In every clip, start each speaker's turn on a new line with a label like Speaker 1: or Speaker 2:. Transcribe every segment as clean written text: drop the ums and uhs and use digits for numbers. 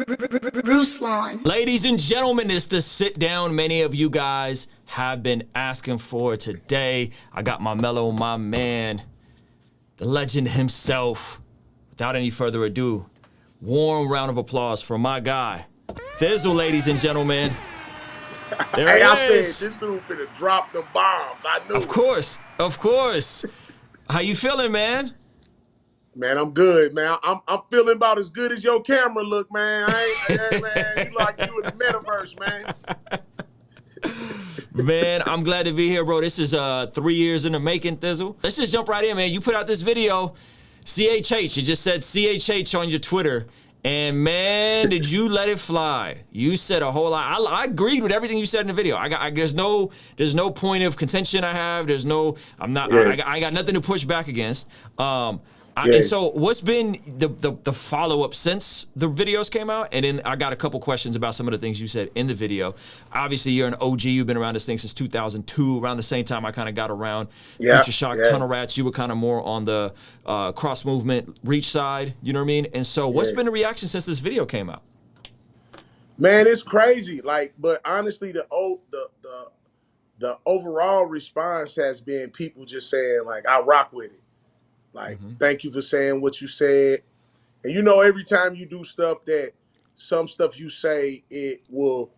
Speaker 1: Ruslan. Ladies and gentlemen, it's the sit down many of you guys have been asking for today. I got my mellow, my man, the legend himself. Without any further ado, warm round of applause for my guy, Thisl, ladies and gentlemen. There
Speaker 2: hey, I
Speaker 1: is.
Speaker 2: said this dude finna drop the bombs. I knew.
Speaker 1: Of course, of course. How you feeling, man?
Speaker 2: Man, I'm good, man. I'm feeling about as good as your camera look, man. Man, you like you in the metaverse, man.
Speaker 1: Man, I'm glad to be here, bro. This is 3 years in the making, Thisl. Let's just jump right in, man. You put out this video, CHH. You just said CHH on your Twitter. And man, did you let it fly. You said a whole lot. I agreed with everything you said in the video. There's no point of contention I have. I got nothing to push back against. And so what's been the follow-up since the videos came out? And then I got a couple questions about some of the things you said in the video. Obviously, you're an OG. You've been around this thing since 2002, around the same time I kind of got around. Future Shock, Tunnel Rats, you were kind of more on the cross-movement reach side, you know what I mean? And so what's been the reaction since this video came out?
Speaker 2: Man, it's crazy. But honestly, the overall response has been people just saying, like, I rock with it. Like, thank you for saying what you said. And you know, every time you do stuff that some stuff you say, it will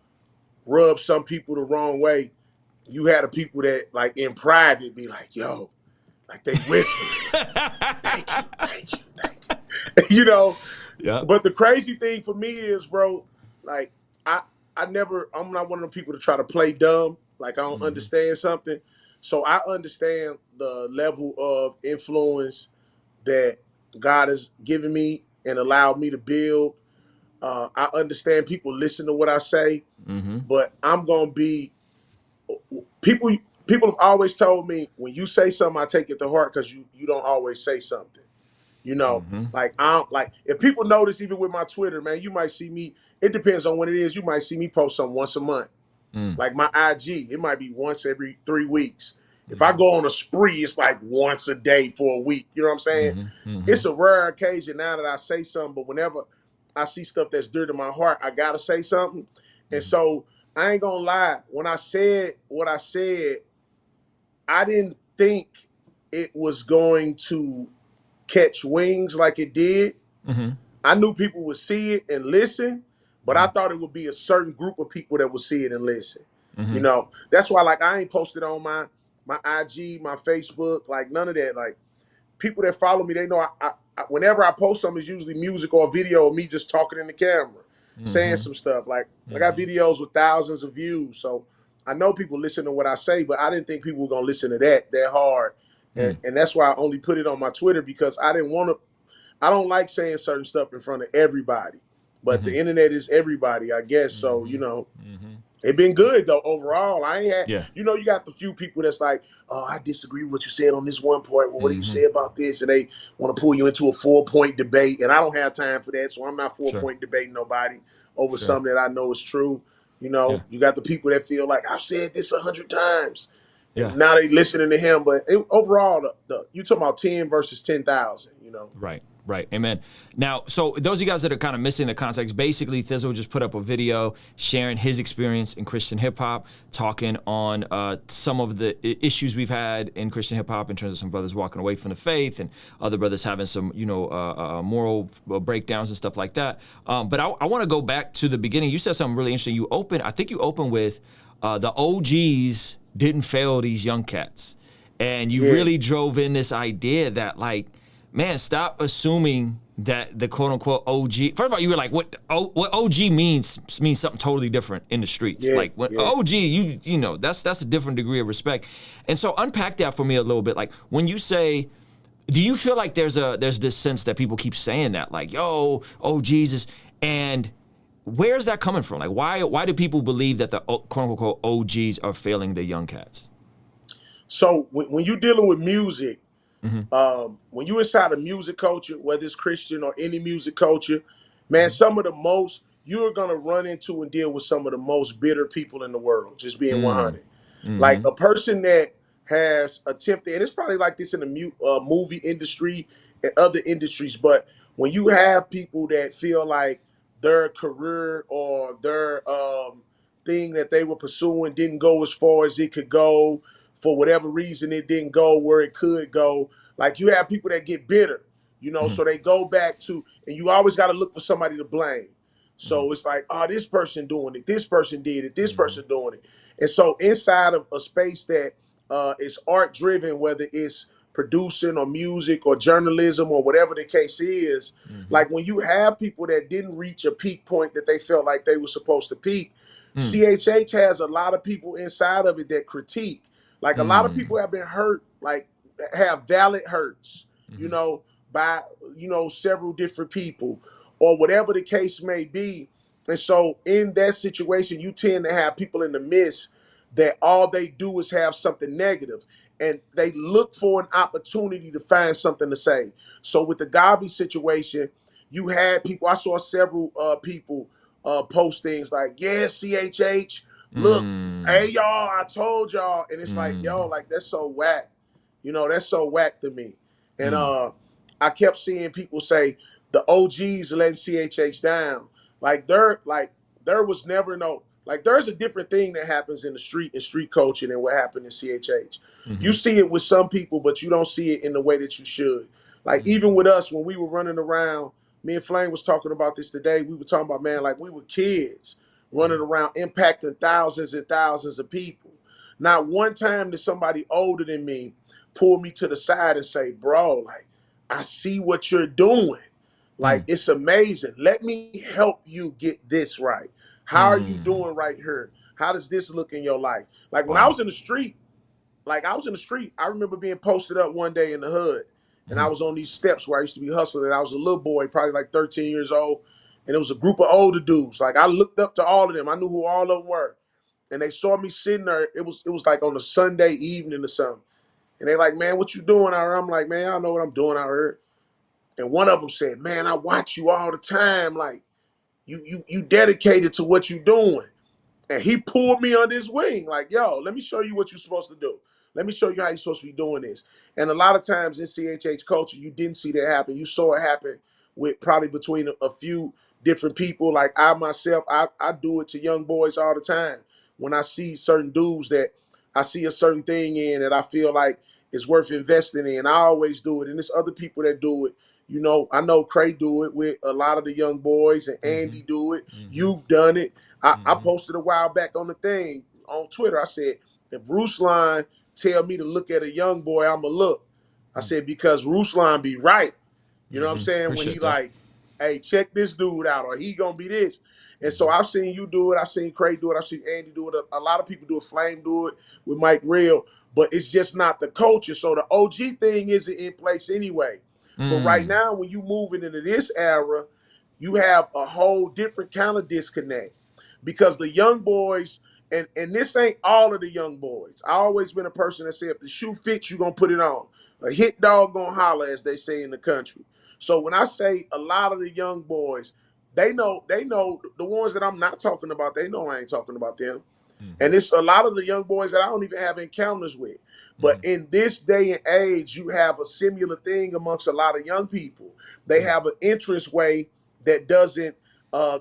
Speaker 2: rub some people the wrong way. You had the people that, like, in private be like, yo, like they whisper, thank you. You know? Yeah. But the crazy thing for me is, bro, like, I'm not one of the people to try to play dumb. Like, I don't understand something. So I understand the level of influence that God has given me and allowed me to build. I understand people listen to what I say, but I'm going to be, people have always told me, when you say something, I take it to heart because you don't always say something. You know, like if people notice, even with my Twitter, man, you might see me, it depends on what it is. You might see me post something once a month. Like my IG, it might be once every 3 weeks. If I go on a spree, it's like once a day for a week. You know what I'm saying? It's a rare occasion now that I say something, but whenever I see stuff that's dear to my heart, I gotta say something. And so I ain't gonna lie. When I said what I said, I didn't think it was going to catch wings like it did. I knew people would see it and listen, but I thought it would be a certain group of people that would see it and listen. You know, that's why, like, I ain't posted on my IG, my Facebook, like none of that. Like, people that follow me, they know I whenever I post something, it's usually music or a video of me just talking in the camera, saying some stuff. Like, I got videos with thousands of views. So I know people listen to what I say, but I didn't think people were going to listen to that hard. And that's why I only put it on my Twitter, because I don't like saying certain stuff in front of everybody. But the internet is everybody, I guess. So, you know, it been good though overall. I ain't had, you know, you got the few people that's like, oh, I disagree with what you said on this one point. Well, what do you say about this? And they want to pull you into a 4-point debate, and I don't have time for that. So I'm not 4-point debating nobody over something that I know is true. You know, you got the people that feel like I've said this 100 times. Now they listening to him, but overall, you talking about 10 versus 10,000. You know,
Speaker 1: Right. Amen. Now, so those of you guys that are kind of missing the context, basically Thisl just put up a video sharing his experience in Christian hip hop, talking on some of the issues we've had in Christian hip hop in terms of some brothers walking away from the faith and other brothers having some, you know, moral breakdowns and stuff like that. But I want to go back to the beginning. You said something really interesting. I think you opened with the OGs didn't fail these young cats. And you really drove in this idea that, like, man, stop assuming that the quote-unquote OG. First of all, you were like, what OG means something totally different in the streets. Like, when OG, you know, that's a different degree of respect. And so unpack that for me a little bit. Like, when you say, do you feel like there's this sense that people keep saying that, like, yo, oh Jesus, and where's that coming from? Like, why do people believe that the quote-unquote OGs are failing the young cats?
Speaker 2: So when you're dealing with music, when you inside a music culture, whether it's Christian or any music culture, man, you're going to run into and deal with some of the most bitter people in the world, just being 100. Like, a person that has attempted, and it's probably like this in the movie industry and other industries, but when you have people that feel like their career or their thing that they were pursuing didn't go as far as it could go. For whatever reason, it didn't go where it could go. Like you have people that get bitter, you know,
Speaker 1: Mm-hmm.
Speaker 2: so they go back to, and you always got to look for somebody to blame.
Speaker 1: Mm-hmm.
Speaker 2: So it's like, oh, this person doing it, this person did it, this
Speaker 1: Mm-hmm.
Speaker 2: person doing it. And so inside of a space that is art driven, whether it's producing or music or journalism or whatever the case is,
Speaker 1: Mm-hmm.
Speaker 2: like when you have people that didn't reach a peak point that they felt like they were supposed to peak,
Speaker 1: Mm.
Speaker 2: CHH has a lot of people inside of it that critique. Like a lot of
Speaker 1: Mm.
Speaker 2: people have been hurt, like have valid hurts, you
Speaker 1: Mm-hmm.
Speaker 2: know, by, you know, several different people or whatever the case may be. And so in that situation, you tend to have people in the midst that all they do is have something negative and they look for an opportunity to find something to say. So with the Gavi situation, you had people, I saw several people post things like, yeah, CHH, look,
Speaker 1: Mm.
Speaker 2: hey y'all, I told y'all. And it's like, yo,
Speaker 1: Mm.
Speaker 2: like that's so whack. You know, that's so whack to me. And
Speaker 1: Mm.
Speaker 2: I kept seeing people say the OGs letting CHH down. There was never no, like there's a different thing that happens in the street and street coaching and what happened in CHH. You
Speaker 1: Mm-hmm.
Speaker 2: see it with some people, but you don't see it in the way that you should. Like
Speaker 1: Mm.
Speaker 2: even with us, when we were running around, me and Flame was talking about this today. We were talking about, man, like we were kids running around impacting thousands and thousands of people. Not one time did somebody older than me pull me to the side and say, bro, like, I see what you're doing. Like,
Speaker 1: Mm.
Speaker 2: it's amazing. Let me help you get this right. How are you
Speaker 1: Mm.
Speaker 2: doing right here? How does this look in your life? Like when I
Speaker 1: Wow.
Speaker 2: was in the street, I remember being posted up one day in the hood, and I
Speaker 1: Mm-hmm.
Speaker 2: was on these steps where I used to be hustling, and I was a little boy, probably like 13 years old, and it was a group of older dudes. Like I looked up to all of them. I knew who all of them were. And they saw me sitting there. It was like on a Sunday evening or something. And they like, man, what you doing out here? I'm like, man, I know what I'm doing out here. And one of them said, man, I watch you all the time. Like you dedicated to what you doing. And he pulled me under his wing, like, yo, let me show you what you're supposed to do. Let me show you how you're supposed to be doing this. And a lot of times in CHH culture, you didn't see that happen. You saw it happen with probably between a few different people. Like I myself, I do it to young boys all the time. When I see certain dudes that I see a certain thing in that I feel like it's worth investing in, I always do it. And there's other people that do it. You know, I know Trey do it with a lot of the young boys, and
Speaker 1: Mm-hmm.
Speaker 2: Andy do it.
Speaker 1: Mm-hmm.
Speaker 2: You've done it. I
Speaker 1: Mm-hmm.
Speaker 2: posted a while back on the thing on Twitter. I said, if Ruslan tell me to look at a young boy, I'ma look. I said, because Ruslan be right. You know what I'm
Speaker 1: Mm-hmm.
Speaker 2: saying? When he
Speaker 1: Appreciate that.
Speaker 2: like, hey, check this dude out, or he gonna be this. And so
Speaker 1: Mm-hmm.
Speaker 2: I've seen you do it. I've seen Craig do it. I've seen Andy do it. A lot of people do it. Flame do it with Mike Real. But it's just not the culture. So the OG thing isn't in place anyway. But right
Speaker 1: Mm.
Speaker 2: now, when you moving into this era, you have a whole different kind of disconnect because the young boys, and this ain't all of the young boys. I always been a person that said if the shoe fits, you gonna put it on. A hit dog gonna holler, as they say in the country. So when I say a lot of the young boys, they know the ones that I'm not talking about, they know I ain't talking about them.
Speaker 1: Mm-hmm.
Speaker 2: And it's a lot of the young boys that I don't even have encounters with. But
Speaker 1: Mm-hmm.
Speaker 2: in this day and age, you have a similar thing amongst a lot of young people. They
Speaker 1: Mm.
Speaker 2: have an interest way that doesn't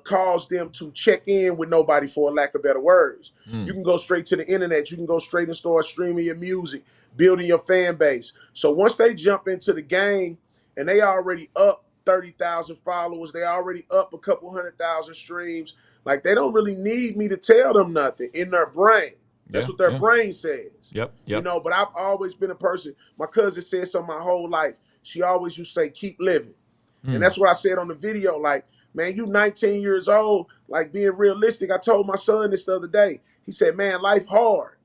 Speaker 2: cause them to check in with nobody, for a lack of better words. You
Speaker 1: Mm.
Speaker 2: can go straight to the internet. You can go straight and start streaming your music, building your fan base. So once they jump into the game and they already up 30,000 followers, they already up a couple 100,000 streams, like they don't really need me to tell them nothing in their brain. That's
Speaker 1: Yeah.
Speaker 2: what their
Speaker 1: Yeah.
Speaker 2: brain says.
Speaker 1: Yep.
Speaker 2: You
Speaker 1: Yep.
Speaker 2: know, but I've always been a person. My cousin said so my whole life. She always used to say, keep living. And
Speaker 1: Mm.
Speaker 2: that's what I said on the video. Like, man, you 19 years old, like being realistic. I told my son this the other day. He said, man, life hard.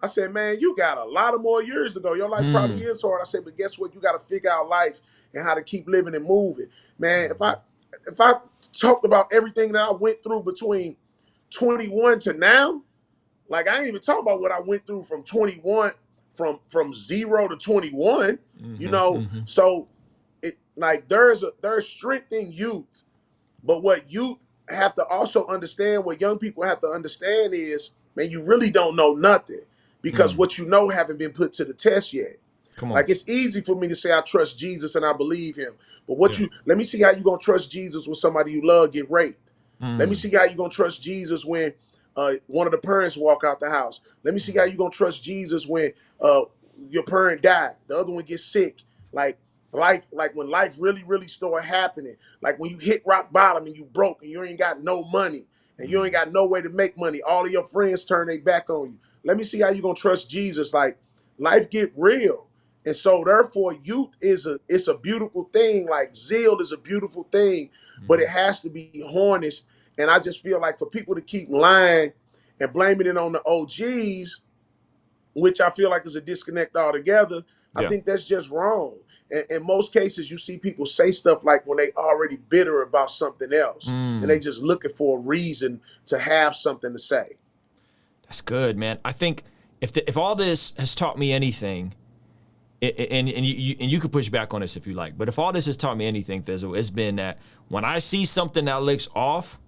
Speaker 2: I said, man, you got a lot of more years to go. Your life probably
Speaker 1: Mm.
Speaker 2: is hard. I said, but guess what? You got to figure out life and how to keep living and moving. Man,
Speaker 1: Mm-hmm.
Speaker 2: if I talked about everything that I went through between 21 to now, like I ain't even talking about what I went through from 21, from 0 to 21, you
Speaker 1: Mm-hmm.
Speaker 2: know.
Speaker 1: Mm-hmm.
Speaker 2: So it like there's strength in youth, but what youth have to also understand, what young people have to understand is, man, you really don't know nothing because
Speaker 1: Mm.
Speaker 2: what you know haven't been put to the test yet.
Speaker 1: Come on.
Speaker 2: Like it's easy for me to say I trust Jesus and I believe him, but what
Speaker 1: Yeah.
Speaker 2: you let me see how you gonna trust Jesus when somebody you love get raped. Let me see how you gonna trust Jesus when one of the parents walk out the house. Let me see how you gonna trust Jesus when your parent died, the other one gets sick. Like like when life really start happening. Like when you hit rock bottom and you broke and you ain't got no money and you ain't got no way to make money. All of your friends turn their back on you. Let me see how you gonna trust Jesus. Like life get real. And so therefore youth it's a beautiful thing. Like zeal is a beautiful thing, but it has to be harnessed. And I just feel like for people to keep lying and blaming it on the OGs, which I feel like is a disconnect altogether, I think that's just wrong. And in most cases, you see people say stuff like when they already bitter about something else, and they just looking for a reason to have something to say.
Speaker 1: That's good, man. I think if all this has taught me anything, and you could push back on this if you like, but if all this has taught me anything, Thisl, it's been that when I see something that looks off,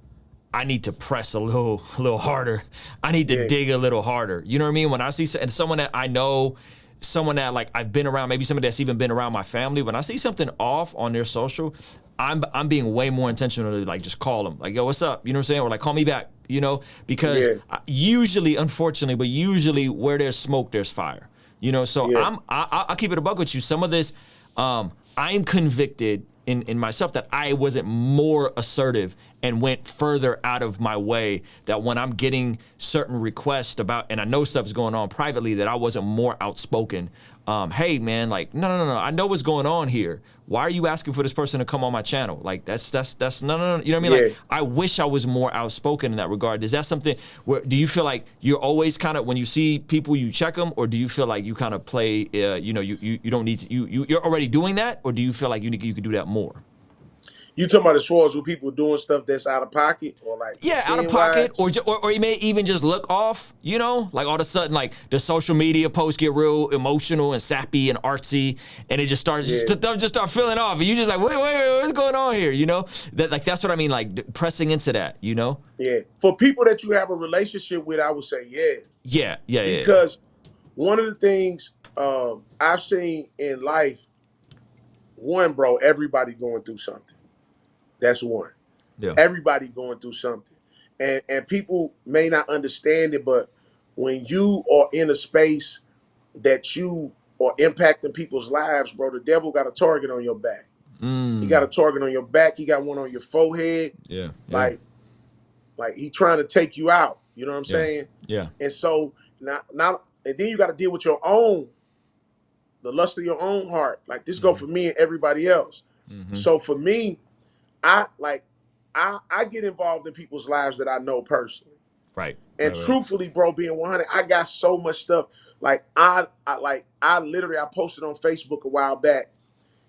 Speaker 1: I need to press a little harder. I need to dig a little harder. You know what I mean? When I see someone that I know, someone that like I've been around, maybe somebody that's even been around my family, when I see something off on their social, I'm being way more intentional to like just call them, like, yo, what's up? You know what I'm saying? Or like, call me back, you know? Because usually, unfortunately, but usually where there's smoke, there's fire. You know, so I'll keep it a buck with you. Some of this, I'm convicted in myself that I wasn't more assertive and went further out of my way, that when I'm getting certain requests about, and I know stuff's going on privately, that I wasn't more outspoken. Hey man, like, no, I know what's going on here. Why are you asking for this person to come on my channel? Like that's no. You know what I mean? Like I wish I was more outspoken in that regard. Is that something where, do you feel like you're always kind of, when you see people, you check them, or do you feel like you kind of play, you know, you don't need to, you're already doing that, or do you feel like you could do that more?
Speaker 2: You talking about as far as with people doing stuff that's out of pocket, or like
Speaker 1: out of pocket, or you may even just look off, you know, like all of a sudden like the social media posts get real emotional and sappy and artsy, and it just starts just start feeling off, and you just like wait, what's going on here, you know? That like that's what I mean, like pressing into that, you know?
Speaker 2: Yeah, for people that you have a relationship with, I would say
Speaker 1: yeah.
Speaker 2: Because one of the things I've seen in life, one, bro, everybody going through something. That's one. Yeah. Everybody going through something. And people may not understand it, but when you are in a space that you are impacting people's lives, bro, the devil got a target on your back. He got a target on your back. He got one on your forehead.
Speaker 1: Yeah.
Speaker 2: Like he trying to take you out. You know what I'm saying?
Speaker 1: Yeah.
Speaker 2: And so now and then you got to deal with the lust of your own heart. Like this go for me and everybody else. So for me, I get involved in people's lives that I know personally.
Speaker 1: Right.
Speaker 2: And truthfully, bro, being 100, I got so much stuff. Like I literally posted on Facebook a while back,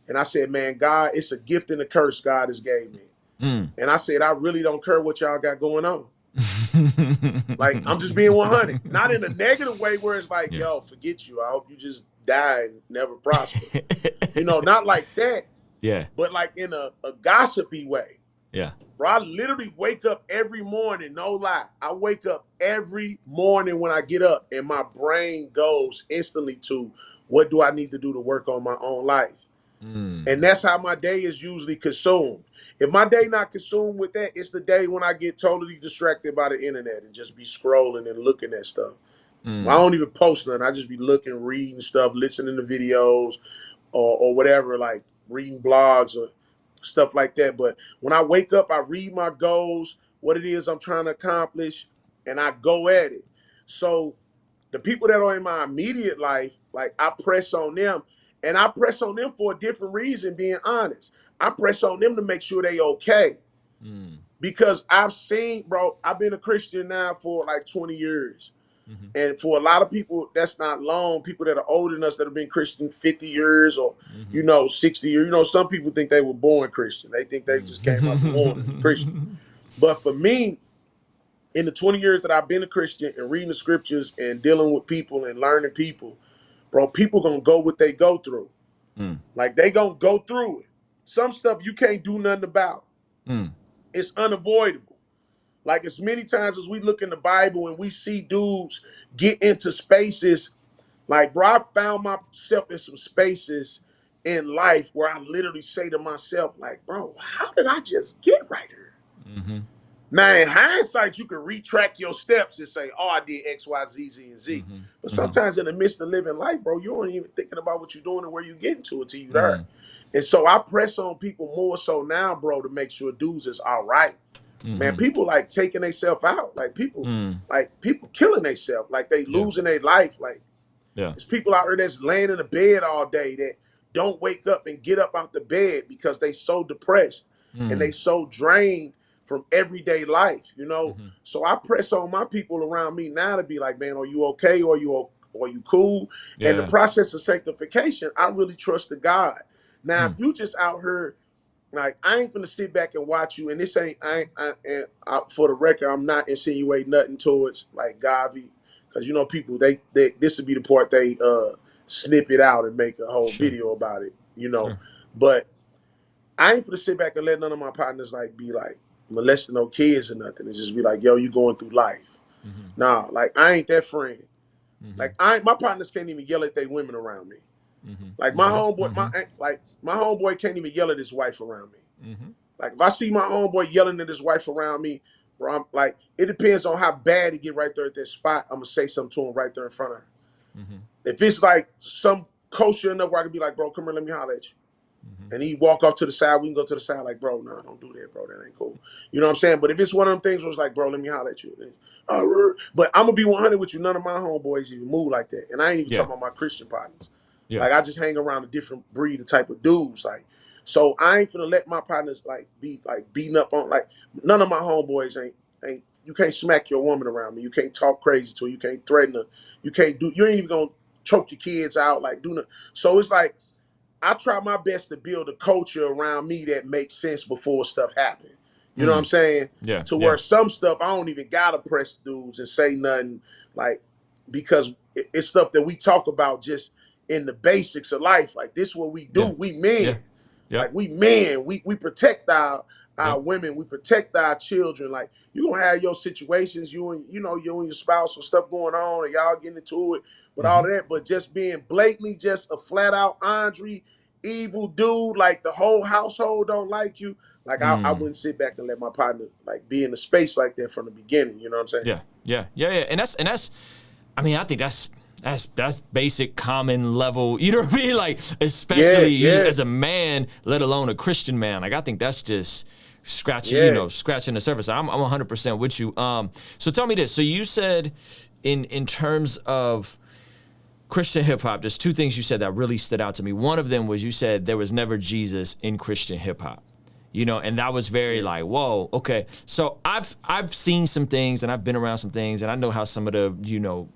Speaker 2: and I said, man, God, it's a gift and a curse God has gave me. And I said, I really don't care what y'all got going on. Like, I'm just being 100. Not in a negative way where it's like, yo, forget you. I hope you just die and never prosper. You know, not like that.
Speaker 1: Yeah.
Speaker 2: But like in a gossipy way.
Speaker 1: Yeah.
Speaker 2: Bro, I literally wake up every morning, no lie. I wake up every morning when I get up and my brain goes instantly to what do I need to do to work on my own life? And that's how my day is usually consumed. If my day not consumed with that, it's the day when I get totally distracted by the internet and just be scrolling and looking at stuff. I don't even post nothing. I just be looking, reading stuff, listening to videos or whatever, like reading blogs or stuff like that. But when I wake up, I read my goals, what it is I'm trying to accomplish, and I go at it. So the people that are in my immediate life, like I press on them, and I press on them for a different reason, being honest. I press on them to make sure they okay. Because I've seen, bro, I've been a Christian now for like 20 years. And for a lot of people, that's not long. People that are older than us that have been Christian 50 years or, 60 years. You know, some people think they were born Christian. They think they just came out the womb Christian. But for me, in the 20 years that I've been a Christian and reading the scriptures and dealing with people and learning people, bro, people going to go what they go through. Like they going to go through it. Some stuff you can't do nothing about. It's unavoidable. Like as many times as we look in the Bible and we see dudes get into spaces, like bro, I found myself in some spaces in life where I literally say to myself, like, bro, how did I just get right here? Now, in hindsight, you can retract your steps and say, oh, I did X, Y, Z, Z, and Z. But sometimes in the midst of living life, bro, you aren't even thinking about what you're doing and where you're getting to until you're there. And so I press on people more so now, bro, to make sure dudes is all right. Man, people like taking themselves out. Like people killing themselves. Like they losing their life. Like there's people out there that's laying in the bed all day that don't wake up and get up out the bed because they so depressed and they so drained from everyday life, you know. So I press on my people around me now to be like, man, are you okay? Or you cool? And the process of sanctification, I really trust the God. Now, if you just out here, like, I ain't gonna sit back and watch you, and this ain't, for the record, I'm not insinuating nothing towards like Gavi, because you know people they this would be the part they snip it out and make a whole video about it, you know. But I ain't gonna sit back and let none of my partners like be like molesting no kids or nothing, and just be like, yo, you going through life. Nah, like I ain't that friend. Like my partners can't even yell at their women around me. Like my homeboy, my homeboy can't even yell at his wife around me. Like if I see my homeboy yelling at his wife around me, bro, I'm like, it depends on how bad he get right there at that spot. I'm gonna say something to him right there in front of her. If it's like some kosher enough where I can be like, bro, come here, let me holler at you. And he walk off to the side, we can go to the side like, bro, no, don't do that, bro. That ain't cool. You know what I'm saying? But if it's one of them things where it's like, bro, let me holler at you. But I'm gonna be 100 with you. None of my homeboys even move like that. And I ain't even talking about my Christian partners. Like I just hang around a different breed of type of dudes. Like, so I ain't gonna let my partners like be like beating up on like none of my homeboys ain't you can't smack your woman around me. You can't talk crazy to her. You can't threaten her. You ain't even gonna choke your kids out, like do nothing. So it's like I try my best to build a culture around me that makes sense before stuff happens. You know what I'm saying? To where some stuff I don't even gotta press dudes and say nothing, like, because it's stuff that we talk about just in the basics of life. Like this is what we do. We men. Like we men. We protect our women. We protect our children. Like you gonna have your situations, you and your spouse or stuff going on, and y'all getting into it, but all of that. But just being blatantly just a flat out Andre evil dude, like the whole household don't like you. Like I wouldn't sit back and let my partner like be in a space like that from the beginning. You know what I'm saying?
Speaker 1: Yeah. And that's. I mean, I think that's basic common level. You know what I mean? Like especially you just as a man, let alone a Christian man. Like I think that's just scratching, scratching the surface. I'm 100% with you. So tell me this. So you said in terms of Christian hip hop, there's two things you said that really stood out to me. One of them was you said there was never Jesus in Christian hip hop. And that was very like, whoa, okay. So I've seen some things and I've been around some things and I know how some of the,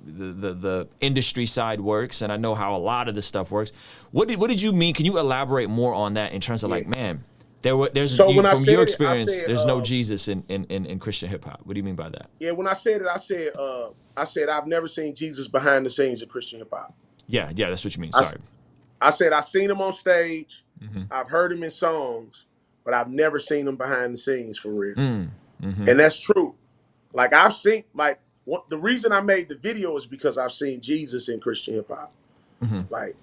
Speaker 1: the industry side works and I know how a lot of this stuff works. What did you mean? Can you elaborate more on that in terms of like, man, there's from your experience, there's no Jesus in Christian hip hop. What do you mean by that?
Speaker 2: Yeah, when I said it, I said I've never seen Jesus behind the scenes of Christian hip hop.
Speaker 1: Yeah, that's what you mean. Sorry.
Speaker 2: I said I've seen him on stage. I've heard him in songs. But I've never seen them behind the scenes for real. And that's true. Like I've seen, the reason I made the video is because I've seen Jesus in Christian hip hop. Like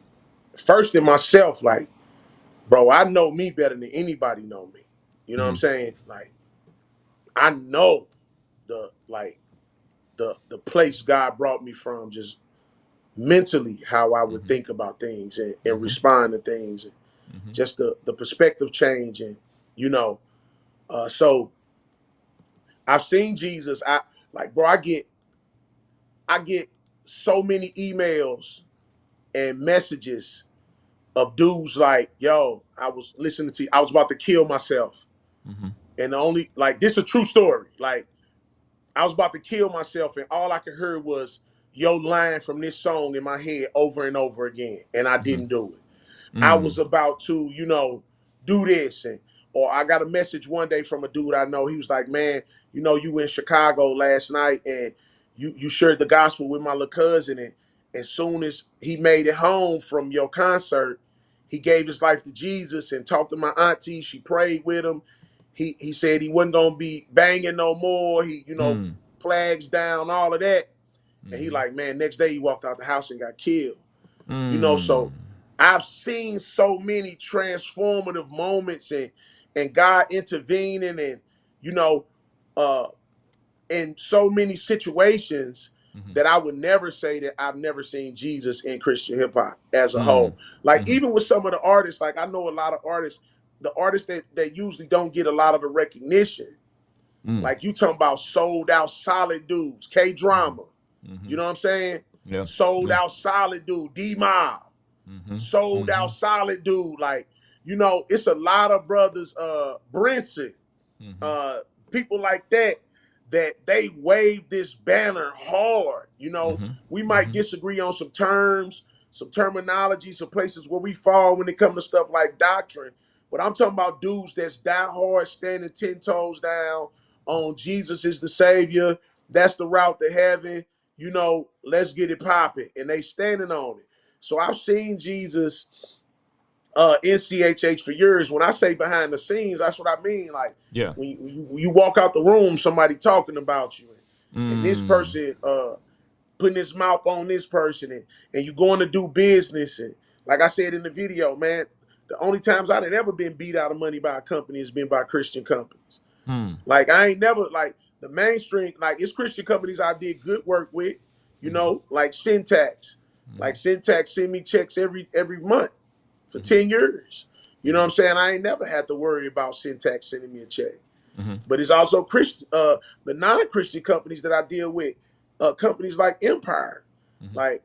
Speaker 2: first in myself, like, bro, I know me better than anybody know me. You know what I'm saying? Like, I know the place God brought me from, just mentally how I would think about things and respond to things, and just the perspective change, and so I've seen Jesus. I get so many emails and messages of dudes like, yo, I was listening to you. I was about to kill myself. And this is a true story. Like, I was about to kill myself and all I could hear was your line from this song in my head over and over again. And I didn't do it. I was about to, do this. Or I got a message one day from a dude I know. He was like, man, you were in Chicago last night and you shared the gospel with my little cousin. And as soon as he made it home from your concert, he gave his life to Jesus and talked to my auntie. She prayed with him. He said he wasn't going to be banging no more. He, flags down, all of that. And he like, man, next day he walked out the house and got killed. So I've seen so many transformative moments and God intervening and, in so many situations that I would never say that I've never seen Jesus in Christian hip hop as a whole. Like even with some of the artists, like I know a lot of artists, the artists that usually don't get a lot of the recognition. Like you talking about sold out solid dudes, K Drama. You know what I'm saying?
Speaker 1: Yeah.
Speaker 2: Sold out solid dude, D Mob. Sold out solid dude. Like, you know, it's a lot of brothers, Brinson, people like that they wave this banner hard. You know, we might disagree on some terms, some terminology, some places where we fall when it comes to stuff like doctrine. But I'm talking about dudes that's die hard, standing 10 toes down on Jesus is the Savior. That's the route to heaven. You know, let's get it popping. And they standing on it. So I've seen Jesus in CHH for years. When I say behind the scenes, that's what I mean. Like, when you walk out the room, somebody talking about you, and this person putting his mouth on this person, and you going to do business. And like I said in the video, man, the only times I've ever been beat out of money by a company has been by Christian companies. Like I ain't never, like the mainstream, like it's Christian companies I did good work with, you know, like Syntax. Like Syntax send me checks every month for 10 years. You know what I'm saying? I ain't never had to worry about Syntax sending me a check. But it's also Christian, the non-Christian companies that I deal with, companies like Empire. Like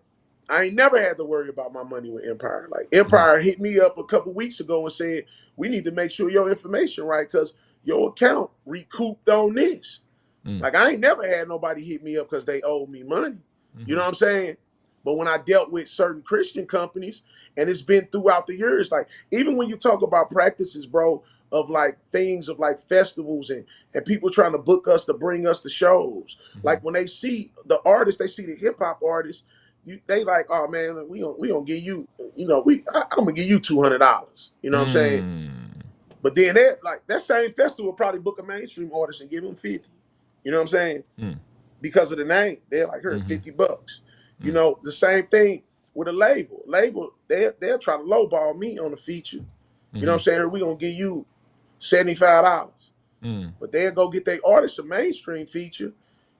Speaker 2: I ain't never had to worry about my money with Empire. Like Empire hit me up a couple weeks ago and said, we need to make sure your information right because your account recouped on this. Like I ain't never had nobody hit me up because they owe me money. You know what I'm saying? But when I dealt with certain Christian companies, and it's been throughout the years, like even when you talk about practices, bro, of like things of like festivals and people trying to book us to bring us to shows, like when they see the artists, they see the hip hop artists, they like, oh man, we gonna give you, you know, I'm gonna give you $200. You know what I'm saying? But then that same festival will probably book a mainstream artist and give them 50. You know what I'm saying? Because of the name, they're like, here, $50. You know, the same thing with a label. They'll try to lowball me on a feature. You know what I'm saying? We're going to give you $75. But they'll go get their artist a mainstream feature,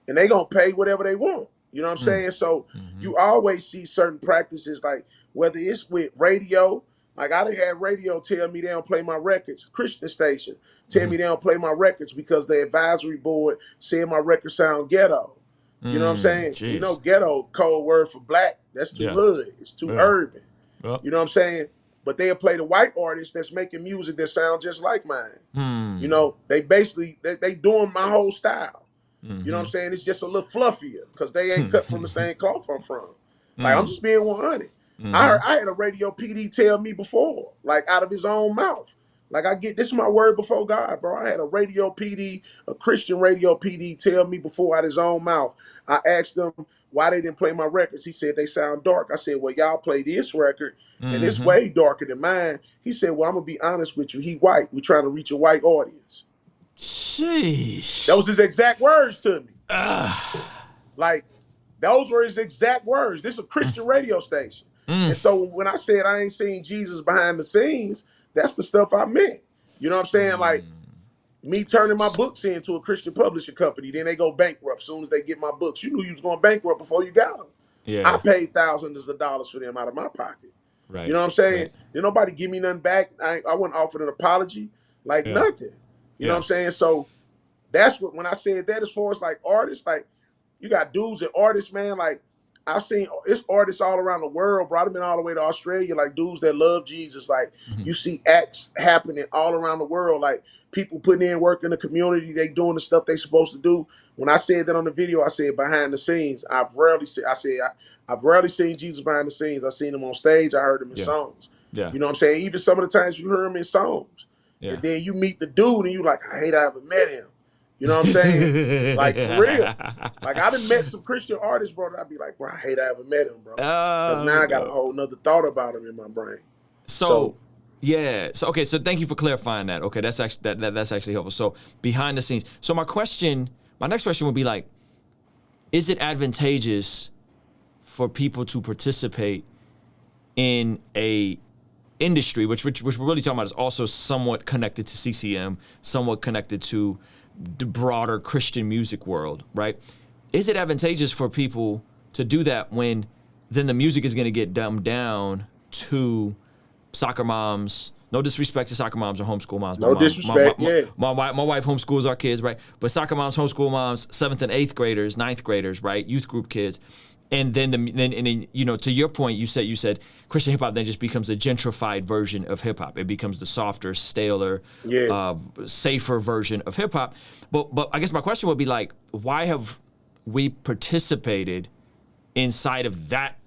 Speaker 2: and they going to pay whatever they want. You know what I'm saying? So you always see certain practices, like whether it's with radio. Like I done had radio tell me they don't play my records. Christian station tell me they don't play my records because the advisory board said my record sound ghetto. You know what I'm saying? You know, ghetto, code word for black. That's too hood. It's too urban. You know what I'm saying? But they'll play the white artist that's making music that sounds just like mine. You know, they basically, they doing my whole style. You know what I'm saying? It's just a little fluffier because they ain't cut from the same cloth I'm from. Like, I'm just being 100. I had a radio PD tell me before, like out of his own mouth. Like this is my word before God, bro. I had a radio PD, a Christian radio PD tell me before out of his own mouth. I asked them why they didn't play my records. He said they sound dark. I said, well, y'all play this record and it's way darker than mine. He said, well, I'm gonna be honest with you. He white. We're trying to reach a white audience.
Speaker 1: Sheesh.
Speaker 2: That was his exact words to me. Like those were his exact words. This is a Christian radio station. And so when I said I ain't seen Jesus behind the scenes, that's the stuff I meant. You know what I'm saying? Like me turning my books into a Christian publishing company, then they go bankrupt as soon as they get my books. You knew you was going bankrupt before you got them. I paid thousands of dollars for them out of my pocket. You know what I'm saying? Did nobody give me nothing back? I wasn't offered an apology, like nothing. You know what I'm saying? So that's what, when I said that, as far as like artists, like you got dudes and artists, man, like I've seen it's artists all around the world, brought them in all the way to Australia, like dudes that love Jesus. Like you see acts happening all around the world, like people putting in work in the community, they doing the stuff they supposed to do. When I said that on the video, I said behind the scenes. I've rarely seen Jesus behind the scenes. I've seen him on stage. I heard him in songs. You know what I'm saying? Even some of the times you hear him in songs. And then you meet the dude and you like, I hate I ever met him. You know what I'm saying? Like, for real. Like, I done met some Christian artists, bro, I'd be like, bro, I hate I ever met him, bro. Because now I got a whole nother thought about him in my brain.
Speaker 1: So okay, so thank you for clarifying that. Okay, that's actually that's actually helpful. So behind the scenes. So my next question would be like, is it advantageous for people to participate in a industry, which we're really talking about is also somewhat connected to CCM, somewhat connected to the broader Christian music world, right? Is it advantageous for people to do that when then the music is going to get dumbed down to soccer moms? No disrespect to soccer moms or homeschool moms.
Speaker 2: No disrespect, yeah.
Speaker 1: My wife homeschools our kids, right? But soccer moms, homeschool moms, 7th and 8th graders, 9th graders, right? Youth group kids. And then, to your point, you said Christian hip hop then just becomes a gentrified version of hip hop. It becomes the softer, staler, safer version of hip hop. But I guess my question would be like, why have we participated inside of that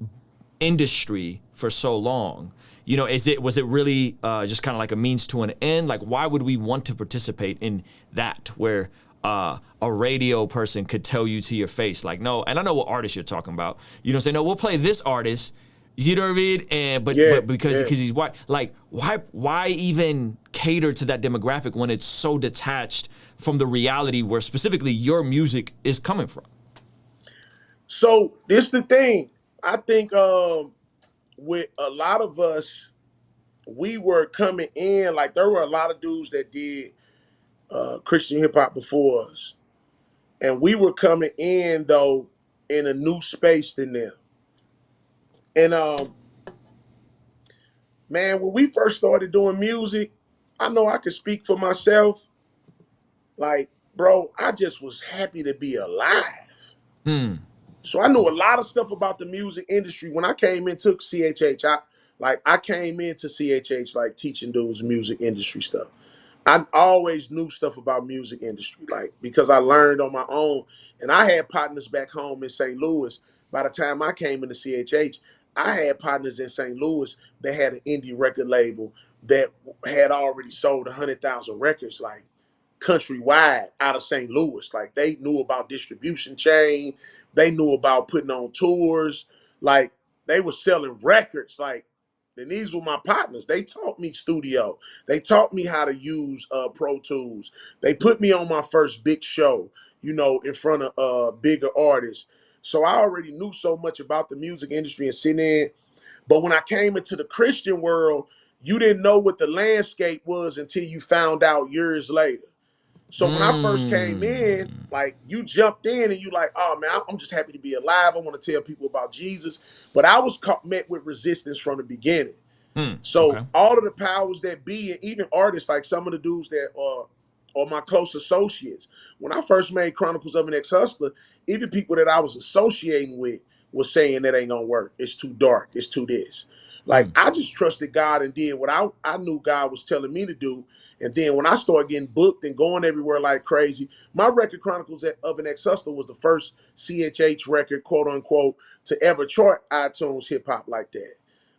Speaker 1: industry for so long? Was it really just kind of like a means to an end? Like, why would we want to participate in that where a radio person could tell you to your face, like, no, and I know what artist you're talking about. Say, no, we'll play this artist. You know what I mean? And but because he's white, like, why even cater to that demographic when it's so detached from the reality where specifically your music is coming from?
Speaker 2: So this the thing. I think with a lot of us, we were coming in, like there were a lot of dudes that did Christian hip hop before us. And we were coming in though in a new space than them. And man, when we first started doing music, I know I could speak for myself. Like, bro, I just was happy to be alive. So I knew a lot of stuff about the music industry. When I came into CHH, I came into CHH like teaching dudes music industry stuff. I always knew stuff about music industry, like, because I learned on my own. And I had partners back home in St. Louis. By the time I came into CHH, I had partners in St. Louis that had an indie record label that had already sold 100,000 records, like, countrywide out of St. Louis. Like, they knew about distribution chain. They knew about putting on tours. Like, they were selling records. Like, and these were my partners. They taught me studio. They taught me how to use Pro Tools. They put me on my first big show, in front of bigger artists. So I already knew so much about the music industry and sitting in. But when I came into the Christian world, you didn't know what the landscape was until you found out years later. So when I first came in, like, you jumped in and you like, oh man, I'm just happy to be alive. I want to tell people about Jesus. But I was met with resistance from the beginning. So all of the powers that be, and even artists, like some of the dudes that are my close associates. When I first made Chronicles of an Ex-Hustler, even people that I was associating with was saying that ain't gonna work. It's too dark. It's too this. Like, I just trusted God and did what I knew God was telling me to do. And then when I started getting booked and going everywhere like crazy, my record Chronicles of an Ex-Hustler was the first CHH record, quote unquote, to ever chart iTunes hip hop like that.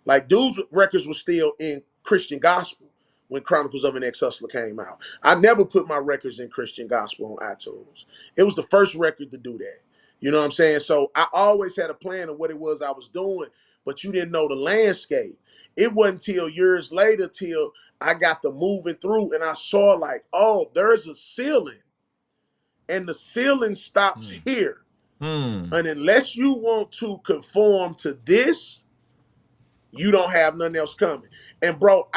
Speaker 2: Like, dudes' records were still in Christian gospel when Chronicles of an Ex-Hustler came out. I never put my records in Christian gospel on iTunes. It was the first record to do that. You know what I'm saying? So I always had a plan of what it was I was doing, but you didn't know the landscape. It wasn't till years later till I got the moving through and I saw like, oh, there's a ceiling. And the ceiling stops here. And unless you want to conform to this, you don't have nothing else coming. And bro,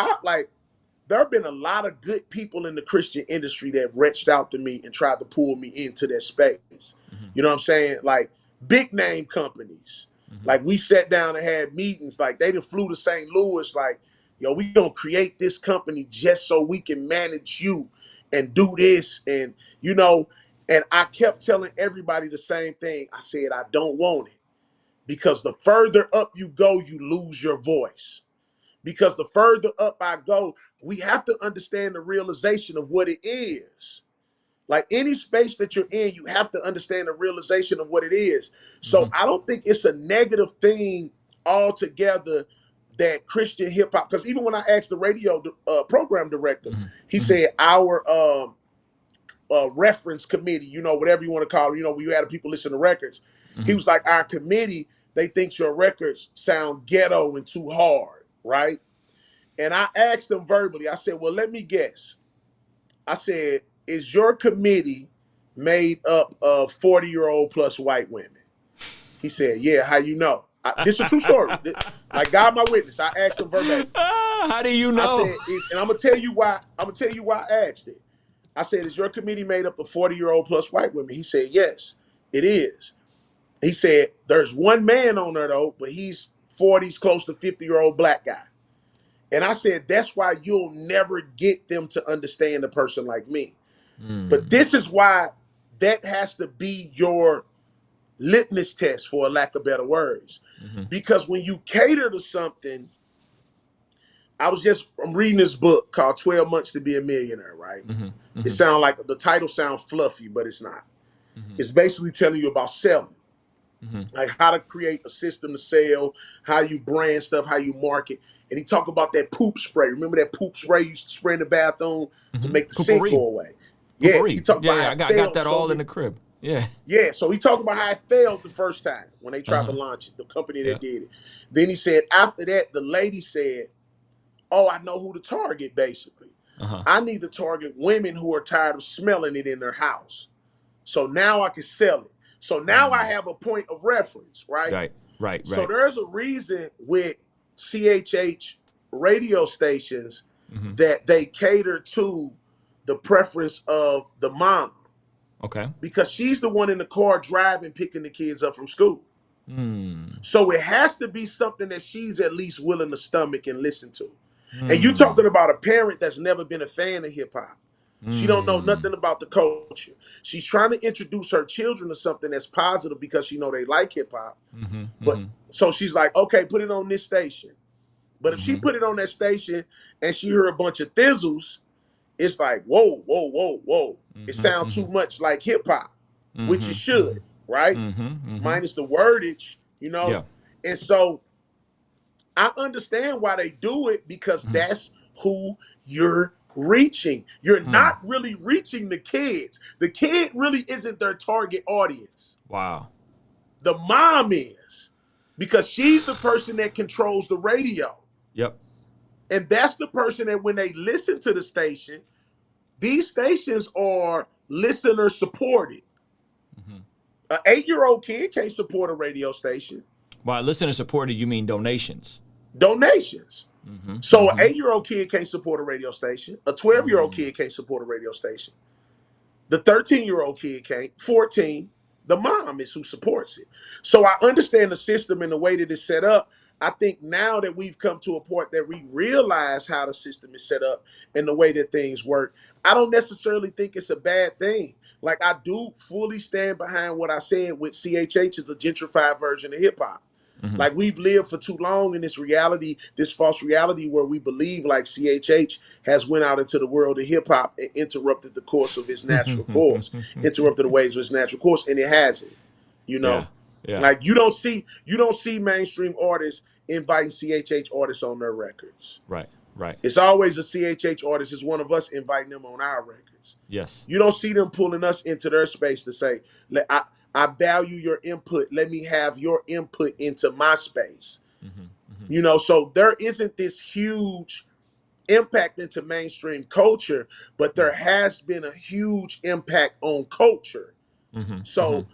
Speaker 2: there have been a lot of good people in the Christian industry that reached out to me and tried to pull me into that space. You know what I'm saying? Like, big name companies. Like, we sat down and had meetings. Like, they done flew to St. Louis. Like, yo, we gonna create this company just so we can manage you and do this. And, and I kept telling everybody the same thing. I said, I don't want it. Because the further up you go, you lose your voice. Because the further up I go, we have to understand the realization of what it is. Like, any space that you're in, you have to understand the realization of what it is. So I don't think it's a negative thing altogether that Christian hip hop, because even when I asked the radio program director, he said our reference committee, whatever you want to call it, when you had people listen to records, he was like, our committee, they think your records sound ghetto and too hard, right? And I asked him verbally, I said, well, let me guess. I said, is your committee made up of 40-year-old plus white women? He said, yeah, how you know? This is a true story. Like, God my witness. I asked him verbatim.
Speaker 1: How do you know?
Speaker 2: I said, and I'm gonna tell you why I asked it. I said, is your committee made up of 40-year-old plus white women? He said, yes, it is. He said, there's one man on there though, but he's 40s, close to 50-year-old black guy. And I said, that's why you'll never get them to understand a person like me. But this is why that has to be your litmus test, for a lack of better words. Because when you cater to something, I'm reading this book called 12 Months to Be a Millionaire, right? It sounds like the title sounds fluffy, but it's not. It's basically telling you about selling. Like how to create a system to sell, how you brand stuff, how you market. And he talked about that poop spray. Remember that poop spray you used to spray in the bathroom to make the scent go away? Yeah, he talked about how
Speaker 1: I got that all in the crib. Yeah.
Speaker 2: Yeah, so he talked about how it failed the first time when they tried to launch it, the company that did it. Then he said after that, the lady said, oh, I know who to target, basically. I need to target women who are tired of smelling it in their house. So now I can sell it. So now I have a point of reference, right?
Speaker 1: Right.
Speaker 2: So there's a reason with CHH radio stations that they cater to the preference of the mom.
Speaker 1: Okay. Because
Speaker 2: she's the one in the car driving, picking the kids up from school. So it has to be something that she's at least willing to stomach and listen to. And you're talking about a parent that's never been a fan of hip hop. She don't know nothing about the culture. She's trying to introduce her children to something that's positive because she know they like hip hop. But so she's like, okay, put it on this station. But if she put it on that station and she heard a bunch of Thizls, it's like, whoa. It sounds too much like hip hop, which it should, right? Minus the wordage, you know?
Speaker 1: Yeah.
Speaker 2: And so I understand why they do it, because that's who you're reaching. You're not really reaching the kids. The kid really isn't their target audience.
Speaker 1: Wow.
Speaker 2: The mom is, because she's the person that controls the radio.
Speaker 1: Yep.
Speaker 2: And that's the person that when they listen to the station, these stations are listener supported. An 8-year-old kid can't support a radio station.
Speaker 1: By listener supported, you mean donations?
Speaker 2: Donations. So an 8-year-old kid can't support a radio station. A 12-year-old kid can't support a radio station. The 13-year-old kid can't. 14, the mom is who supports it. So I understand the system and the way that it's set up. I think now that we've come to a point that we realize how the system is set up and the way that things work, I don't necessarily think it's a bad thing. Like, I do fully stand behind what I said with CHH is a gentrified version of hip hop. Like, we've lived for too long in this reality, this false reality where we believe like CHH has went out into the world of hip hop and interrupted the course of its natural course, interrupted the ways of its natural course, and it hasn't. You know, like you don't see mainstream artists inviting CHH artists on their records.
Speaker 1: Right.
Speaker 2: It's always a CHH artist. It's one of us inviting them on our records.
Speaker 1: Yes.
Speaker 2: You don't see them pulling us into their space to say, I value your input. Let me have your input into my space. You know, so there isn't this huge impact into mainstream culture, but there has been a huge impact on culture. So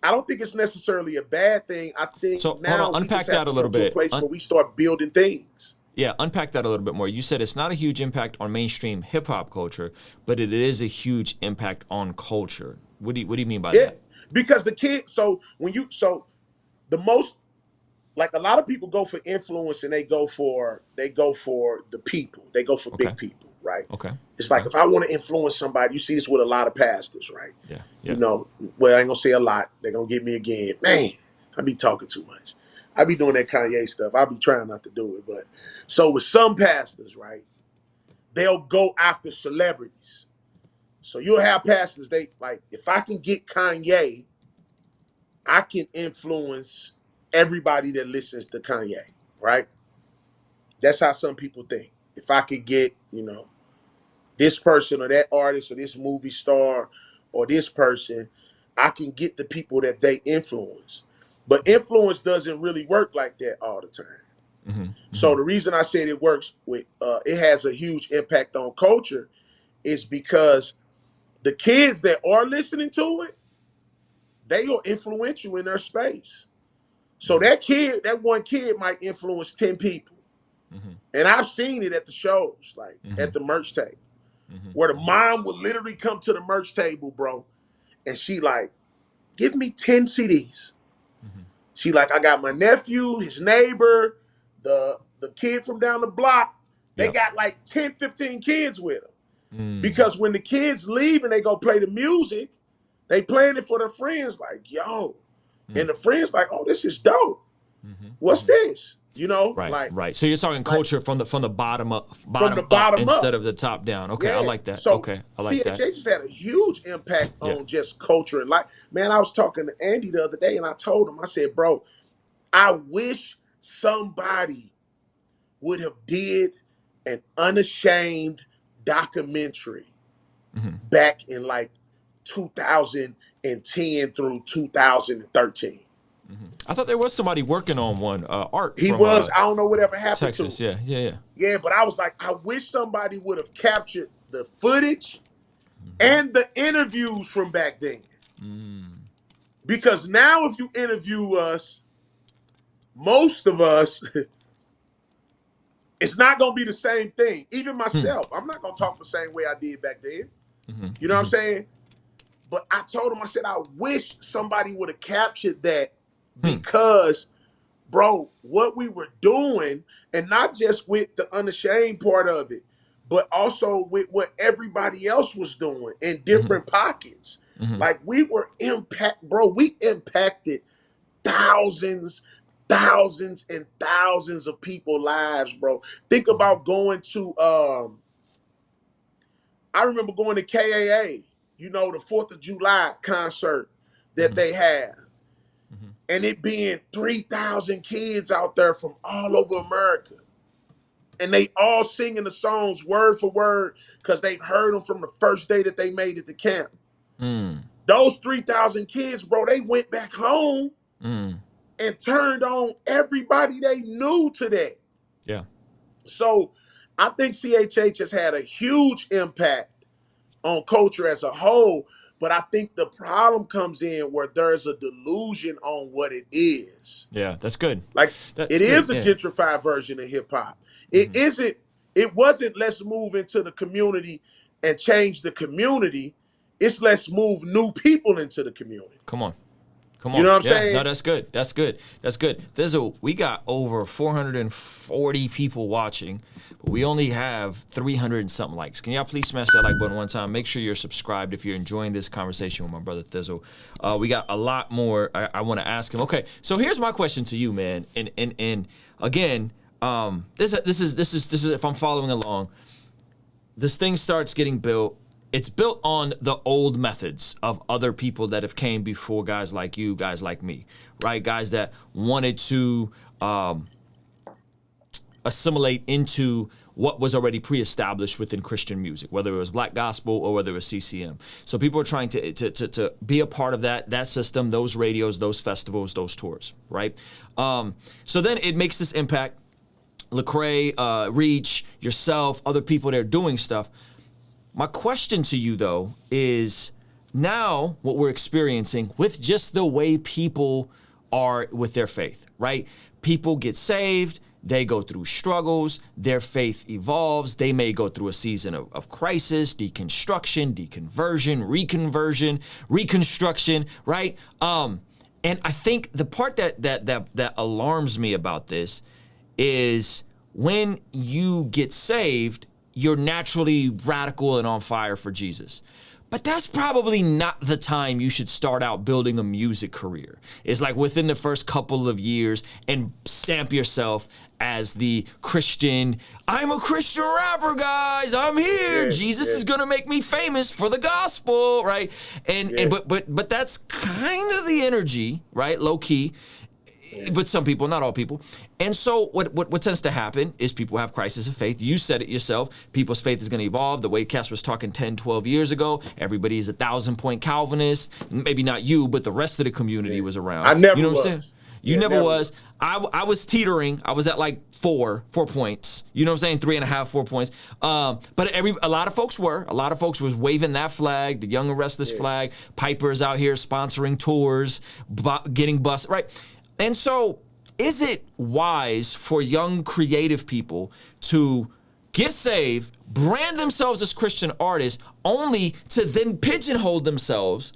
Speaker 2: I don't think it's necessarily a bad thing. I think
Speaker 1: so.
Speaker 2: Now
Speaker 1: hold on, unpack that a little bit.
Speaker 2: To a place where we start building things.
Speaker 1: Yeah, unpack that a little bit more. You said it's not a huge impact on mainstream hip hop culture, but it is a huge impact on culture. What do you mean by that?
Speaker 2: Because the kids, the most, like, a lot of people go for influence and they go for the people. They go for big people, right?
Speaker 1: Okay.
Speaker 2: It's like, if I want to influence somebody, you see this with a lot of pastors, right?
Speaker 1: Yeah.
Speaker 2: You know, well, I ain't gonna say a lot. They're gonna get me again. Man, I be talking too much. I be doing that Kanye stuff. I be trying not to do it. But so with some pastors, right, they'll go after celebrities. So you'll have pastors, they like, if I can get Kanye, I can influence everybody that listens to Kanye, right? That's how some people think. If I could get, you know, this person or that artist or this movie star or this person, I can get the people that they influence. But influence doesn't really work like that all the time. So the reason I said it works with, it has a huge impact on culture, is because the kids that are listening to it, they are influential in their space. So that one kid might influence 10 people. And I've seen it at the shows, like at the merch tape. where the mom would literally come to the merch table, bro, and she like, give me 10 CDs. She like, I got my nephew, his neighbor, the kid from down the block. They got like 10, 15 kids with them. Because when the kids leave and they go play the music, they playing it for their friends like, yo. And the friends like, oh, this is dope. What's this? You know?
Speaker 1: Right. So you're talking culture from the bottom up, instead of the top down. Okay, I like that.
Speaker 2: So
Speaker 1: okay, I like that.
Speaker 2: CHH has had a huge impact on just culture. And like, man, I was talking to Andy the other day and I told him, I said, bro, I wish somebody would have did an unashamed documentary back in like 2010 through 2013.
Speaker 1: I thought there was somebody working on one. Art.
Speaker 2: He was. I don't know whatever happened
Speaker 1: Texas.
Speaker 2: to him.
Speaker 1: Yeah.
Speaker 2: But I was like, I wish somebody would have captured the footage and the interviews from back then. Because now, if you interview us, most of us, it's not going to be the same thing. Even myself, I'm not going to talk the same way I did back then. You know what I'm saying? But I told him, I said, I wish somebody would have captured that. Because, bro, what we were doing, and not just with the unashamed part of it, but also with what everybody else was doing in different pockets. Like we impacted thousands and thousands of people's lives, bro. Think about going to, I remember going to KAA, you know, the 4th of July concert that they had. And it being 3,000 kids out there from all over America. And they all singing the songs word for word because they've heard them from the first day that they made it to camp. Those 3,000 kids, bro, they went back home and turned on everybody they knew to that.
Speaker 1: Yeah.
Speaker 2: So I think CHH has had a huge impact on culture as a whole. But I think the problem comes in where there's a delusion on what it is.
Speaker 1: Yeah, that's good.
Speaker 2: Like it is a gentrified version of hip hop. It isn't. It wasn't let's move into the community and change the community. It's let's move new people into the community.
Speaker 1: Come on.
Speaker 2: You know what I'm saying?
Speaker 1: No, that's good. That's good. Thisl, we got over 440 people watching, but we only have 300 and something likes. Can y'all please smash that like button one time? Make sure you're subscribed if you're enjoying this conversation with my brother Thisl. We got a lot more I want to ask him. Okay, so here's my question to you, man. And again, this is if I'm following along, this thing starts getting built. It's built on the old methods of other people that have came before guys like you, guys like me, right? Guys that wanted to assimilate into what was already pre-established within Christian music, whether it was Black Gospel or whether it was CCM. So people are trying to be a part of that system, those radios, those festivals, those tours, right? So then it makes this impact. Lecrae, Reach, yourself, other people that are doing stuff. My question to you, though, is now what we're experiencing with just the way people are with their faith, right? People get saved, they go through struggles, their faith evolves, they may go through a season of crisis, deconstruction, deconversion, reconversion, reconstruction, right? And I think the part that alarms me about this is when you get saved, you're naturally radical and on fire for Jesus. But that's probably not the time you should start out building a music career. It's like within the first couple of years and stamp yourself as the Christian, I'm a Christian rapper, guys. I'm here. Jesus is gonna make me famous for the gospel, right? But that's kind of the energy, right? Low key. But some people, not all people. And so what tends to happen is people have crisis of faith. You said it yourself. People's faith is going to evolve. The way Cass was talking 10, 12 years ago, everybody is 1,000-point Calvinist. Maybe not you, but the rest of the community was around.
Speaker 2: I never
Speaker 1: You know
Speaker 2: was.
Speaker 1: what I'm saying? You never was. I was teetering. I was at like 4 points. You know what I'm saying? 3.5, 4 points. But a lot of folks were. A lot of folks was waving that flag, the Young and Restless flag. Piper's out here sponsoring tours, getting bus, right? And so is it wise for young creative people to get saved, brand themselves as Christian artists, only to then pigeonhole themselves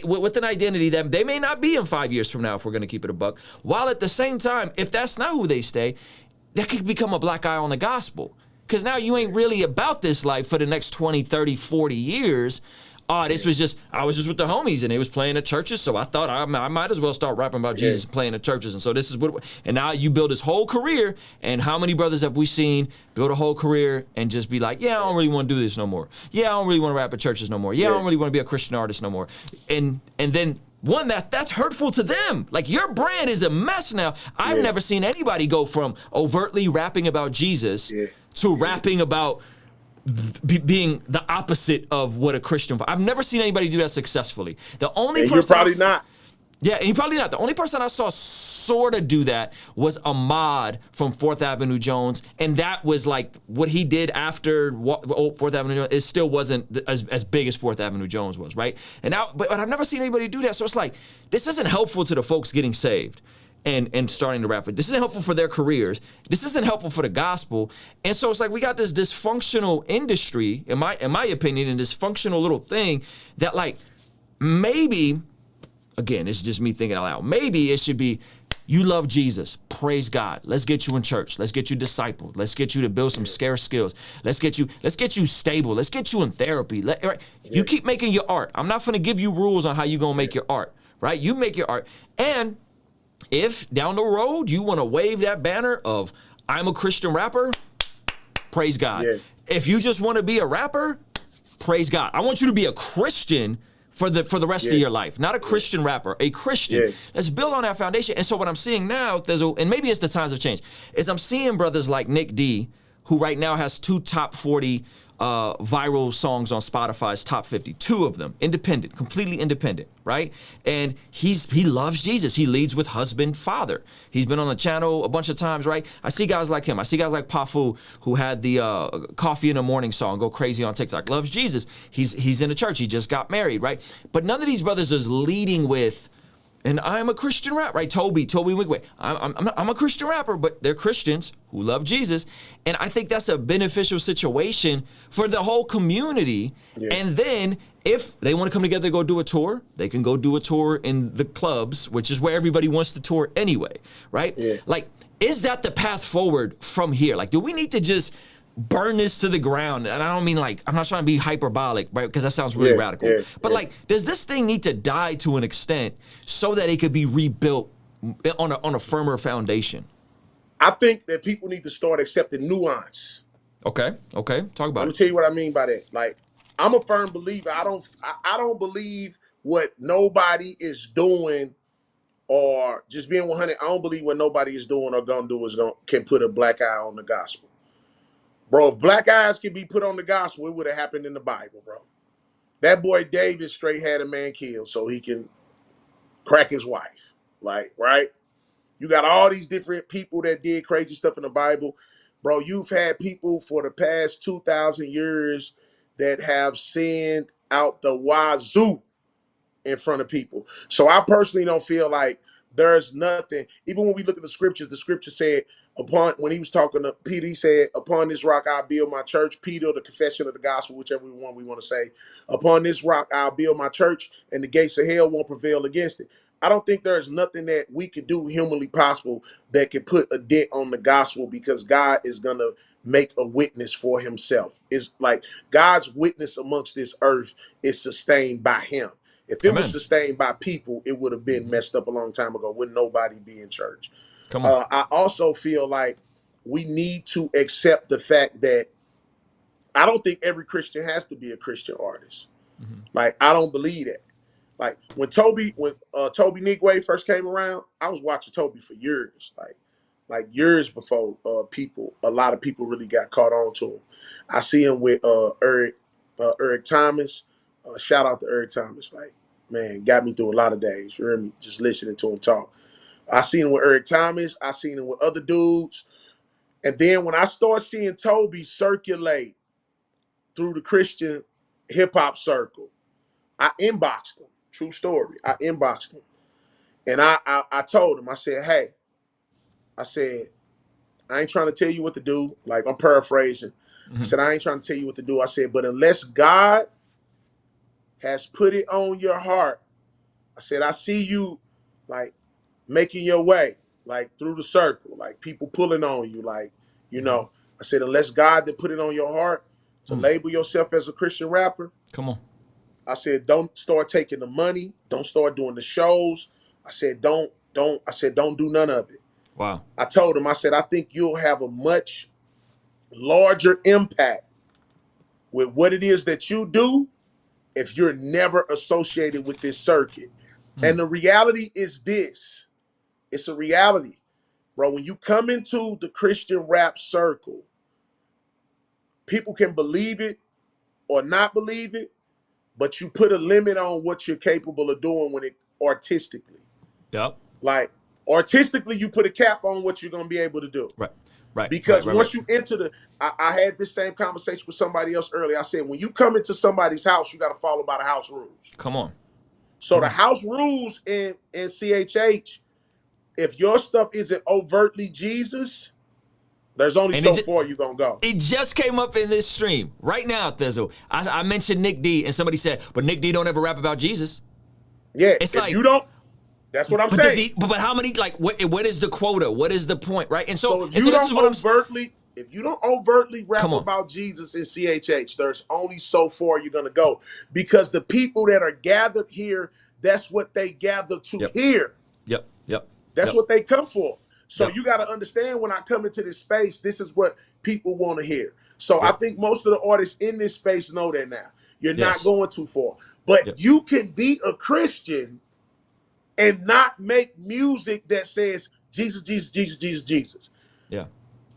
Speaker 1: with an identity that they may not be in 5 years from now, if we're going to keep it a buck, while at the same time, if that's not who they stay, that could become a black eye on the gospel. Because now you ain't really about this life for the next 20, 30, 40 years. This was just, I was just with the homies and they was playing at churches, so I thought I might as well start rapping about Jesus playing at churches. And so this is what, and now you build this whole career, and how many brothers have we seen build a whole career and just be like, yeah, I don't really want to do this no more. Yeah, I don't really want to rap at churches no more. Yeah, I don't really want to be a Christian artist no more. And then one, that's hurtful to them. Like, your brand is a mess now. I've never seen anybody go from overtly rapping about Jesus to rapping about being the opposite of what a Christian. I've never seen anybody do that successfully. The only person
Speaker 2: you're probably not.
Speaker 1: Yeah, and you're probably not. The only person I saw sort of do that was Ahmad from 4th Avenue Jones, and that was like what he did after 4th Avenue Jones. It still wasn't as big as 4th Avenue Jones was, right? And now, but I've never seen anybody do that. So it's like, this isn't helpful to the folks getting saved and starting to rap. This isn't helpful for their careers. This isn't helpful for the gospel. And so it's like, we got this dysfunctional industry, in my opinion, and dysfunctional little thing that, like, maybe, again, it's just me thinking out loud, maybe it should be, you love Jesus, praise God. Let's get you in church. Let's get you discipled. Let's get you to build some scarce skills. Let's get you stable. Let's get you in therapy. Right? You keep making your art. I'm not gonna give you rules on how you gonna make your art, right? You make your art. And if down the road you want to wave that banner of I'm a Christian rapper, praise God. If you just want to be a rapper, praise God. I want you to be a Christian for the rest of your life, not a Christian rapper, a Christian. Let's build on that foundation. And so what I'm seeing now, and maybe it's the times have changed, is I'm seeing brothers like Nick D, who right now has 2 top 40 viral songs on Spotify's top 50, 2 of them, independent, completely independent, right? And he loves Jesus. He leads with husband, father. He's been on the channel a bunch of times, right? I see guys like him. I see guys like Pafu, who had the Coffee in the Morning song go crazy on TikTok. Loves Jesus. He's in a church. He just got married, right? But none of these brothers is leading with, and I'm a Christian rapper, right? Toby Wigway. I'm a Christian rapper, but they're Christians who love Jesus. And I think that's a beneficial situation for the whole community. And then if they want to come together to go do a tour, they can go do a tour in the clubs, which is where everybody wants to tour anyway, right? Like, is that the path forward from here? Like, do we need to just burn this to the ground? And I don't mean, like, I'm not trying to be hyperbolic, right? Because that sounds really radical. But like, does this thing need to die to an extent so that it could be rebuilt on a firmer foundation?
Speaker 2: I think that people need to start accepting nuance.
Speaker 1: Okay. Talk about it.
Speaker 2: Let me tell you what I mean by that. Like, I'm a firm believer. I don't believe what nobody is doing, or just being 100. I don't believe what nobody is doing or gonna do can put a black eye on the gospel. Bro, if black eyes can be put on the gospel, it would have happened in the Bible, bro. That boy David straight had a man killed so he can crack his wife. Like, right? You got all these different people that did crazy stuff in the Bible. Bro, you've had people for the past 2,000 years that have sinned out the wazoo in front of people. So I personally don't feel like there's nothing. Even when we look at the scripture said, when he was talking to Peter, he said, upon this rock I'll build my church. Peter, the confession of the gospel, whichever one we want to say. Upon this rock I'll build my church, and the gates of hell won't prevail against it. I don't think there's nothing that we could do humanly possible that could put a dent on the gospel, because God is going to make a witness for himself. It's like God's witness amongst this earth is sustained by him. If it was sustained by people, it would have been messed up a long time ago. Wouldn't nobody be in church? Come on. I also feel like we need to accept the fact that I don't think every Christian has to be a Christian artist. Like, I don't believe that. Like, when Toby Nigway first came around, I was watching Toby for years, like years before a lot of people really got caught on to him. I see him with Eric Thomas. Shout out to Eric Thomas. Like, man, got me through a lot of days. You hear me? Just listening to him talk. I seen him with Eric Thomas. I seen him with other dudes. And then when I start seeing Toby circulate through the Christian hip-hop circle, I inboxed him. True story. I inboxed him. And I told him, I said, hey, I said, I ain't trying to tell you what to do. Like, I'm paraphrasing. I said, I ain't trying to tell you what to do. I said, but unless God has put it on your heart, I said, I see you like making your way, like through the circle, like people pulling on you, like, you know. I said, unless God that put it on your heart to label yourself as a Christian rapper.
Speaker 1: Come on.
Speaker 2: I said, don't start taking the money. Don't start doing the shows. I said, don't do none of it.
Speaker 1: Wow.
Speaker 2: I told him, I said, I think you'll have a much larger impact with what it is that you do if you're never associated with this circuit. And the reality is this. It's a reality, bro. When you come into the Christian rap circle, people can believe it or not believe it, but you put a limit on what you're capable of doing when it artistically.
Speaker 1: Yep.
Speaker 2: Like, artistically, you put a cap on what you're going to be able to do.
Speaker 1: Right. Right.
Speaker 2: Because once you enter the, I had this same conversation with somebody else earlier. I said, when you come into somebody's house, you got to follow by the house rules.
Speaker 1: Come on.
Speaker 2: So the house rules in CHH, if your stuff isn't overtly Jesus, there's only so far you're going to go.
Speaker 1: It just came up in this stream right now, Thisl. I mentioned Nick D, and somebody said, but Nick D don't ever rap about Jesus.
Speaker 2: Yeah,
Speaker 1: it's
Speaker 2: if
Speaker 1: like,
Speaker 2: you don't, that's what I'm saying.
Speaker 1: But how many, like, what is the quota? What is the point, right? And so,
Speaker 2: if you don't overtly rap about Jesus in CHH, there's only so far you're going to go. Because the people that are gathered here, that's what they gather to hear. That's what they come for. So you got to understand, when I come into this space, this is what people want to hear. So I think most of the artists in this space know that now. You're not going too far. But you can be a Christian and not make music that says Jesus, Jesus, Jesus, Jesus, Jesus.
Speaker 1: Yeah.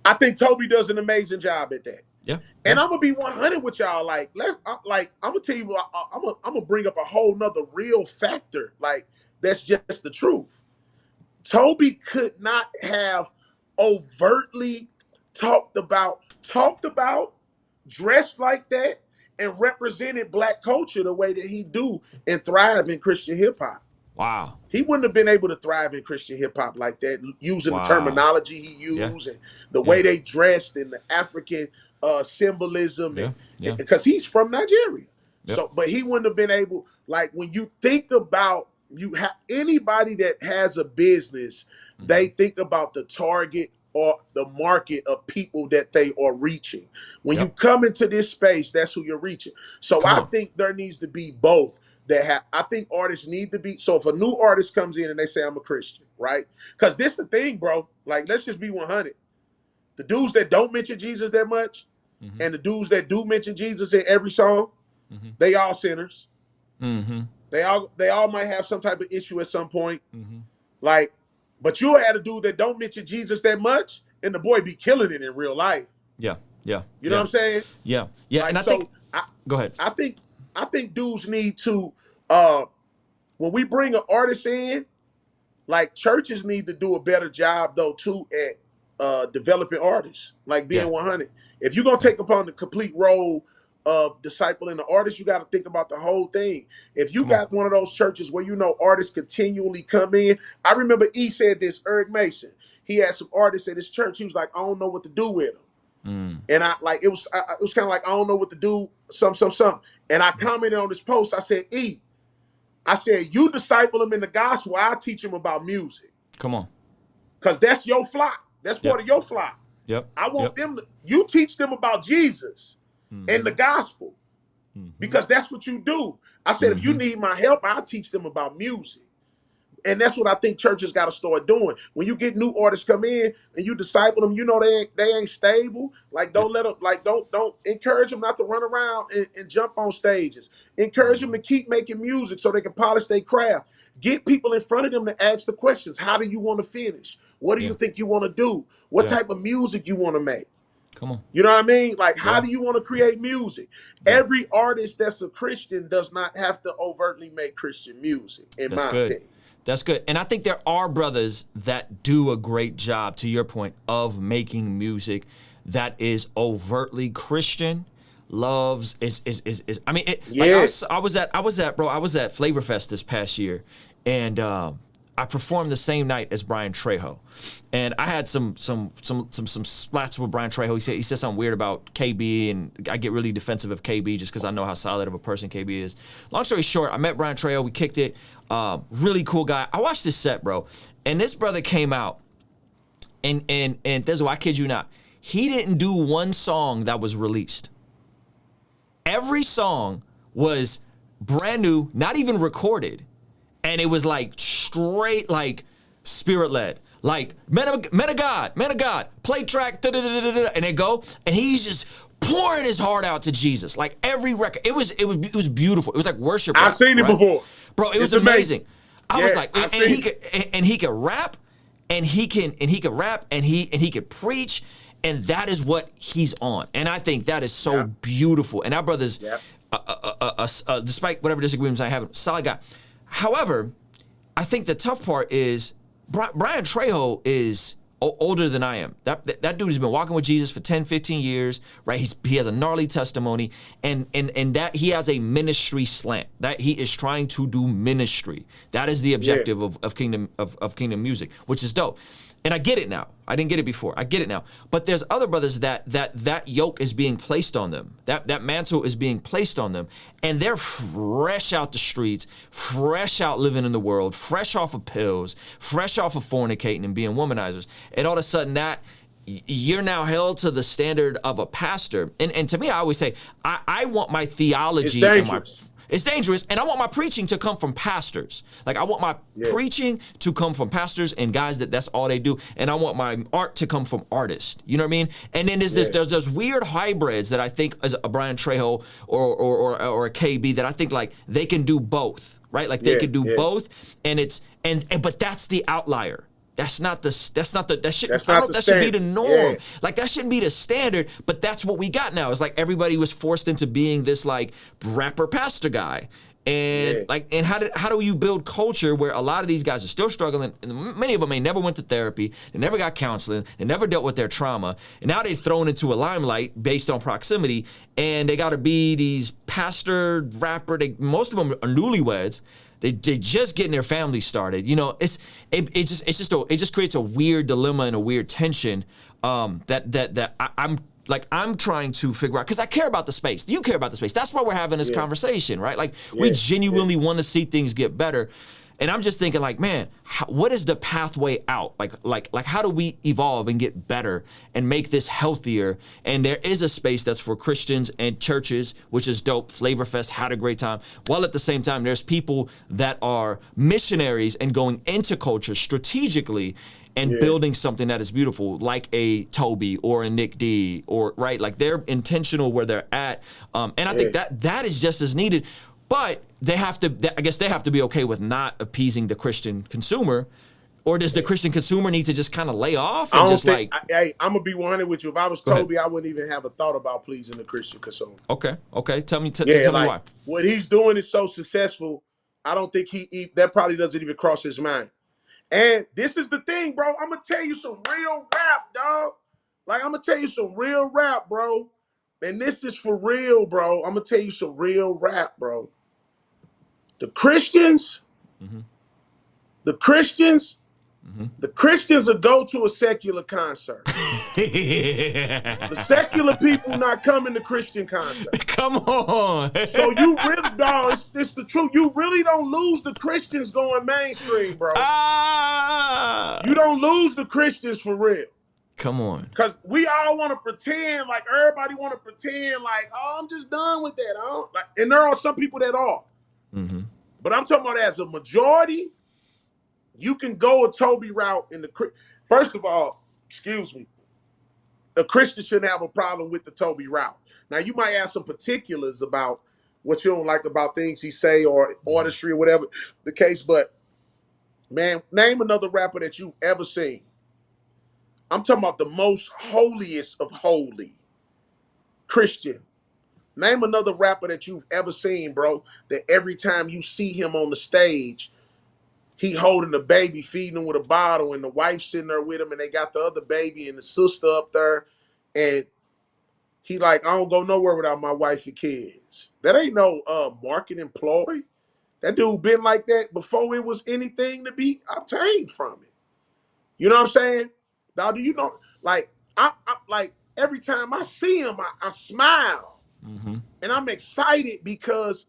Speaker 2: I think Toby does an amazing job at that.
Speaker 1: Yeah.
Speaker 2: And I'm gonna be 100 with y'all. Like, I'm gonna tell you, I'm gonna bring up a whole nother real factor. Like, that's just the truth. Toby could not have overtly talked about, dressed like that, and represented Black culture the way that he do and thrive in Christian hip hop.
Speaker 1: Wow.
Speaker 2: He wouldn't have been able to thrive in Christian hip hop like that, using the terminology he used and the way they dressed and the African symbolism. Because he's from Nigeria. So, but he wouldn't have been able, like, when you think about, you have anybody that has a business, they think about the target or the market of people that they are reaching. When you come into this space, that's who you're reaching. So I think there needs to be both. I think artists need to be, so if a new artist comes in and they say, I'm a Christian, right? Because this the thing, bro. Like, let's just be 100. The dudes that don't mention Jesus that much, and the dudes that do mention Jesus in every song, they all sinners. They all might have some type of issue at some point. Like, but you'll have a dude that don't mention Jesus that much, and the boy be killing it in real life.
Speaker 1: You
Speaker 2: know what I'm saying?
Speaker 1: Like, and I think, go ahead.
Speaker 2: I think dudes need to, when we bring an artist in, like, churches need to do a better job though too at developing artists, like being 100. If you're gonna take upon the complete role of discipling the artist, you got to think about the whole thing. If you got one of those churches where, you know, artists continually come in, I remember E said this, Eric Mason. He had some artists at his church. He was like, I don't know what to do with them. And it was kind of like, I don't know what to do, something. And I commented on this post. I said, E, I said, you disciple them in the gospel, I'll teach them about music.
Speaker 1: Come on.
Speaker 2: Because that's your flock. That's part of your flock. I want them to, you teach them about Jesus and the gospel. Because that's what you do. I said, if you need my help, I'll teach them about music. And that's what I think churches got to start doing. When you get new artists come in and you disciple them, you know they ain't stable. Like, don't let them, like, don't encourage them not to run around and jump on stages. Encourage them to keep making music so they can polish their craft. Get people in front of them to ask the questions. How do you want to finish? What do you think you want to do? What type of music you want to make?
Speaker 1: Come on.
Speaker 2: You know what I mean? Like, how do you want to create music? Every artist that's a Christian does not have to overtly make Christian music, in my opinion.
Speaker 1: That's good. And I think there are brothers that do a great job, to your point, of making music that is overtly Christian. Loves is I mean, like I was at Flavor Fest this past year, and I performed the same night as Brian Trejo, and I had some splats with Brian Trejo. He said something weird about KB, and I get really defensive of KB just because I know how solid of a person KB is. Long story short, I met Brian Trejo. We kicked it. Really cool guy. I watched this set, bro, and this brother came out, and Thisl, I kid you not, he didn't do one song that was released. Every song was brand new, not even recorded. And it was like straight, like spirit-led. Like, man of God, play track, and they go, and he's just pouring his heart out to Jesus. Like every record, it was beautiful. It was like worship.
Speaker 2: I've seen it before,
Speaker 1: bro. It was amazing. I was like, and he could rap, and he can rap, and he could preach, and that is what he's on. And I think that is so beautiful. And our brother's, despite whatever disagreements I have, solid guy. However, I think the tough part is Brian Trejo is older than I am. That dude has been walking with Jesus for 10, 15 years, right? He has a gnarly testimony, and that he has a ministry slant. That he is trying to do ministry. That is the objective of Kingdom music, which is dope. And I get it now. I didn't get it before. I get it now. But there's other brothers that yoke is being placed on them. That mantle is being placed on them. And they're fresh out the streets, fresh out living in the world, fresh off of pills, fresh off of fornicating and being womanizers. And all of a sudden that you're now held to the standard of a pastor. And to me, I always say, I want my theology and it's dangerous, and I want my preaching to come from pastors. Like, I want my preaching to come from pastors and guys that's all they do, and I want my art to come from artists. You know what I mean? And then there's weird hybrids that I think as a Brian Trejo or a KB that I think like they can do both, right? Like they can do both, and but that's the outlier. That should be the norm. Yeah. Like that shouldn't be the standard, but that's what we got now. It's like everybody was forced into being this like rapper pastor guy. And and how do you build culture where a lot of these guys are still struggling, and many of them never went to therapy, they never got counseling, they never dealt with their trauma, and now they're thrown into a limelight based on proximity, and they got to be these pastor, rapper, most of them are newlyweds. They just getting their family started. You know, it just creates a weird dilemma and a weird tension that I'm trying to figure out, because I care about the space. You care about the space. That's why we're having this conversation, right? Like we genuinely want to see things get better. And I'm just thinking like, man, what is the pathway out? Like how do we evolve and get better and make this healthier? And there is a space that's for Christians and churches, which is dope. Flavorfest had a great time. While at the same time, there's people that are missionaries and going into culture strategically and building something that is beautiful, like a Toby or a Nick D, or right, like they're intentional where they're at. And I think that is just as needed. But I guess they have to be okay with not appeasing the Christian consumer. Or does the Christian consumer need to just kind of lay off and I'm
Speaker 2: going to be 100 with you. If I was Toby, I wouldn't even have a thought about pleasing the Christian consumer. Okay. Tell me why. What he's doing is so successful, I don't think that probably doesn't even cross his mind. And this is the thing, bro. I'm going to tell you some real rap, dog. Like, I'm going to tell you some real rap, bro. And this is for real, bro. I'm going to tell you some real rap, bro. The Christians will go to a secular concert. The secular people not coming to Christian concerts.
Speaker 1: Come on.
Speaker 2: So you really, dog, it's the truth. You really don't lose the Christians going mainstream, bro. You don't lose the Christians for real.
Speaker 1: Come on.
Speaker 2: Because we all want to pretend, like everybody want to pretend like, oh, I'm just done with that. And there are some people that are. But I'm talking about as a majority, you can go a Toby route in the. First of all, excuse me, a Christian shouldn't have a problem with the Toby route. Now you might have some particulars about what you don't like about things he say or artistry or whatever the case, but man, name another rapper that you've ever seen. I'm talking about the most holiest of holy Christian. Name another rapper that you've ever seen, bro, that every time you see him on the stage, he holding the baby, feeding him with a bottle, and the wife sitting there with him, and they got the other baby and the sister up there, and he like, I don't go nowhere without my wife and kids. That ain't no marketing ploy. That dude been like that before it was anything to be obtained from it. You know what I'm saying? Now, do you know, like, I like every time I see him, I smile. And I'm excited because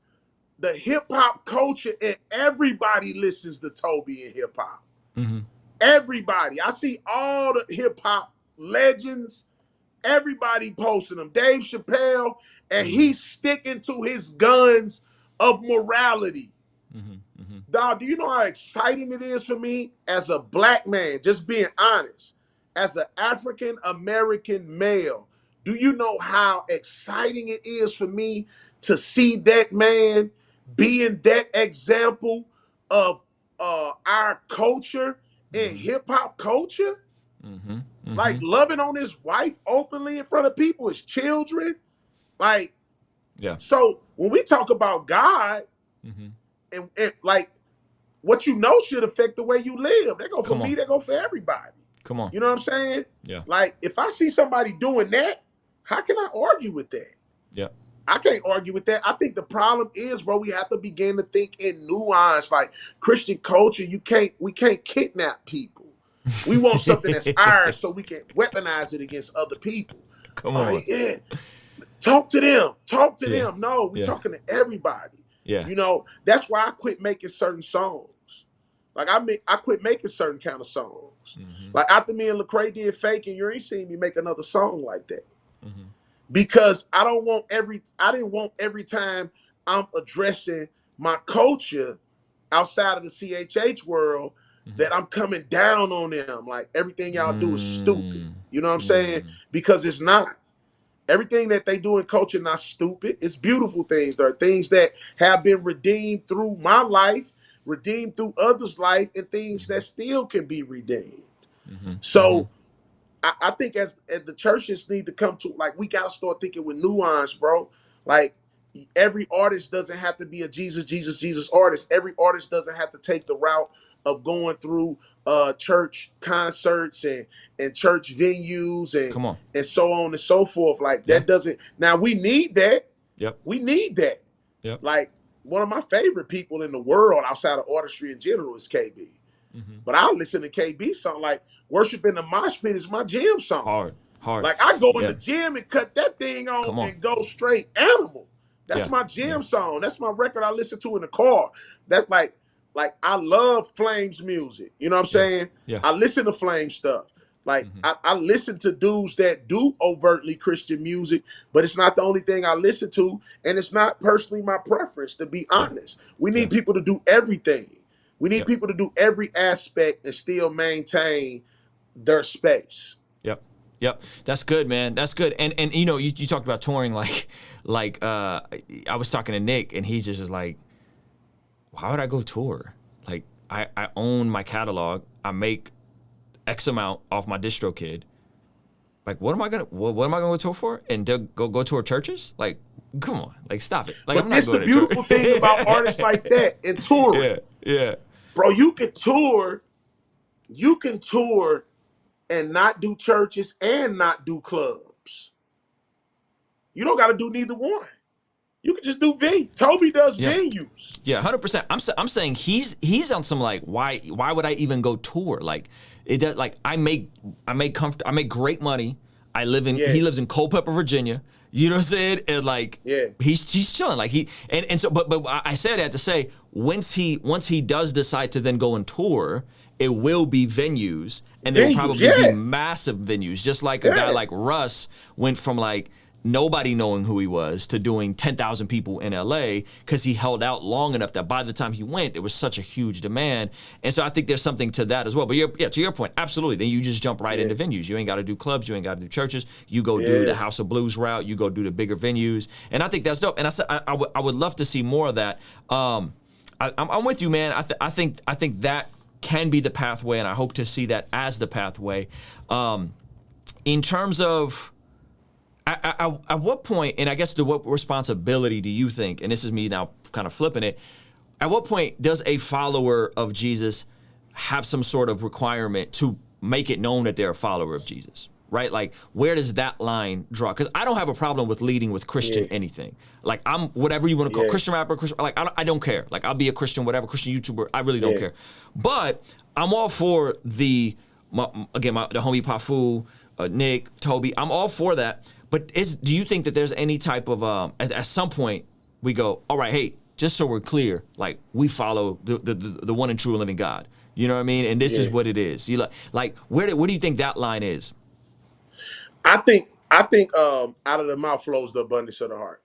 Speaker 2: the hip hop culture and everybody listens to Toby and hip hop. Everybody. I see all the hip hop legends, everybody posting them. Dave Chappelle, and he's sticking to his guns of morality. Dog, do you know how exciting it is for me as a black man, just being honest, as an African American male? Do you know how exciting it is for me to see that man being that example of our culture and hip hop culture? Like loving on his wife openly in front of people, his children. Like, so when we talk about God, and like, what you know should affect the way you live. They go for me, they go for everybody.
Speaker 1: Come on.
Speaker 2: You know what I'm saying?
Speaker 1: Yeah.
Speaker 2: Like, if I see somebody doing that, how can I argue with that?
Speaker 1: Yeah.
Speaker 2: I can't argue with that. I think the problem is, bro, we have to begin to think in nuance. Like, Christian culture, we can't kidnap people. We want something that's ours so we can weaponize it against other people.
Speaker 1: Come on.
Speaker 2: Yeah. Talk to them. Talk to them. No, we're talking to everybody.
Speaker 1: Yeah.
Speaker 2: You know, that's why I quit making certain songs. Like, I quit making certain kind of songs. Like, after me and Lecrae did Faking, you ain't seen me make another song like that. Because I didn't want every time I'm addressing my culture outside of the CHH world that I'm coming down on them. Like, everything y'all do is stupid. You know what I'm saying? Because it's not. Everything that they do in culture not stupid. It's beautiful things. There are things that have been redeemed through my life, redeemed through others' life, and things that still can be redeemed. So I think as the churches need to come to, like, we got to start thinking with nuance, bro. Like, every artist doesn't have to be a Jesus artist. Every artist doesn't have to take the route of going through church concerts and church venues and so on and so forth. Like, that doesn't, now we need that. We need that. Like, one of my favorite people in the world outside of artistry in general is KB. But I listen to KB song, like, Worship in the Mosh Pit is my jam song. Hard. Like, I go in the gym and cut that thing on and go straight animal. That's my jam song. That's my record I listen to in the car. That's like I love Flames music. You know what I'm saying? I listen to Flame stuff. Like, I listen to dudes that do overtly Christian music, but it's not the only thing I listen to, and it's not personally my preference, to be honest. We need people to do everything. We need people to do every aspect and still maintain their space.
Speaker 1: Yep. That's good, man. That's good. And you know, you talked about touring, like I was talking to Nick, and he's just like, why would I go tour? Like, I own my catalog. I make X amount off my DistroKid. Like, what am I gonna go tour for? And go tour churches? Like, come on, like, stop it. Like,
Speaker 2: but that's the beautiful thing about artists like that and touring. Bro, you can tour and not do churches and not do clubs. You don't got to do neither one. You can just do Toby does venues.
Speaker 1: 100%. I'm saying he's on some, like, why would I even go tour? Like, it does, like, I make great money. He lives in Culpeper, Virginia. You know what I'm saying? And, like, he's chilling. Like, but I say that to say, once he does decide to then go and tour, it will be venues, and there will probably be massive venues. Just like a guy like Russ went from, like, nobody knowing who he was to doing 10,000 people in LA, because he held out long enough that by the time he went, there was such a huge demand. And so I think there's something to that as well. But to your point, absolutely. Then you just jump right into venues. You ain't got to do clubs. You ain't got to do churches. You go do the House of Blues route. You go do the bigger venues. And I think that's dope. And I would love to see more of that. I'm with you, man. I think that can be the pathway, and I hope to see that as the pathway. In terms of, at what point, and I guess what responsibility do you think, and this is me now kind of flipping it, at what point does a follower of Jesus have some sort of requirement to make it known that they're a follower of Jesus? right? Like, where does that line draw? Because I don't have a problem with leading with Christian anything. Like, I'm whatever you want to call Christian rapper, Christian, like, I don't care. Like, I'll be a Christian, whatever, Christian YouTuber. I really don't care. But I'm all for the homie Pafu, Nick, Toby. I'm all for that. But do you think that there's any type of at some point we go, all right, hey, just so we're clear, like, we follow the one and true living God. You know what I mean? And this is what it is. You like where do you think that line is?
Speaker 2: I think out of the mouth flows the abundance of the heart.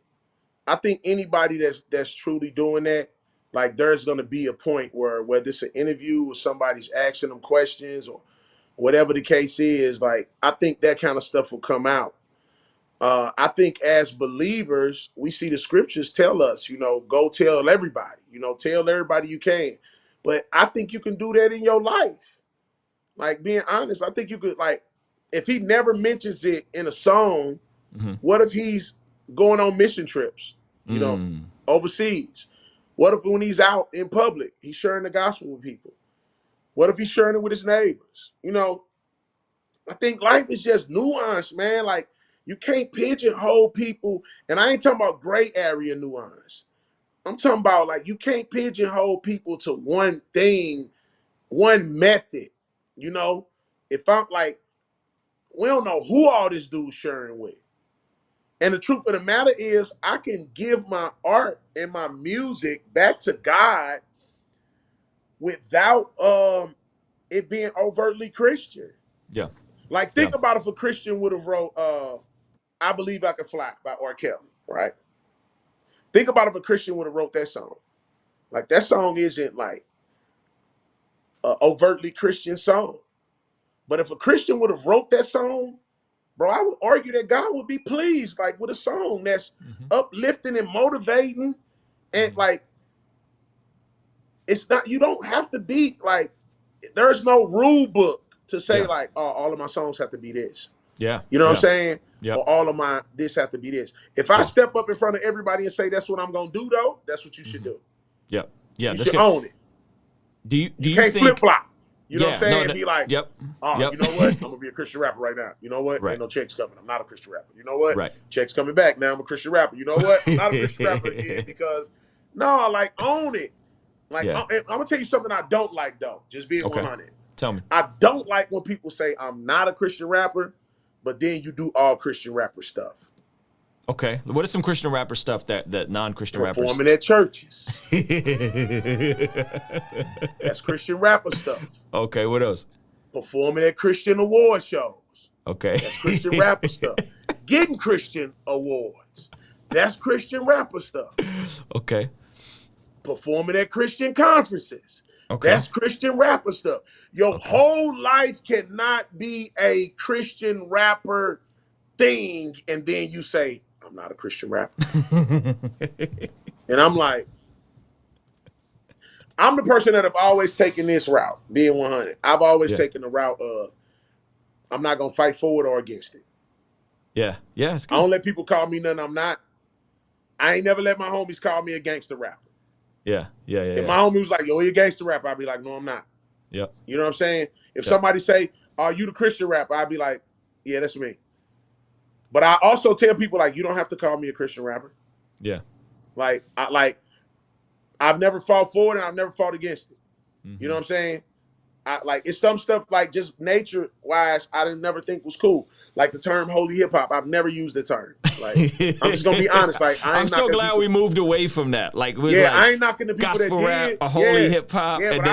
Speaker 2: I think anybody that's truly doing that, like, there's gonna be a point where whether it's an interview or somebody's asking them questions or whatever the case is, like, I think that kind of stuff will come out. I think as believers, we see the scriptures tell us, go tell everybody, tell everybody you can. But I think you can do that in your life. Like, being honest, I think you could, like, if he never mentions it in a song, what if he's going on mission trips, overseas? What if when he's out in public, he's sharing the gospel with people? What if he's sharing it with his neighbors? I think life is just nuance, man. Like, you can't pigeonhole people. And I ain't talking about gray area nuance. I'm talking about, like, you can't pigeonhole people to one thing, one method. If I'm like, we don't know who all this dude's sharing with. And the truth of the matter is, I can give my art and my music back to God without it being overtly Christian.
Speaker 1: Yeah.
Speaker 2: Like, think about if a Christian would have wrote I Believe I Can Fly by R. Kelly, right? Think about if a Christian would have wrote that song. Like, that song isn't like an overtly Christian song. But if a Christian would have wrote that song, bro, I would argue that God would be pleased, like, with a song that's uplifting and motivating. And like, it's not, you don't have to be like, there's no rule book to say like, oh, all of my songs have to be this.
Speaker 1: Yeah.
Speaker 2: You know what I'm saying?
Speaker 1: Yeah.
Speaker 2: Or all of my this have to be this. If I step up in front of everybody and say that's what I'm gonna do, though, that's what you should do.
Speaker 1: Yeah. Yeah.
Speaker 2: You should own it.
Speaker 1: Do you
Speaker 2: can't
Speaker 1: think
Speaker 2: flip flop? You know what I'm saying?
Speaker 1: No,
Speaker 2: be like, you know what? I'm gonna be a Christian rapper right now. You know what? Ain't no checks coming. I'm not a Christian rapper. You know what? Checks coming back. Now I'm a Christian rapper. You know what? I'm not a Christian rapper again because like, own it. Like, I'm gonna tell you something I don't like, though. Just being 100.
Speaker 1: Tell me.
Speaker 2: I don't like when people say I'm not a Christian rapper, but then you do all Christian rapper stuff.
Speaker 1: Okay. What is some Christian rapper stuff that non-Christian rappers?
Speaker 2: Performing at churches. That's Christian rapper stuff.
Speaker 1: Okay, what else?
Speaker 2: Performing at Christian award shows.
Speaker 1: Okay.
Speaker 2: That's Christian rapper stuff. Getting Christian awards. That's Christian rapper stuff.
Speaker 1: Okay.
Speaker 2: Performing at Christian conferences.
Speaker 1: Okay.
Speaker 2: That's Christian rapper stuff. Your whole life cannot be a Christian rapper thing, and then you say, I'm not a Christian rapper. And I'm like, I'm the person that have always taken this route, being 100. I've always taken the route of, I'm not going to fight forward or against it.
Speaker 1: Yeah. Yeah. It's good.
Speaker 2: I don't let people call me nothing I'm not. I ain't never let my homies call me a gangster rapper.
Speaker 1: Yeah. Yeah. Yeah.
Speaker 2: If my homie was like, yo, you a gangster rapper, I'd be like, no, I'm not.
Speaker 1: Yep.
Speaker 2: You know what I'm saying? If somebody say, are you the Christian rapper? I'd be like, yeah, that's me. But I also tell people, like, you don't have to call me a Christian rapper.
Speaker 1: Yeah.
Speaker 2: Like, I've never fought for it and I've never fought against it. You know what I'm saying? It's some stuff, like, just nature wise, I didn't never think was cool. Like the term holy hip hop, I've never used the term. Like, I'm just gonna be honest. Like,
Speaker 1: I'm so glad we moved away from that. Like,
Speaker 2: I ain't knocking the people
Speaker 1: gospel
Speaker 2: that
Speaker 1: rap,
Speaker 2: did.
Speaker 1: a holy hip hop.
Speaker 2: Yeah, but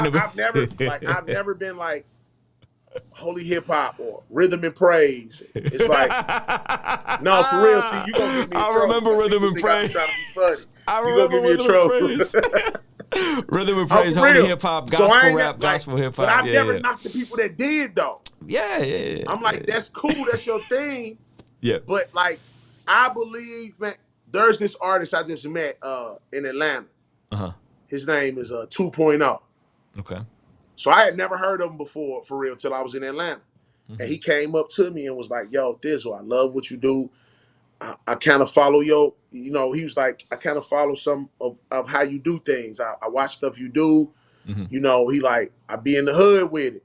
Speaker 2: I've never been like holy hip hop or rhythm and praise. It's like, no, for real. See, you gonna give me.
Speaker 1: I remember rhythm and praise. I remember rhythm and praise. Rhythm and praise, holy hip hop, gospel rap, gospel hip hop.
Speaker 2: But I've never knocked the people that did, though.
Speaker 1: Yeah.
Speaker 2: I'm like, that's cool. That's your thing.
Speaker 1: Yeah.
Speaker 2: But like, I believe, man, there's this artist I just met in Atlanta. His name is 2.0. Okay. So I had never heard of him before, for real, till I was in Atlanta. And he came up to me and was like, yo, Thisl, I love what you do. I kind of follow your, he was like, I kind of follow some of how you do things. I watch stuff you do. He like, I be in the hood with it.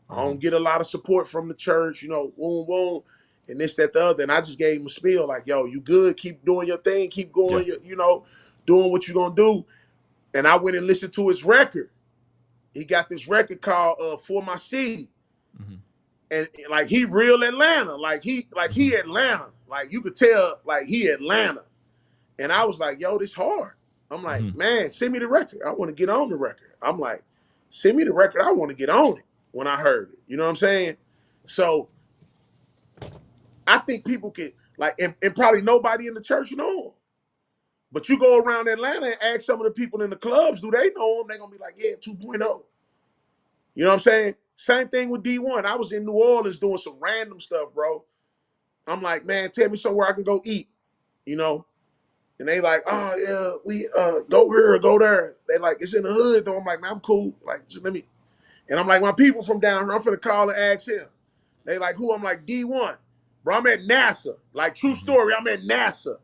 Speaker 2: I don't get a lot of support from the church, you know, boom, boom, and this, that, the other. And I just gave him a spiel like, yo, you good, keep doing your thing, keep going, you know, doing what you're gonna do. And I went and listened to his record. He got this record called For My City. And like he real Atlanta. Like he Atlanta. Like you could tell like he Atlanta. And I was like, yo, this hard. I'm like, man, send me the record. I want to get on the record. I'm like, send me the record. I want to get on it when I heard it. You know what I'm saying? So I think people could like, and probably nobody in the church know him. But you go around Atlanta and ask some of the people in the clubs, do they know him? They're going to be like, yeah, 2.0. You know what I'm saying? Same thing with D1. I was in New Orleans doing some random stuff, bro. I'm like, man, tell me somewhere I can go eat, you know? And they like, oh, yeah, we go here or go there. They like, it's in the hood, though. I'm like, man, I'm cool. Like, just let me. And I'm like, my people from down here, I'm finna call and ask him. They like, who? I'm like, D1. Bro, I'm at NASA. Like, true story, I'm at NASA.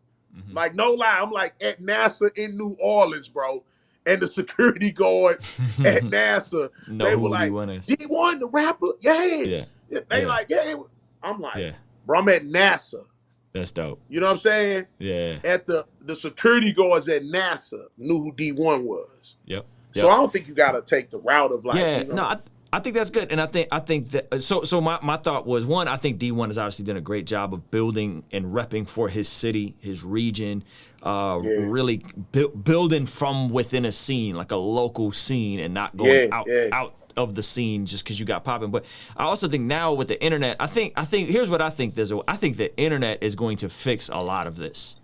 Speaker 2: Like, no lie, I'm like at NASA in New Orleans, bro. And the security guards at NASA, they were like, D1, the rapper? Yeah. They like, yeah. I'm like, bro, I'm at NASA.
Speaker 1: That's dope.
Speaker 2: You know what I'm saying?
Speaker 1: Yeah.
Speaker 2: At the security guards at NASA knew who D1 was.
Speaker 1: Yep.
Speaker 2: So I don't think you gotta take the route of like,
Speaker 1: yeah,
Speaker 2: you know,
Speaker 1: no, I think that's good, and I think that so my thought was, one, I think D1 has obviously done a great job of building and repping for his city, his region, really building from within a scene, like a local scene, and not going out of the scene just because you got popping. But I also think now with the internet, I think here's what I think, Thisl. I think the internet is going to fix a lot of this.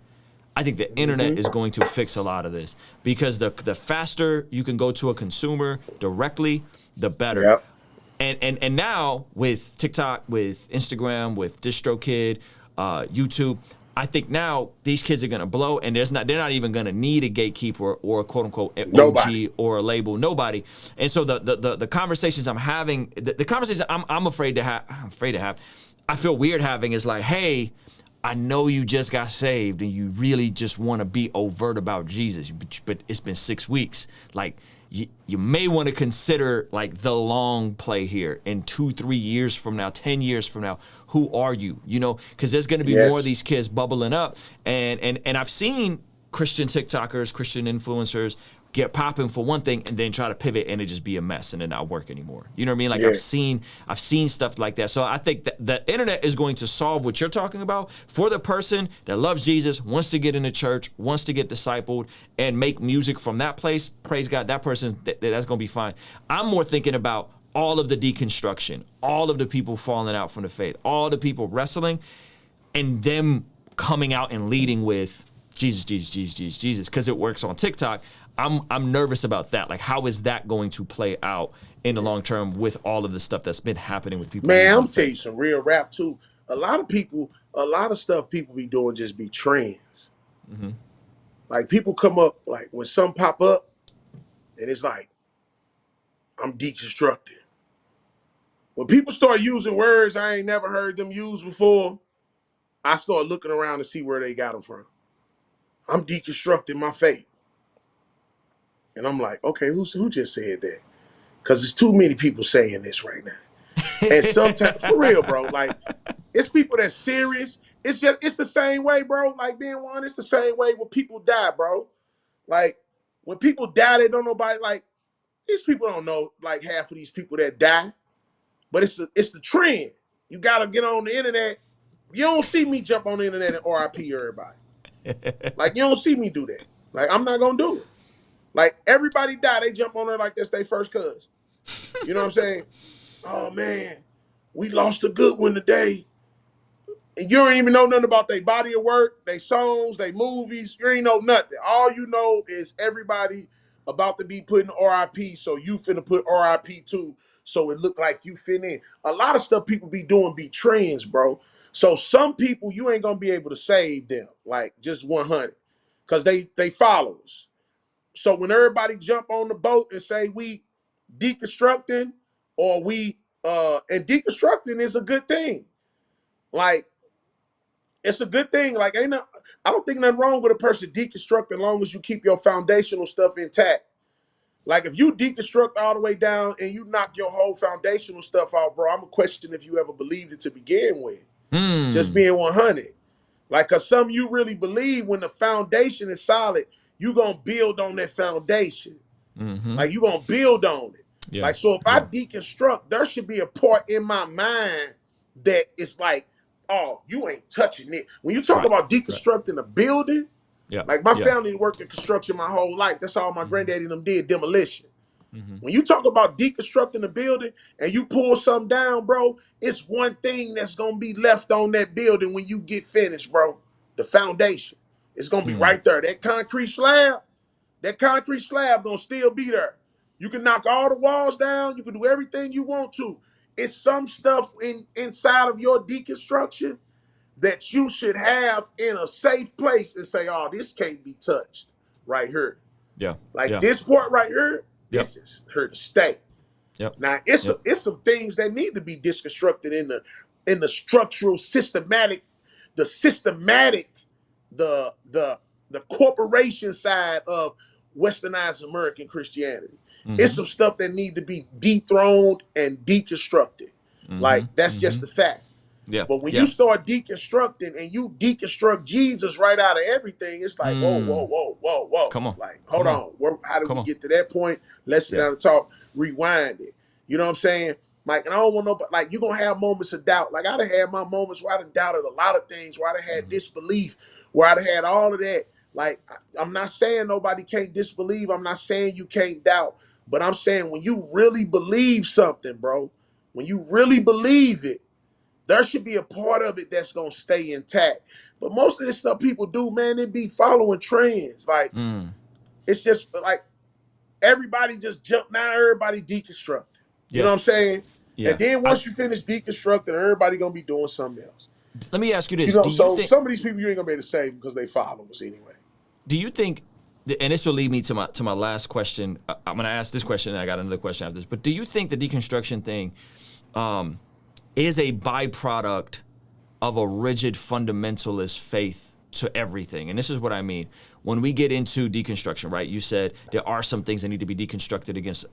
Speaker 1: I think the internet is going to fix a lot of this, because the faster you can go to a consumer directly, the better. And now with TikTok, with Instagram, with DistroKid, YouTube, I think now these kids are gonna blow, and they're not even gonna need a gatekeeper or a quote unquote OG or a label, nobody. And so the conversations I'm having, the conversations I'm afraid to have, I feel weird having, is like, hey, I know you just got saved and you really just want to be overt about Jesus, but it's been 6 weeks. Like, you may want to consider like the long play here. In 2-3 years from now, 10 years from now, who are you? You know, because there's going to be more of these kids bubbling up, and I've seen Christian TikTokers, Christian influencers get popping for one thing and then try to pivot and it just be a mess and then not work anymore. You know what I mean? Like I've seen stuff like that. So I think that the internet is going to solve what you're talking about for the person that loves Jesus, wants to get into church, wants to get discipled and make music from that place. Praise God, that person, that's going to be fine. I'm more thinking about all of the deconstruction, all of the people falling out from the faith, all the people wrestling, and them coming out and leading with Jesus, Jesus, Jesus, Jesus, Jesus, because it works on TikTok. I'm nervous about that. Like, how is that going to play out in the long term with all of the stuff that's been happening with people?
Speaker 2: Man, I'm tell you some real rap too. A lot of stuff people be doing just be trends. Like people come up, like when some pop up, and it's like, I'm deconstructed. When people start using words I ain't never heard them use before, I start looking around to see where they got them from. I'm deconstructing my faith. And I'm like, okay, who just said that? Because there's too many people saying this right now. And sometimes, for real, bro, like, it's people that's serious. It's the same way, bro. Like, being one, it's the same way when people die, bro. Like, when people die, they don't nobody, like, these people don't know, like, half of these people that die. But it's the trend. You got to get on the internet. You don't see me jump on the internet and RIP everybody. Like, you don't see me do that. Like, I'm not going to do it. Like, everybody die, they jump on there like that's their first cousin. You know what I'm saying? Oh, man, we lost a good one today. And you don't even know nothing about their body of work, their songs, their movies. You ain't know nothing. All you know is everybody about to be putting RIP, so you finna put RIP too, so it look like you fit in. A lot of stuff people be doing be trends, bro. So some people, you ain't gonna be able to save them, like just 100, because they followers. So when everybody jump on the boat and say we deconstructing, or we and deconstructing is a good thing. Like, it's a good thing. Like, I don't think nothing wrong with a person deconstructing as long as you keep your foundational stuff intact. Like if you deconstruct all the way down and you knock your whole foundational stuff out, bro, I'm gonna question if you ever believed it to begin with. Just being 100. Like, cause some you really believe when the foundation is solid, you gonna build on that foundation. Like you gonna build on it.
Speaker 1: Yeah.
Speaker 2: Like, so if I deconstruct, there should be a part in my mind that it's like, oh, you ain't touching it. When you talk about deconstructing a building, like my family worked in construction my whole life. That's all my granddaddy and them did, demolition. When you talk about deconstructing a building and you pull something down, bro, it's one thing that's gonna be left on that building when you get finished, bro. The foundation. It's gonna be right there. That concrete slab gonna still be there. You can knock all the walls down, you can do everything you want to. It's some stuff inside of your deconstruction that you should have in a safe place and say, oh, this can't be touched right here. This part right here, this is here to stay. Now it's some things that need to be deconstructed in the structural systematic, the corporation side of westernized American Christianity. It's some stuff that need to be dethroned and deconstructed. Like that's just the fact. But when you start deconstructing and you deconstruct Jesus right out of everything, it's like, whoa.
Speaker 1: Come on.
Speaker 2: Like, hold on. How did we get to that point? Let's sit down and talk, rewind it. You know what I'm saying? Like, and I don't want nobody, like, you're going to have moments of doubt. Like, I done had my moments where I done doubted a lot of things, where I done had disbelief, where I done had all of that. Like, I'm not saying nobody can't disbelieve. I'm not saying you can't doubt. But I'm saying when you really believe something, bro, when you really believe it, there should be a part of it that's going to stay intact. But most of this stuff people do, man, they be following trends. Like, it's just like everybody just jump now, everybody deconstructing. You know what I'm saying? And then once you finish deconstructing, everybody going to be doing something else.
Speaker 1: Let me ask you this.
Speaker 2: You know, so some of these people you ain't going to be able to save because they followers anyway.
Speaker 1: Do you think, and this will lead me to my last question. I'm going to ask this question, and I got another question after this. But do you think the deconstruction thing is a byproduct of a rigid fundamentalist faith to everything? And this is what I mean. When we get into deconstruction, right, you said there are some things that need to be deconstructed against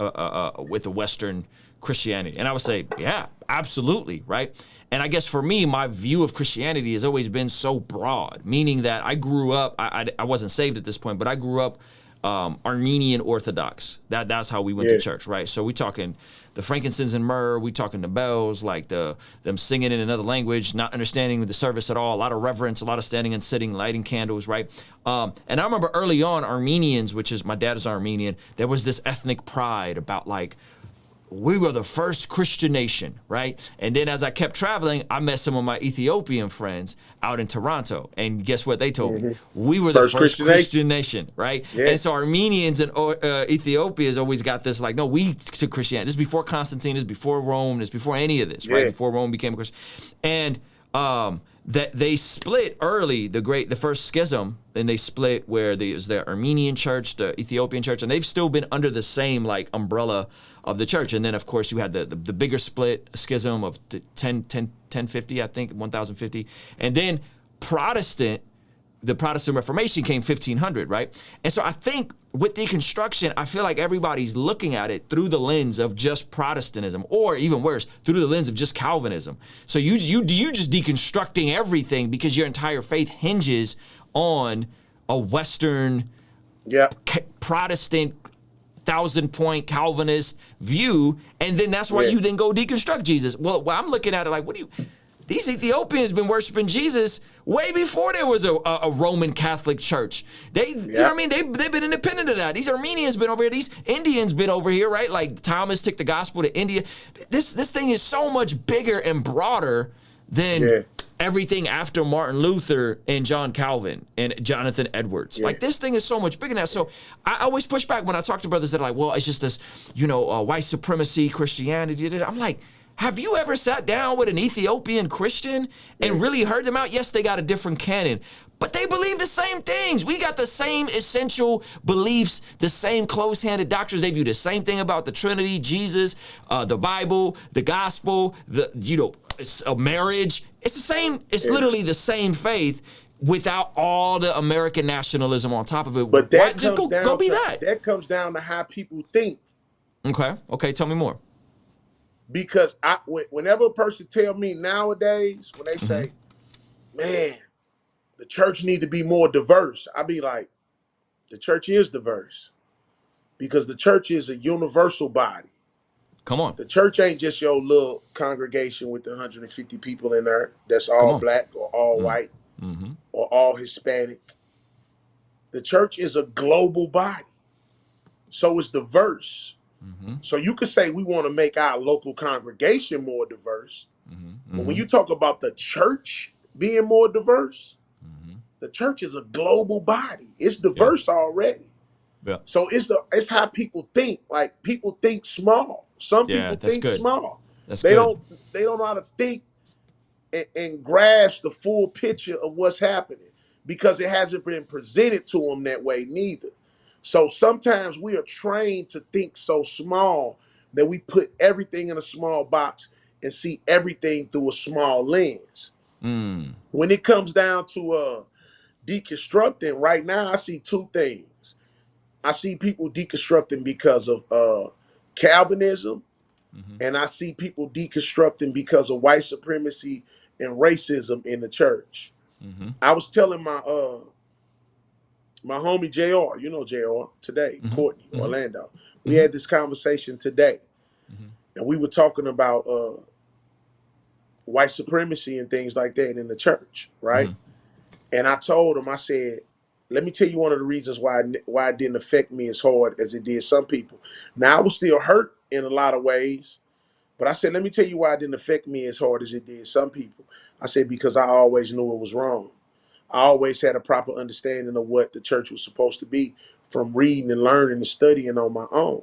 Speaker 1: with the Western Christianity. And I would say, yeah, absolutely, right? And I guess for me, my view of Christianity has always been so broad, meaning that I grew up, I wasn't saved at this point, but I grew up Armenian Orthodox. That's how we went to church, right? So we talking the frankincense and myrrh, we talking the bells, like them singing in another language, not understanding the service at all, a lot of reverence, a lot of standing and sitting, lighting candles, right? And I remember early on, Armenians, which is, my dad is Armenian, there was this ethnic pride about like, we were the first Christian nation, right? And then as I kept traveling, I met some of my Ethiopian friends out in Toronto. And guess what they told me? We were the first Christian nation, right? And so Armenians and Ethiopia's always got this like, no, we took Christianity. This is before Constantine, this is before Rome, this is before any of this, right? Before Rome became a Christian. And that they split early, the first schism, and they split where there's the Armenian church, the Ethiopian church, and they've still been under the same like umbrella of the church. And then of course you had the bigger split schism of the 1050, I think, 1050. And then the Protestant Reformation came 1500, right? And so I think with deconstruction, I feel like everybody's looking at it through the lens of just Protestantism, or even worse, through the lens of just Calvinism. So you just deconstructing everything because your entire faith hinges on a Western Protestant 1,000-point Calvinist view, and then that's why you then go deconstruct Jesus. Well, I'm looking at it like, these Ethiopians been worshiping Jesus way before there was a Roman Catholic church. You know what I mean? They've been independent of that. These Armenians been over here. These Indians been over here, right? Like Thomas took the gospel to India. This thing is so much bigger and broader than everything after Martin Luther and John Calvin and Jonathan Edwards. Like this thing is so much bigger now. So I always push back when I talk to brothers that are like, well, it's just this, white supremacy, Christianity. I'm like, have you ever sat down with an Ethiopian Christian and really heard them out? Yes, they got a different canon, but they believe the same things. We got the same essential beliefs, the same close-handed doctrines. They view the same thing about the Trinity, Jesus, the Bible, the gospel, it's a marriage. It's the same. It's literally the same faith. without all the American nationalism on top of it.
Speaker 2: But that
Speaker 1: just
Speaker 2: comes down
Speaker 1: go be
Speaker 2: to,
Speaker 1: that.
Speaker 2: That comes down to how people think.
Speaker 1: Okay, tell me more.
Speaker 2: Because whenever a person tell me nowadays, when they say, man, the church need to be more diverse, I be like, the church is diverse. Because the church is a universal body.
Speaker 1: Come on.
Speaker 2: The church ain't just your little congregation with 150 people in there that's all black or all white or all Hispanic. The church is a global body. So it's diverse. So you could say we want to make our local congregation more diverse. But when you talk about the church being more diverse, the church is a global body. It's diverse already.
Speaker 1: Yeah.
Speaker 2: So it's how people think. Like, people think small. Some people think small. They don't know how to think and grasp the full picture of what's happening because it hasn't been presented to them that way neither. So sometimes we are trained to think so small that we put everything in a small box and see everything through a small lens. When it comes down to deconstructing, right now I see two things. I see people deconstructing because of Calvinism, and I see people deconstructing because of white supremacy and racism in the church. I was telling my homie JR, you know JR today, Courtney, Orlando. We had this conversation today, and we were talking about white supremacy and things like that in the church, right? And I told him, I said, let me tell you one of the reasons why it didn't affect me as hard as it did some people. Now, I was still hurt in a lot of ways, but I said, let me tell you why it didn't affect me as hard as it did some people. I said, because I always knew it was wrong. I always had a proper understanding of what the church was supposed to be from reading and learning and studying on my own.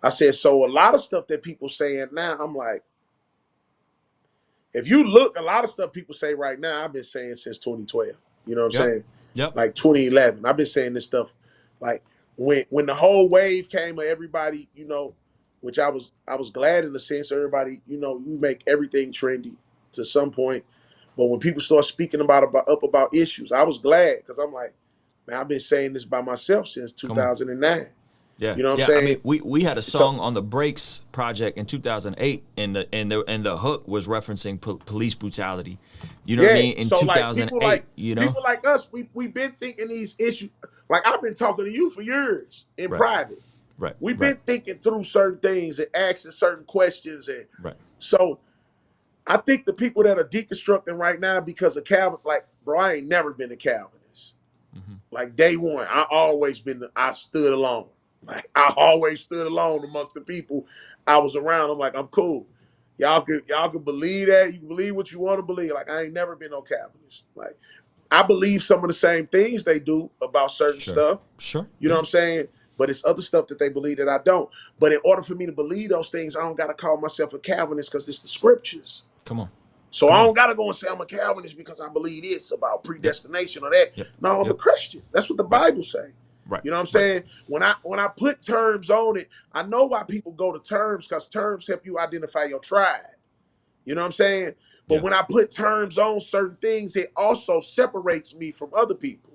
Speaker 2: I said, so a lot of stuff that people saying now, I'm like, if you look, a lot of stuff people say right now, I've been saying since 2012. You know what I'm saying? Like 2011. I've been saying this stuff like when the whole wave came of everybody, you know, which I was glad in the sense everybody, you know, we make everything trendy to some point. But when people start speaking about issues, I was glad because I'm like, man, I've been saying this by myself since 2009.
Speaker 1: Yeah,
Speaker 2: you know what I'm saying?
Speaker 1: I mean, we had a song on the Breaks project in 2008, and the hook was referencing police brutality. You know what I mean? In 2008, you know,
Speaker 2: people like us, we've been thinking these issues. Like, I've been talking to you for years in private.
Speaker 1: Right.
Speaker 2: We've been thinking through certain things and asking certain questions, and so I think the people that are deconstructing right now because of Calvin, like, bro, I ain't never been a Calvinist. Like, day one, I stood alone. Like, I always stood alone amongst the people I was around. I'm like, I'm cool. Y'all can believe that. You can believe what you want to believe. Like, I ain't never been no Calvinist. Like, I believe some of the same things they do about certain stuff. You know what I'm saying? But it's other stuff that they believe that I don't. But in order for me to believe those things, I don't got to call myself a Calvinist because it's the scriptures.
Speaker 1: Come on.
Speaker 2: So I don't got to go and say I'm a Calvinist because I believe this about predestination or that. No, I'm a Christian. That's what the Bible say. You know what I'm saying? When I put terms on it, I know why people go to terms because terms help you identify your tribe. You know what I'm saying? But when I put terms on certain things, it also separates me from other people.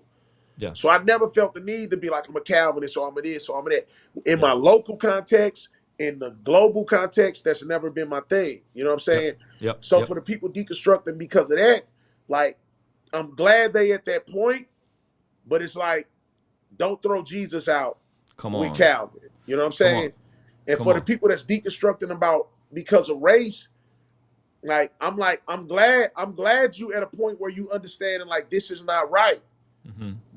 Speaker 2: So I never felt the need to be like, I'm a Calvinist or I'm a this or I'm a that. In my local context, in the global context, that's never been my thing. You know what I'm saying? So for the people deconstructing because of that, like, I'm glad they at that point, but it's like, don't throw Jesus out with Calvin. You know what I'm saying? And for the people that's deconstructing about because of race, like, I'm glad you at a point where you understand and like, this is not right.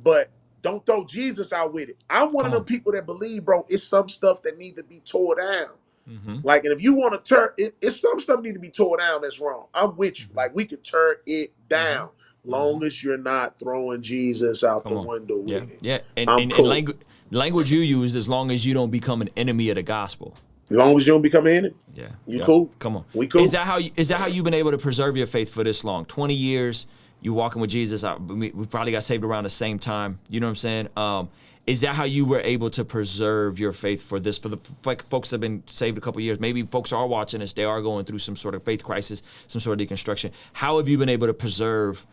Speaker 2: But don't throw Jesus out with it. I'm one of them people that believe, bro, it's some stuff that need to be tore down. Like, and if you want to turn it's some stuff need to be tore down that's wrong. I'm with you. Like, we could turn it down. Long as you're not throwing Jesus out the window with it.
Speaker 1: And
Speaker 2: cool.
Speaker 1: language you use, as long as you don't become an enemy of the gospel.
Speaker 2: As long as you don't become an enemy. You cool?
Speaker 1: Come on.
Speaker 2: We cool.
Speaker 1: Is that how you've been able to preserve your faith for this long? 20 years, you walking with Jesus. We probably got saved around the same time. You know what I'm saying? Is that how you were able to preserve your faith for this? For the folks that have been saved a couple of years, maybe folks are watching this, they are going through some sort of faith crisis, some sort of deconstruction. How have you been able to preserve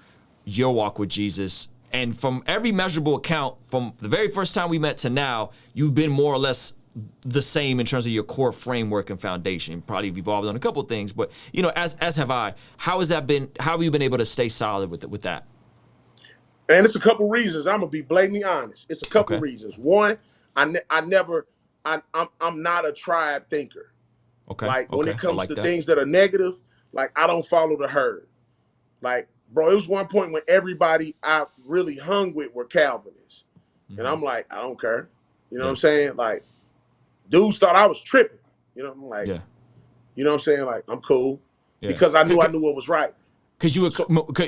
Speaker 1: your walk with Jesus. And from every measurable account, from the very first time we met to now, you've been more or less the same in terms of your core framework and foundation. Probably evolved on a couple of things, but you know, as have I. How has that been? How have you been able to stay solid with that?
Speaker 2: And it's a couple reasons. I'm gonna be blatantly honest. It's a couple reasons. One, I'm not a tribe thinker.
Speaker 1: Okay.
Speaker 2: Like when it comes to
Speaker 1: that.
Speaker 2: things that are negative, like I don't follow the herd. Like, bro, it was one point when everybody I really hung with were Calvinists. And I'm like, I don't care. You know what I'm saying? Like, dudes thought I was tripping. You know, I'm like, you know what I'm saying? Like, I'm cool. Because I knew what was right.
Speaker 1: Because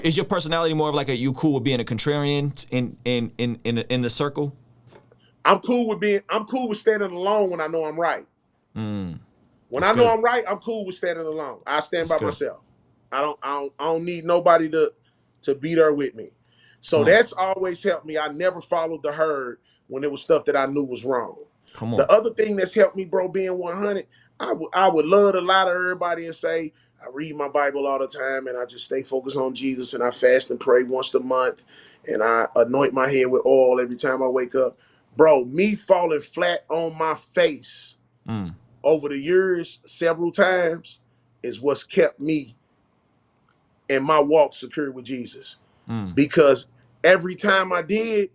Speaker 1: is your personality more of like you cool with being a contrarian in the circle?
Speaker 2: I'm cool with standing alone when I know I'm right. When I know I'm right, I'm cool with standing alone. I stand by myself. I don't need nobody to be there with me. So that's always helped me. I never followed the herd when there was stuff that I knew was wrong.
Speaker 1: Come on.
Speaker 2: The other thing that's helped me, bro, being 100, I would love to lie to everybody and say, I read my Bible all the time and I just stay focused on Jesus and I fast and pray once a month and I anoint my head with oil every time I wake up. Bro, me falling flat on my face over the years several times is what's kept me in my walk secure with Jesus. Because every time I did,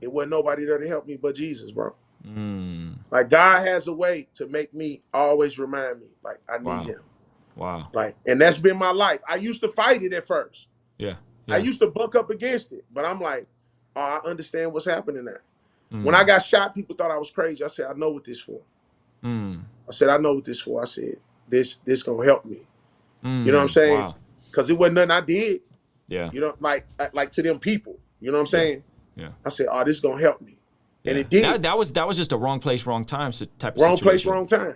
Speaker 2: it wasn't nobody there to help me but Jesus, bro. Like God has a way to make me always remind me, like I need him.
Speaker 1: Wow.
Speaker 2: Like, and that's been my life. I used to fight it at first.
Speaker 1: Yeah.
Speaker 2: I used to buck up against it, but I'm like, oh, I understand what's happening now. When I got shot, people thought I was crazy. I said, I know what this for. I said, I know what this for. I said, this gonna help me. You know what I'm saying?
Speaker 1: Wow.
Speaker 2: Because it wasn't nothing I did.
Speaker 1: Yeah.
Speaker 2: You know, like to them people. You know what I'm saying?
Speaker 1: Yeah.
Speaker 2: I said, oh, this gonna help me. And it did.
Speaker 1: That was just a wrong place, wrong time type of
Speaker 2: wrong
Speaker 1: situation.
Speaker 2: Place, wrong time.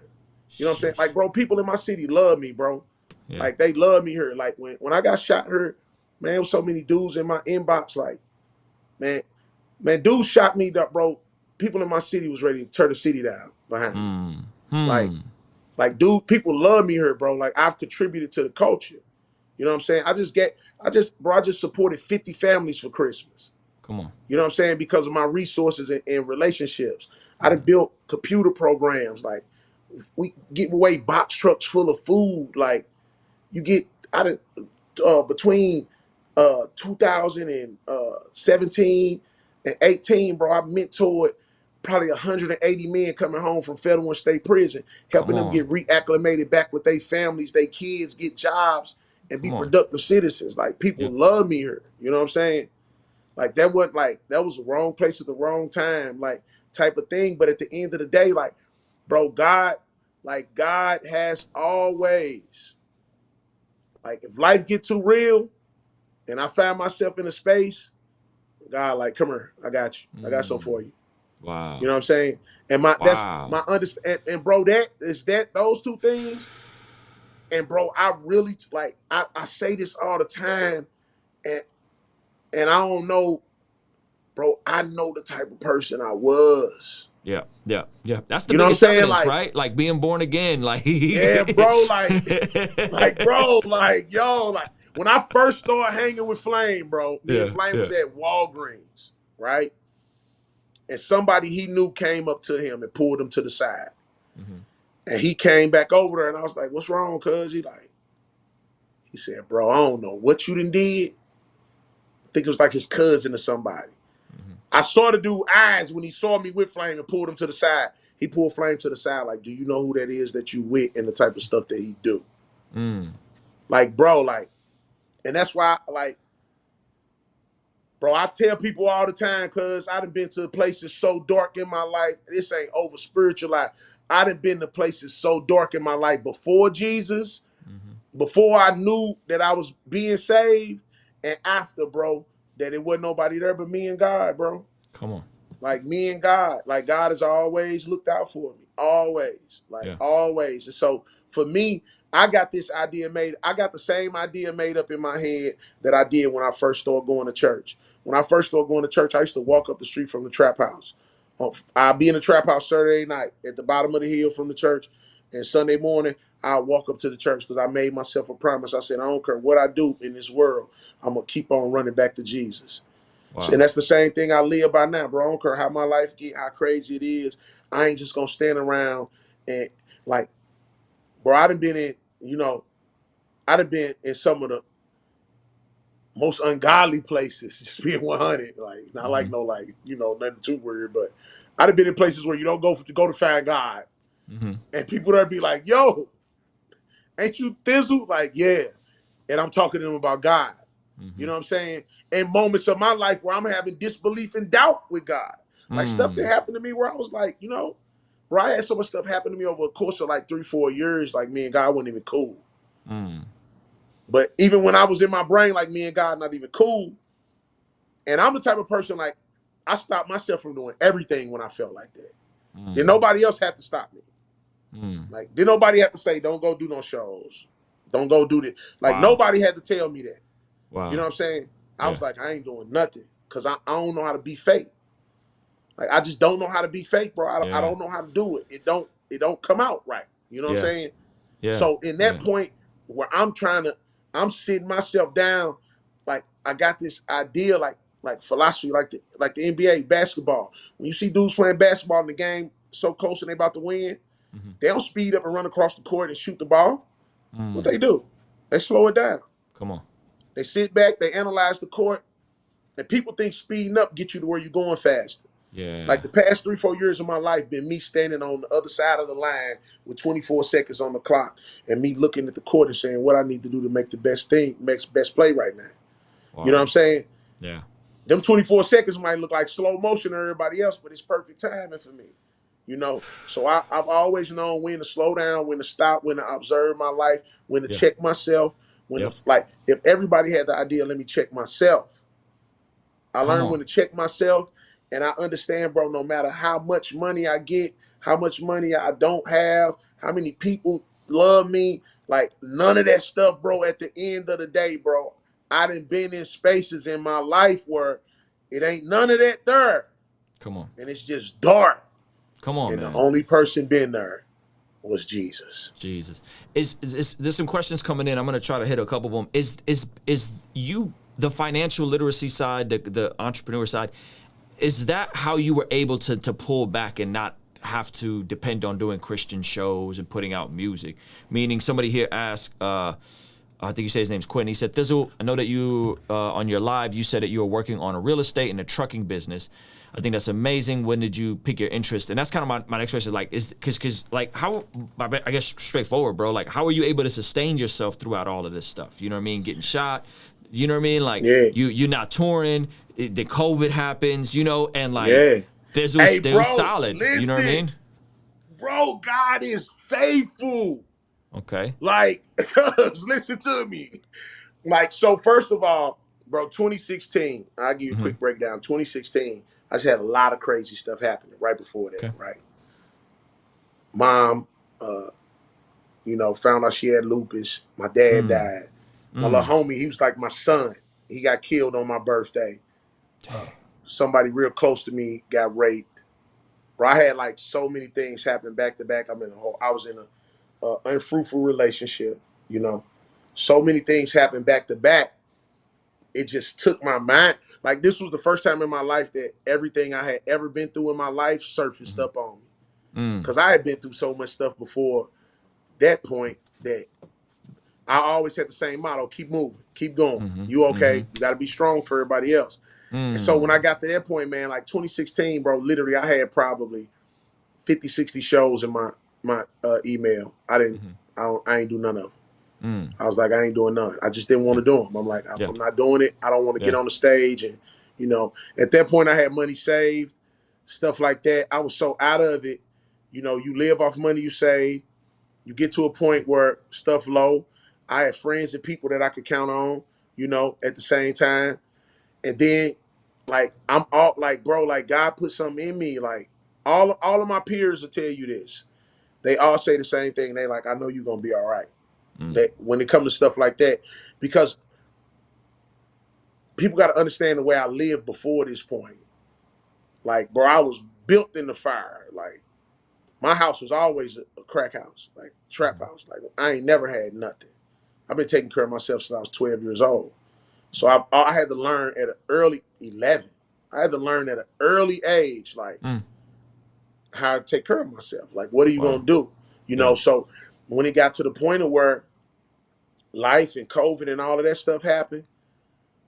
Speaker 2: You know what I'm saying? Like, bro, people in my city love me, bro. Yeah. Like, they love me here. Like, when I got shot here, man, there was so many dudes in my inbox. Like, man, dudes shot me up, bro. People in my city was ready to tear the city down behind me. Like, dude, people love me here, bro. Like, I've contributed to the culture. You know what I'm saying? I just supported 50 families for Christmas.
Speaker 1: Come on.
Speaker 2: You know what I'm saying? Because of my resources and relationships. I done built computer programs. Like, we give away box trucks full of food. Like, you get between 2017 and 18, bro, I mentored probably 180 men coming home from federal and state prison, helping them get reacclimated back with their families, their kids, get jobs, and be productive citizens. Like, people love me here. You know what I'm saying? Like, that was the wrong place at the wrong time, like, type of thing. But at the end of the day, like, bro, God has always, like, if life get too real and I find myself in a space, God, like, come here, I got you. I got something for you.
Speaker 1: Wow.
Speaker 2: You know what I'm saying? And that's my understand. And bro, those two things. And bro, I really, like, I say this all the time, and I don't know, bro, I know the type of person I was.
Speaker 1: Yeah. That's the biggest evidence, right? Like being born again, like.
Speaker 2: Yeah, bro, bro, like, yo, like, when I first started hanging with Flame, bro, me and Flame was at Walgreens, right? And somebody he knew came up to him and pulled him to the side. And he came back over there, and I was like, what's wrong, cuz? He said, bro, I don't know what you done did. I think it was like his cousin or somebody. I saw the dude eyes when he saw me with Flame and pulled him to the side. He pulled Flame to the side, like, do you know who that is that you with and the type of stuff that he do? Like, bro, like, and that's why, like, bro, I tell people all the time, cuz I done been to places so dark in my life. This ain't over spiritualized. I done been to places so dark in my life before Jesus, before I knew that I was being saved, and after, bro, that it wasn't nobody there but me and God, bro.
Speaker 1: Come on.
Speaker 2: Like, me and God. Like, God has always looked out for me. Always. Like, always. And so, for me, I got this idea made. I got the same idea made up in my head that I did when I first started going to church. When I first started going to church, I used to walk up the street from the trap house. I'd be in the trap house Saturday night at the bottom of the hill from the church, And Sunday morning, I walk up to the church because I made myself a promise. I said, I don't care what I do in this world, I'm gonna keep on running back to Jesus.
Speaker 1: Wow.
Speaker 2: And that's the same thing I live by now, bro. I don't care how my life get, how crazy it is. I ain't just gonna stand around and like, bro. I done been in, I done been in some of the most ungodly places. Just being 100, like not like no nothing too weird, but I done been in places where you don't go to find God, and people there be like, "Yo, ain't you Thisl?" Like, yeah, and I'm talking to them about God. You know what I'm saying? In moments of my life where I'm having disbelief and doubt with God. Like stuff that happened to me where I was like, bro, I had so much stuff happen to me over the course of like 3-4 years, like me and God wasn't even cool. But even when I was in my brain, like me and God not even cool, and I'm the type of person like, I stopped myself from doing everything when I felt like that. Then nobody else had to stop me. Like, did nobody have to say, don't go do no shows. Don't go do this. Like, nobody had to tell me that.
Speaker 1: Wow.
Speaker 2: You know what I'm saying? I was like, I ain't doing nothing because I don't know how to be fake. Like, I just don't know how to be fake, bro. I don't know how to do it. It don't come out right. You know what I'm saying?
Speaker 1: Yeah.
Speaker 2: So in that point where I'm sitting myself down, like I got this idea, like philosophy, like the NBA basketball. When you see dudes playing basketball in the game so close and they about to win, they don't speed up and run across the court and shoot the ball. What they do? They slow it down.
Speaker 1: Come on.
Speaker 2: They sit back, they analyze the court, and people think speeding up get you to where you're going faster.
Speaker 1: Yeah.
Speaker 2: Like the past 3-4 years of my life been me standing on the other side of the line with 24 seconds on the clock and me looking at the court and saying what I need to do to make the best play right now.
Speaker 1: Wow.
Speaker 2: You know what I'm saying?
Speaker 1: Yeah.
Speaker 2: Them 24 seconds might look like slow motion to everybody else, but it's perfect timing for me. So I've always known when to slow down, when to stop, when to observe my life, when to check myself, if everybody had the idea, let me check myself. I learned when to check myself, and I understand, bro, no matter how much money I get, how much money I don't have, how many people love me, like none of that stuff, bro, at the end of the day, bro, I done been in spaces in my life where it ain't none of that there.
Speaker 1: Come on.
Speaker 2: And it's just dark.
Speaker 1: Come on,
Speaker 2: and
Speaker 1: man.
Speaker 2: The only person been there was Jesus.
Speaker 1: Jesus. Is there's some questions coming in. I'm gonna try to hit a couple of them. Is you the financial literacy side, the entrepreneur side, is that how you were able to pull back and not have to depend on doing Christian shows and putting out music? Meaning somebody here asked, I think you say his name's Quinn. He said, Thisl, I know that you, on your live, you said that you were working on a real estate and a trucking business. I think that's amazing. When did you pick your interest? And that's kind of my next question. Like, because like how, I guess straightforward, bro. Like, how are you able to sustain yourself throughout all of this stuff? You know what I mean? Getting shot. You know what I mean? Like, you're not touring. The COVID happens. And like, Thisl's still solid.
Speaker 2: Listen,
Speaker 1: you know what I mean?
Speaker 2: Bro, God is faithful.
Speaker 1: Okay.
Speaker 2: Like, cuz listen to me. Like, so first of all, bro, 2016, I'll give you a quick breakdown. 2016, I just had a lot of crazy stuff happening right before that, right? Mom, found out she had lupus. My dad died. My little homie, he was like my son. He got killed on my birthday. Somebody real close to me got raped. Bro, I had like so many things happen back to back. I was in a unfruitful relationship, So many things happened back to back. It just took my mind. Like, this was the first time in my life that everything I had ever been through in my life surfaced up on me. Because I had been through so much stuff before that point that I always had the same motto: keep moving, keep going. You okay? You got to be strong for everybody else. And so when I got to that point, man, like 2016, bro, literally I had probably 50, 60 shows in my email. I ain't do none of them. I was like, I ain't doing none. I just didn't want to do them. I'm like, I'm not doing it. I don't want to get on the stage. And, at that point I had money saved, stuff like that. I was so out of it. You live off money you save. You get to a point where stuff low. I had friends and people that I could count on, at the same time. And then, like, I'm all like, bro, like God put something in me. Like, all of my peers will tell you this. They all say the same thing. They like, I know you're gonna be all right. That when it comes to stuff like that, because people got to understand the way I lived before this point. Like, bro, I was built in the fire. Like, my house was always a crack house, like trap house. Like I ain't never had nothing. I've been taking care of myself since I was 12 years old. So I had to learn at an early 11. I had to learn at an early age, like how to take care of myself. Like, what are you gonna do? You know. So when it got to the point of where life and COVID and all of that stuff happened,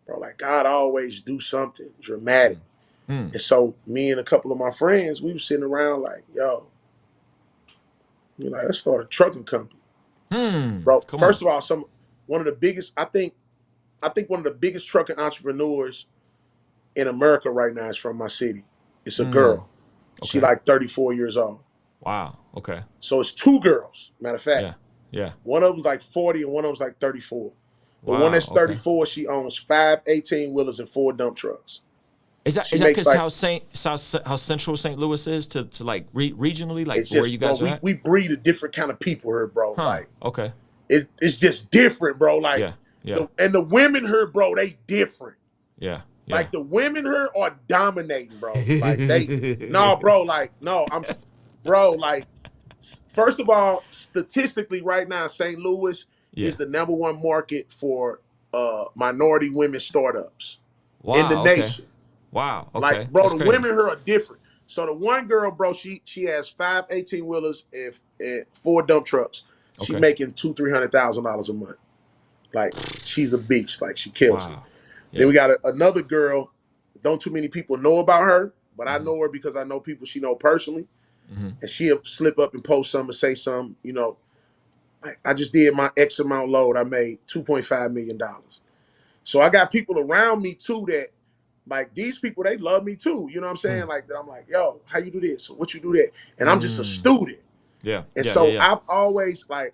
Speaker 2: bro, like God always do something dramatic. And so me and a couple of my friends, we were sitting around like, yo, you know, let's start a trucking company. Bro, first of all, one of the biggest, I think one of the biggest trucking entrepreneurs in America right now is from my city. It's a girl. Okay. She like 34 years old.
Speaker 1: Wow. Okay.
Speaker 2: So it's two girls, matter of fact.
Speaker 1: Yeah. Yeah.
Speaker 2: One of them's like 40 and one of them's like 34. The one that's 34, she owns 5 18-wheelers and 4 dump trucks.
Speaker 1: Is that because like, how central St. Louis is to like regionally, like where you guys are at? We breed a different kind of people here, bro. Like it's just different, bro. Like and the women here, bro, they different. Yeah. Like the women here are dominating, bro. Like they bro, like bro, like first of all, statistically right now, St. Louis is the #1 market for minority women startups in the nation. Wow. Okay. Like, bro, the women here are different. So the one girl, bro, she has 5 18-wheelers and 4 dump trucks. She making $200,000-300,000 a month. Like, she's a beast. Like, she kills it. Yeah. Then we got another girl. Don't too many people know about her, but I know her because I know people she know personally. And she'll slip up and post something, say something. You know, I just did my X amount load. I made $2.5 million. So I got people around me too that. Like these people, they love me too. You know what I'm saying? Like that. I'm like, yo, how you do this? What you do that? And I'm just a student. Yeah. And so I've always I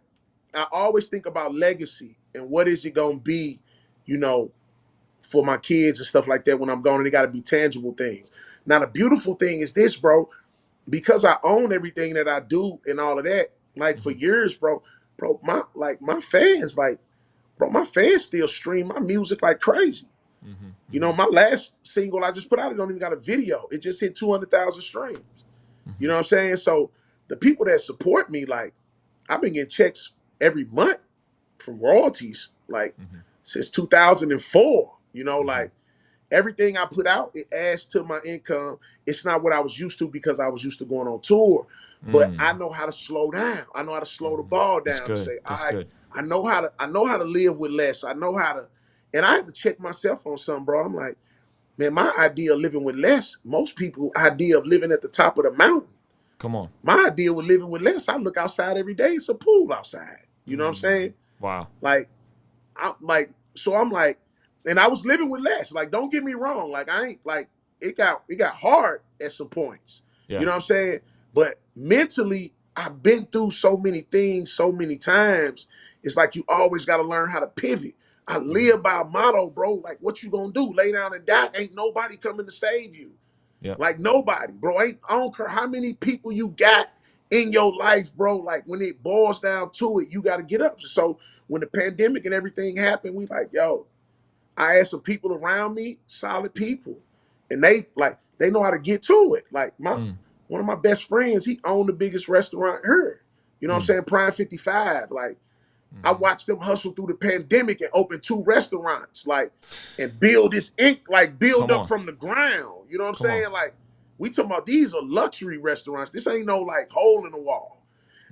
Speaker 1: always think about legacy and what is it gonna be, you know, for my kids and stuff like that when I'm gone. And it got to be tangible things. Now the beautiful thing is this, bro, because I own everything that I do and all of that. Like for years, bro, my fans, like, bro, my fans still stream my music like crazy. You know, my last single I just put out, it don't even got a video. It just hit 200,000 streams. You know what I'm saying? So the people that support me, like, I've been getting checks every month from royalties, like, since 2004. You know, like, everything I put out, it adds to my income. It's not what I was used to because I was used to going on tour. But I know how to slow down. I know how to slow the ball down and say, I know how to live with less. I know how to. And I had to check myself on something, bro. I'm like, man, my idea of living with less, most people's idea of living at the top of the mountain. Come on. My idea with living with less, I look outside every day. It's a pool outside. You know what I'm saying? Wow. Like, I'm like, and I was living with less. Like, don't get me wrong. Like, I ain't like it got hard at some points. Yeah. You know what I'm saying? But mentally, I've been through so many things so many times. It's like you always got to learn how to pivot. I live by a motto, bro. Like, what you gonna do? Lay down and die? Ain't nobody coming to save you. Yeah. Like, nobody, bro. I don't care how many people you got in your life, bro. Like, when it boils down to it, you got to get up. So when the pandemic and everything happened, we like, yo, I had some people around me, solid people, and they know how to get to it. Like one of my best friends, he owned the biggest restaurant here. You know what I'm saying? Prime 55. Like, I watched them hustle through the pandemic and open 2 restaurants, like, and build this build up from the ground. You know what I'm saying? Like, we talking about these are luxury restaurants. This ain't no like hole in the wall.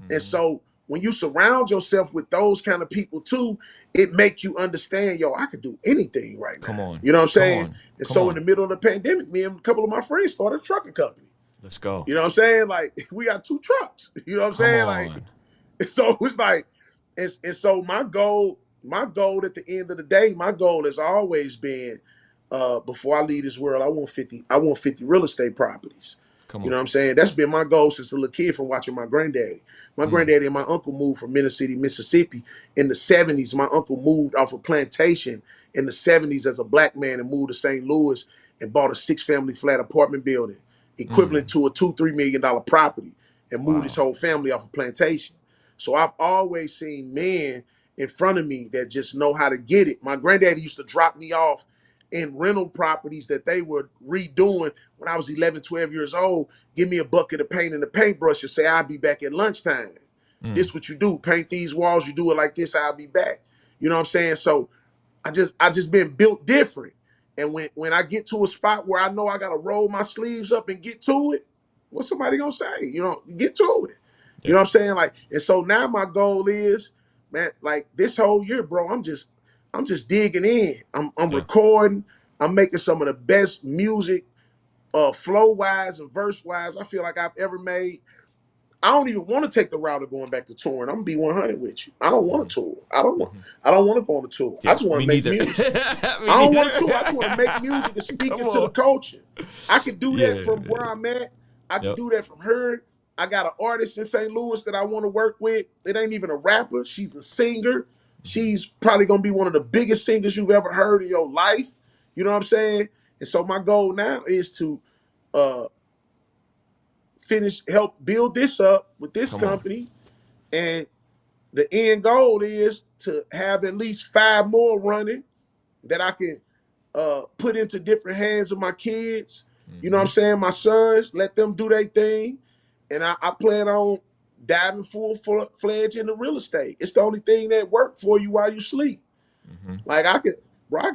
Speaker 1: And so when you surround yourself with those kind of people too, it makes you understand, yo, I could do anything right now. Come on. You know what I'm saying? And so in the middle of the pandemic, me and a couple of my friends started a trucking company. Let's go. You know what I'm saying? Like, we got 2 trucks. You know what I'm saying? Like, so it's like, and so my goal at the end of the day, my goal has always been, before I leave this world, I want 50 real estate properties. You know what I'm saying? That's been my goal since a little kid from watching my granddaddy. My granddaddy and my uncle moved from Minnesota City, Mississippi in the 70s. My uncle moved off a plantation in the 70s as a black man and moved to St. Louis and bought a 6-family flat apartment building equivalent to a $2-3 million property and moved his whole family off a plantation. So I've always seen men in front of me that just know how to get it. My granddaddy used to drop me off
Speaker 2: in rental properties that they were redoing when I was 11, 12 years old. Give me a bucket of paint and a paintbrush and say, I'll be back at lunchtime. This what you do. Paint these walls. You do it like this, I'll be back. You know what I'm saying? So I just been built different. And when I get to a spot where I know I gotta roll my sleeves up and get to it, what's somebody gonna say? You know, get to it. You know what I'm saying? Like, and so now my goal is, man, like this whole year, bro, I'm just digging in. I'm recording. I'm making some of the best music, flow wise and verse wise, I feel like I've ever made. I don't even want to take the route of going back to touring. I'm gonna be 100 with you. I don't want to tour. I don't want to go on a tour.
Speaker 1: Yeah,
Speaker 2: I just want to make music. I don't want to tour. I just want to make music and speak into the culture. I can do that from where I'm at. I can do that from her. I got an artist in St. Louis that I want to work with. It ain't even a rapper. She's a singer. She's probably gonna be one of the biggest singers you've ever heard in your life. You know what I'm saying? And so my goal now is to help build this up with this company. And the end goal is to have at least 5 more running that I can put into different hands of my kids. You know what I'm saying? My sons, let them do their thing. And I plan on diving full-fledged into real estate. It's the only thing that works for you while you sleep. Like I could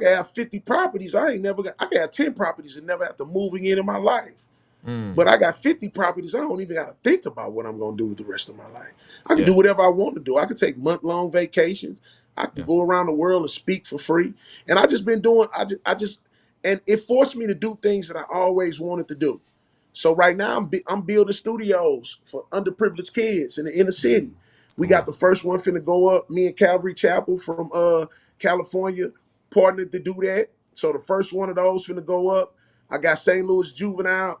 Speaker 2: have 50 properties. I could have 10 properties and never have to move again in my life. But I got 50 properties. I don't even got to think about what I'm going to do with the rest of my life. I can do whatever I want to do. I can take month-long vacations. I can go around the world and speak for free. And I just been doing, and it forced me to do things that I always wanted to do. So right now I'm building studios for underprivileged kids in the inner city. We got the first one finna go up. Me and Calvary Chapel from California partnered to do that. So the first one of those finna go up. I got St. Louis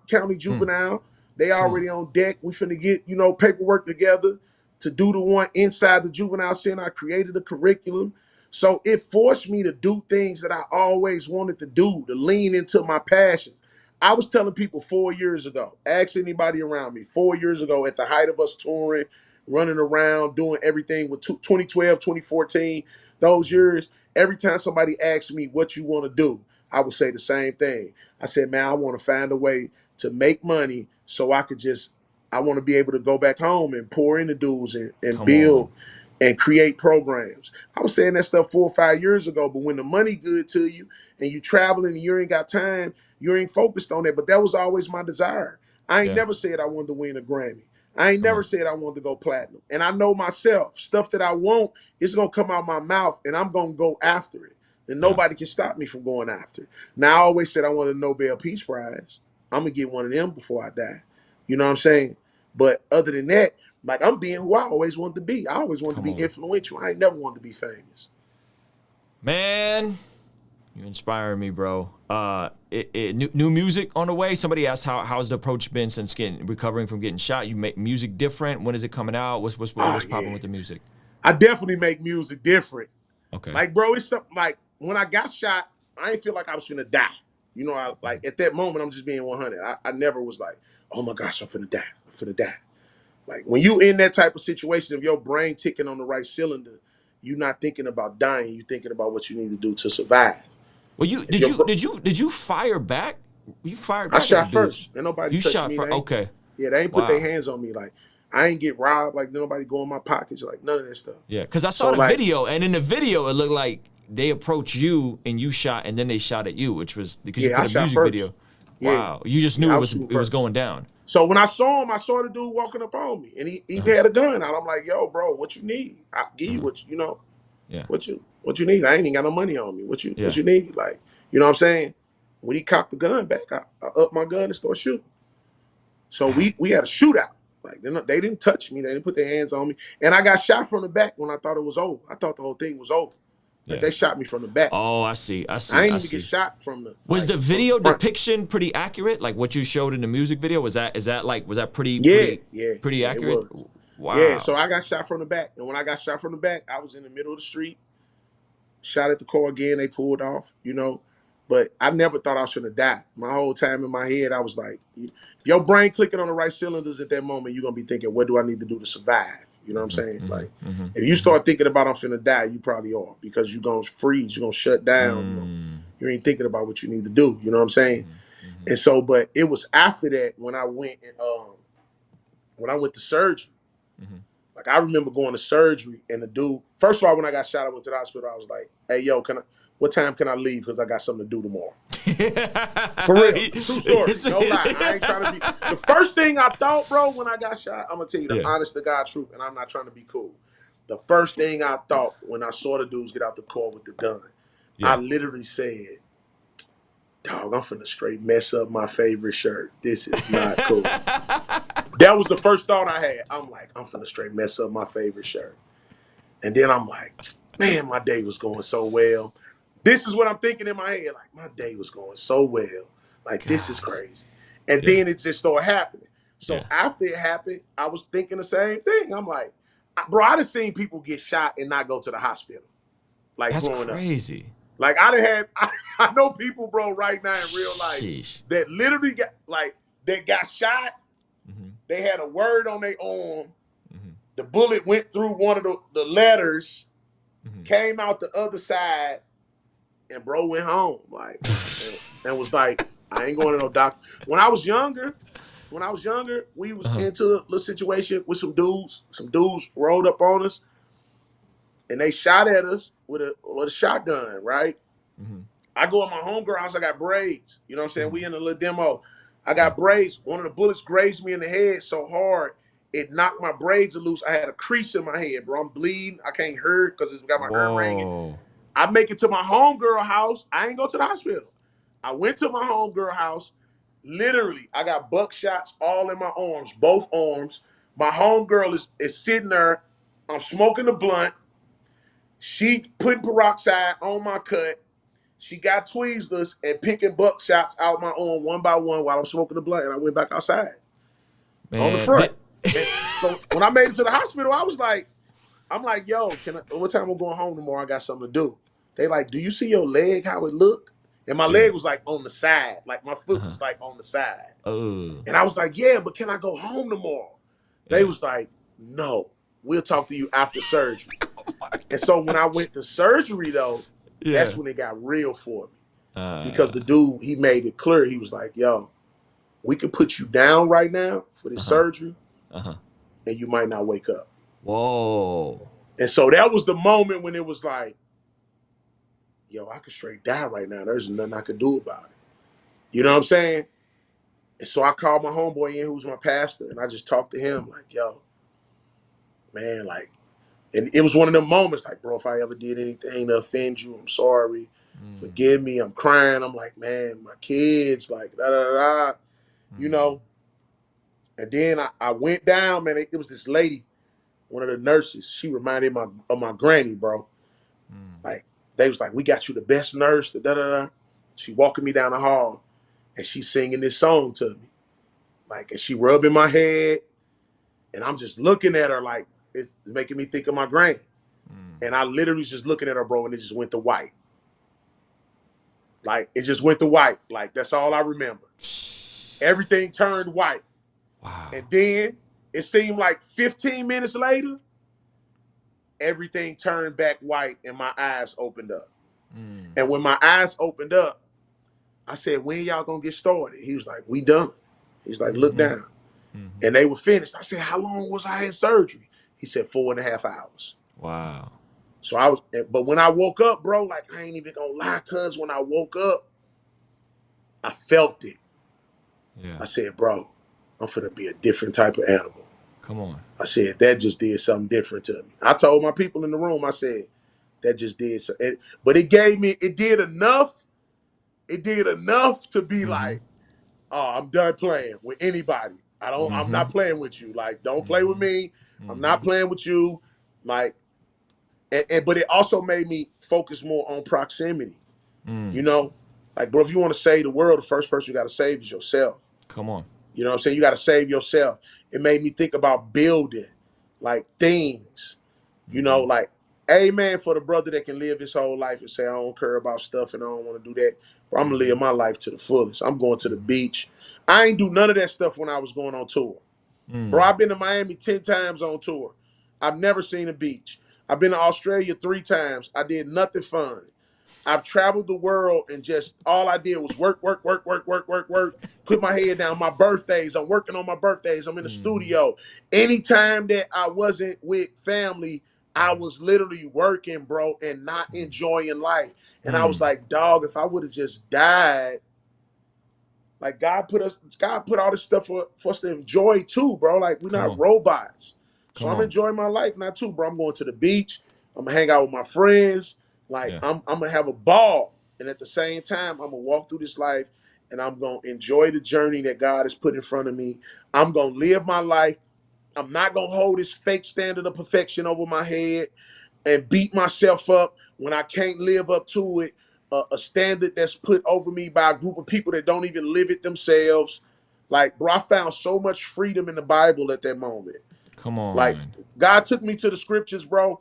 Speaker 2: County Juvenile. They already on deck. We finna get, paperwork together to do the one inside the juvenile center. I created a curriculum. So it forced me to do things that I always wanted to do, to lean into my passions. I was telling people 4 years ago, ask anybody around me, 4 years ago at the height of us touring, running around, doing everything with 2012, 2014, those years, every time somebody asked me what you want to do, I would say the same thing. I said, man, I want to find a way to make money so I want to be able to go back home and pour into dudes and build and create programs. I was saying that stuff 4 or 5 years ago, but when the money good to you and you traveling and you ain't got time, you ain't focused on that. But that was always my desire. I ain't never said I wanted to win a Grammy. I ain't never said I wanted to go platinum. And I know myself, stuff that I want is going to come out my mouth and I'm going to go after it. And nobody can stop me from going after it. Now, I always said I wanted a Nobel Peace Prize. I'm going to get one of them before I die. You know what I'm saying? But other than that, like I'm being who I always wanted to be. I always wanted to be influential. I ain't never wanted to be famous.
Speaker 1: Man, you inspiring me, bro. New music on the way. Somebody asked how's the approach been since recovering from getting shot. You make music different. When is it coming out? What's popping with the music?
Speaker 2: I definitely make music different.
Speaker 1: Okay.
Speaker 2: Like, bro, it's something like when I got shot, I didn't feel like I was finna die. You know, like at that moment, I'm just being 100. I never was like, oh my gosh, I'm finna die. I'm finna die. Like when you in that type of situation, if your brain ticking on the right cylinder, you're not thinking about dying. You're thinking about what you need to do to survive.
Speaker 1: Well, did you fire back? You fired back.
Speaker 2: I shot first. And nobody touched me.
Speaker 1: Okay.
Speaker 2: Yeah, they ain't put their hands on me. Like I ain't get robbed. Like nobody go in my pockets. Like none of that stuff.
Speaker 1: Yeah, because I saw the video, and in the video it looked like they approached you and you shot, and then they shot at you, which was because you put a music video. Wow, you just knew it was going down.
Speaker 2: So when I saw him, I saw the dude walking up on me, and he had a gun out. I'm like, yo, bro, what you need? I'll give you what you know.
Speaker 1: Yeah.
Speaker 2: What you need? I ain't even got no money on me. What you need? Like, you know what I'm saying? When he cocked the gun back, I upped my gun and started shooting. So we had a shootout. Like they didn't touch me. They didn't put their hands on me. And I got shot from the back when I thought it was over. I thought the whole thing was over. Like they shot me from the back.
Speaker 1: Oh, I see. I
Speaker 2: ain't even get shot from the.
Speaker 1: Was the video depiction pretty accurate? Like what you showed in the music video? Was that pretty accurate? Wow.
Speaker 2: Yeah. So I got shot from the back, and when I got shot from the back, I was in the middle of the street. Shot at the car again. They pulled off. You know, but I never thought I was gonna die. My whole time in my head, I was like, your brain clicking on the right cylinders at that moment, you're gonna be thinking, what do I need to do to survive? You know what I'm saying? Like, if you start thinking about I'm finna die, you probably are, because you're gonna freeze, you're gonna shut down. You ain't thinking about what you need to do. You know what I'm saying? And so, but it was after that when I went to surgery. Like I remember going to surgery and the dude, first of all, when I got shot, I went to the hospital. I was like, hey, yo, what time can I leave? Because I got something to do tomorrow. For real. True story. No lie. I ain't trying to be. The first thing I thought, bro, when I got shot, I'm going to tell you the honest to God truth, and I'm not trying to be cool. The first thing I thought when I saw the dudes get out the car with the gun, I literally said, dog, I'm finna straight mess up my favorite shirt. This is not cool. That was the first thought I had. I'm like, I'm finna straight mess up my favorite shirt. And then I'm like, man, my day was going so well. This is what I'm thinking in my head. Like, my day was going so well. Like, this is crazy. And then it just started happening. So after it happened, I was thinking the same thing. I'm like, bro, I done seen people get shot and not go to the hospital. Like,
Speaker 1: that's
Speaker 2: growing
Speaker 1: crazy.
Speaker 2: Up. Like, I know people, bro, right now in real life that literally got shot. They had a word on their arm. The bullet went through one of the letters, came out the other side, and bro went home. Like, and was like, I ain't going to no doctor. When I was younger, we was into a little situation with some dudes. Some dudes rolled up on us, and they shot at us with a shotgun, right? I go in my homegirl house, I got braids. You know what I'm saying? We in a little demo. I got braids. One of the bullets grazed me in the head so hard, it knocked my braids loose. I had a crease in my head, bro. I'm bleeding. I can't hear because it's got my ear ringing. I make it to my homegirl house. I ain't go to the hospital. I went to my homegirl house. Literally, I got buckshots all in my arms, both arms. My homegirl is sitting there. I'm smoking the blunt. She putting peroxide on my cut. She got tweezers and picking buckshots out my arm one by one while I'm smoking the blunt, and I went back outside on the front. So when I made it to the hospital, I'm like, yo, what time I'm going home tomorrow? I got something to do. They like, do you see your leg, how it looked? And my leg was like on the side, like my foot was like on the side. And I was like, yeah, but can I go home tomorrow? They was like, no, we'll talk to you after surgery. And so when I went to surgery, though, that's when it got real for me. Because the dude, he made it clear. He was like, yo, we can put you down right now for this surgery, and you might not wake up.
Speaker 1: Whoa.
Speaker 2: And so that was the moment when it was like, yo, I could straight die right now. There's nothing I could do about it. You know what I'm saying? And so I called my homeboy in, who's my pastor, and I just talked to him like, yo, man, like, and it was one of them moments like, bro, if I ever did anything to offend you, I'm sorry. Forgive me. I'm crying. I'm like, man, my kids, like, da-da-da-da, you know. And then I went down, man. It was this lady, one of the nurses. She reminded me of my granny, bro. Like, they was like, we got you the best nurse, da-da-da. She walking me down the hall, and she singing this song to me. Like, and she rubbing my head, and I'm just looking at her like, it's making me think of my granny. And I literally just looking at her, bro, and it just went to white. Like, it just went to white. Like, that's all I remember. Everything turned white.
Speaker 1: Wow.
Speaker 2: And then it seemed like 15 minutes later, everything turned back white and my eyes opened up. And when my eyes opened up, I said, when y'all gonna get started? He was like, we done. He's like, look down. And they were finished. I said, how long was I in surgery? He said, 4.5 hours.
Speaker 1: Wow.
Speaker 2: So but when I woke up, bro, like, I ain't even gonna lie, cuz when I woke up, I felt it.
Speaker 1: Yeah.
Speaker 2: I said, bro, I'm finna be a different type of animal.
Speaker 1: Come on.
Speaker 2: I said, that just did something different to me. I told my people in the room, I said, that just did something. But it did enough to be like, oh, I'm done playing with anybody. I'm not playing with you. Like, don't play with me. I'm not playing with you. Like, but it also made me focus more on proximity. You know? Like, bro, if you want to save the world, the first person you got to save is yourself.
Speaker 1: Come on.
Speaker 2: You know what I'm saying? You got to save yourself. It made me think about building, like, things. You know, like, amen for the brother that can live his whole life and say, I don't care about stuff and I don't want to do that. But I'm going to live my life to the fullest. I'm going to the beach. I ain't do none of that stuff when I was going on tour. Bro, I've been to Miami 10 times on tour. I've never seen a beach. I've been to Australia 3 times. I did nothing fun. I've traveled the world and just all I did was work, put my head down. My birthdays, I'm working on my birthdays. I'm in the studio. Anytime that I wasn't with family, I was literally working, bro, and not enjoying life. And I was like, dog, if I would have just died, like God put all this stuff for us to enjoy too, bro. Like we're not robots. So I'm enjoying my life now too, bro. I'm going to the beach. I'm gonna hang out with my friends. Like I'm gonna have a ball. And at the same time, I'm gonna walk through this life and I'm gonna enjoy the journey that God has put in front of me. I'm gonna live my life. I'm not gonna hold this fake standard of perfection over my head and beat myself up when I can't live up to it. A standard that's put over me by a group of people that don't even live it themselves. Like, bro, I found so much freedom in the Bible at that moment.
Speaker 1: Come on.
Speaker 2: Like, God took me to the scriptures, bro.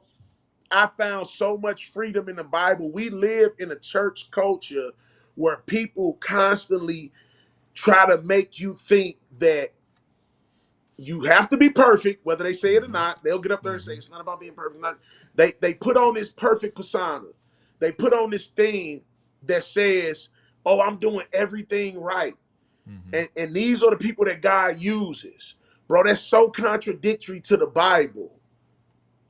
Speaker 2: I found so much freedom in the Bible. We live in a church culture where people constantly try to make you think that you have to be perfect, whether they say it or not. They'll get up there and say it's not about being perfect. They put on this perfect persona. They put on this thing that says, "Oh, I'm doing everything right," and these are the people that God uses, bro. That's so contradictory to the Bible.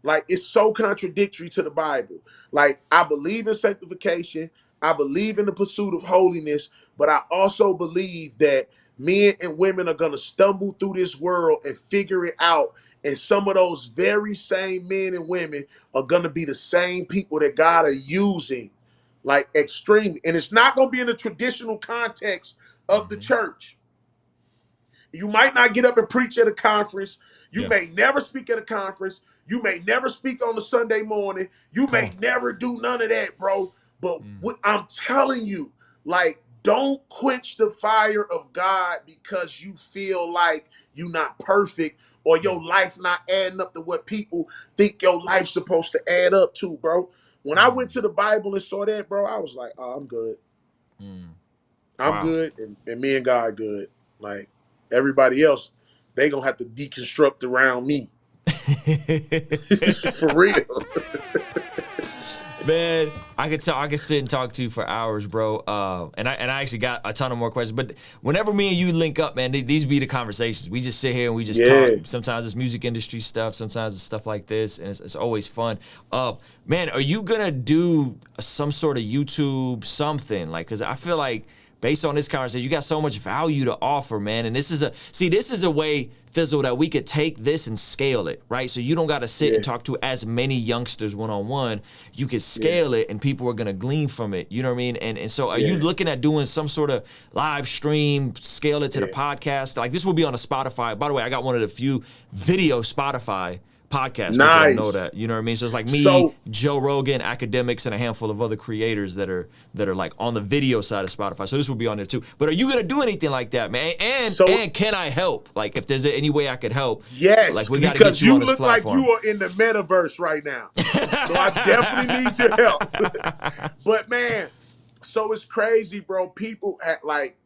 Speaker 2: Like, it's so contradictory to the Bible. Like, I believe in sanctification. I believe in the pursuit of holiness, but I also believe that men and women are going to stumble through this world and figure it out. And some of those very same men and women are going to be the same people that God are using, like, extremely. And it's not going to be in the traditional context of the church. You might not get up and preach at a conference. You may never speak at a conference. You may never speak on a Sunday morning. You may never do none of that, bro. But what I'm telling you, like, don't quench the fire of God because you feel like you're not perfect or your life not adding up to what people think your life's supposed to add up to, bro. When I went to the Bible and saw that, bro, I was like, oh, I'm good. I'm good, and me and God good. Like, everybody else, they gonna have to deconstruct around me. For real.
Speaker 1: Man, I could sit and talk to you for hours, bro. And I actually got a ton of more questions. But whenever me and you link up, man, these be the conversations. We just sit here and we just talk. Sometimes it's music industry stuff. Sometimes it's stuff like this, and it's always fun. Man, are you gonna do some sort of YouTube something? Like, cause I feel like, based on this conversation, you got so much value to offer, man. And this is a way, Thisl, that we could take this and scale it, right? So you don't got to sit and talk to as many youngsters one-on-one. You can scale it and people are going to glean from it. You know what I mean? And so are you looking at doing some sort of live stream, scale it to the podcast? Like, this will be on a Spotify. By the way, I got one of the few video Spotify podcast. Nice. People know that. You know what I mean? So it's like me, Joe Rogan, academics, and a handful of other creators that are like on the video side of Spotify. So this will be on there too. But are you gonna do anything like that, man? And can I help? Like, if there's any way I could help, like, we gotta get you on this platform.
Speaker 2: Like you are in the metaverse right now. So I definitely need your help. But man, so it's crazy, bro. People like,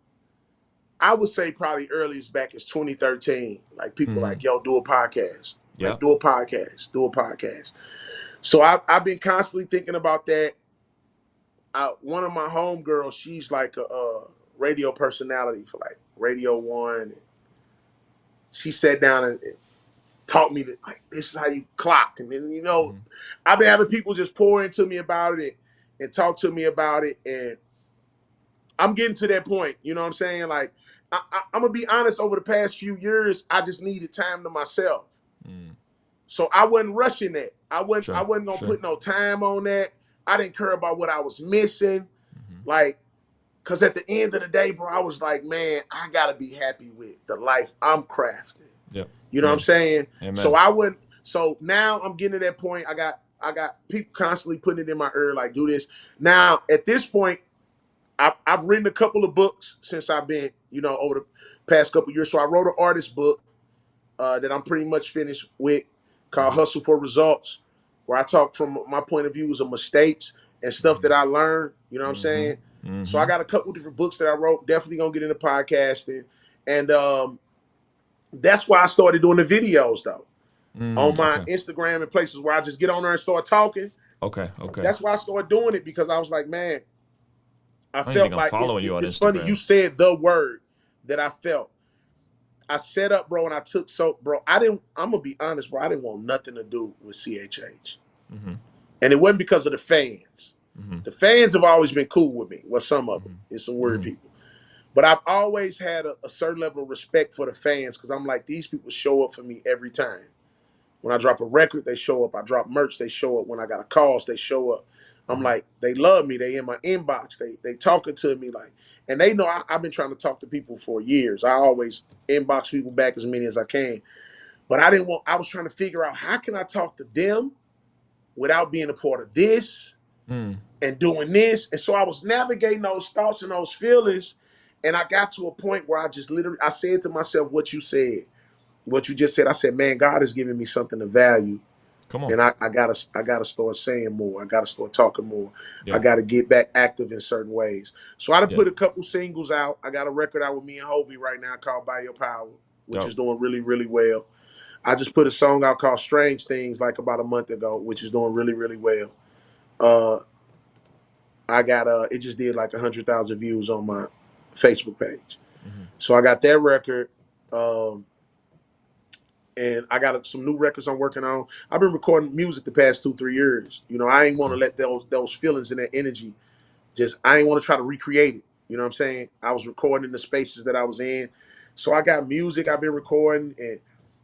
Speaker 2: I would say probably earliest back is 2013. Like, people like, yo, do a podcast. Like, do a podcast. So I've been constantly thinking about that. One of my homegirls, she's like a radio personality for like Radio One. She sat down and taught me that, like, this is how you clock. And then, I've been having people just pour into me about it and talk to me about it. And I'm getting to that point. You know what I'm saying? Like, I'm going to be honest, over the past few years, I just needed time to myself. So I wasn't rushing that. I wasn't gonna put no time on that. I didn't care about what I was missing. Like, cause at the end of the day, bro, I was like, man, I gotta be happy with the life I'm crafting. You know what I'm saying? Amen. So now I'm getting to that point. I got people constantly putting it in my ear, like, do this. Now at this point, I've written a couple of books since I've been, over the past couple of years. So I wrote an artist book that I'm pretty much finished with, called Hustle for Results, where I talk from my point of views of mistakes and stuff that I learned. You know what I'm saying? So I got a couple different books that I wrote. Definitely gonna get into podcasting, and that's why I started doing the videos though, on my Instagram and places where I just get on there and start talking.
Speaker 1: Okay.
Speaker 2: That's why I started doing it, because I was like, man, I
Speaker 1: don't
Speaker 2: felt
Speaker 1: think I'm
Speaker 2: like
Speaker 1: following you on
Speaker 2: it's
Speaker 1: Instagram.
Speaker 2: funny you said the word that I felt. I set up, bro, and I took bro, I'm gonna be honest, bro, I didn't want nothing to do with CHH. And it wasn't because of the fans. The fans have always been cool with me. Well, some of them. It's some weird people. But I've always had a certain level of respect for the fans, because I'm like, these people show up for me every time. When I drop a record, they show up. I drop merch, they show up. When I got a cause, they show up. I'm like, they love me. They in my inbox. They talking to me like, and they know I've been trying to talk to people for years. I always inbox people back as many as I can. But I was trying to figure out, how can I talk to them without being a part of this and doing this? And so I was navigating those thoughts and those feelings, and I got to a point where I said to myself what you said, what you just said. I said, man, God is giving me something of value.
Speaker 1: Come on.
Speaker 2: And I gotta start saying more. I gotta start talking more.
Speaker 1: Yeah.
Speaker 2: I gotta get back active in certain ways. So I done put a couple singles out. I got a record out with me and Hovey right now called By Your Power, which is doing really, really well. I just put a song out called Strange Things like about a month ago, which is doing really, really well. I got it just did like 100,000 views on my Facebook page. So I got that record. And I got some new records I'm working on. I've been recording music the past 2-3 years. You know, I ain't want to let those feelings and that energy I ain't want to try to recreate it. You know what I'm saying? I was recording in the spaces that I was in. So I got music I've been recording,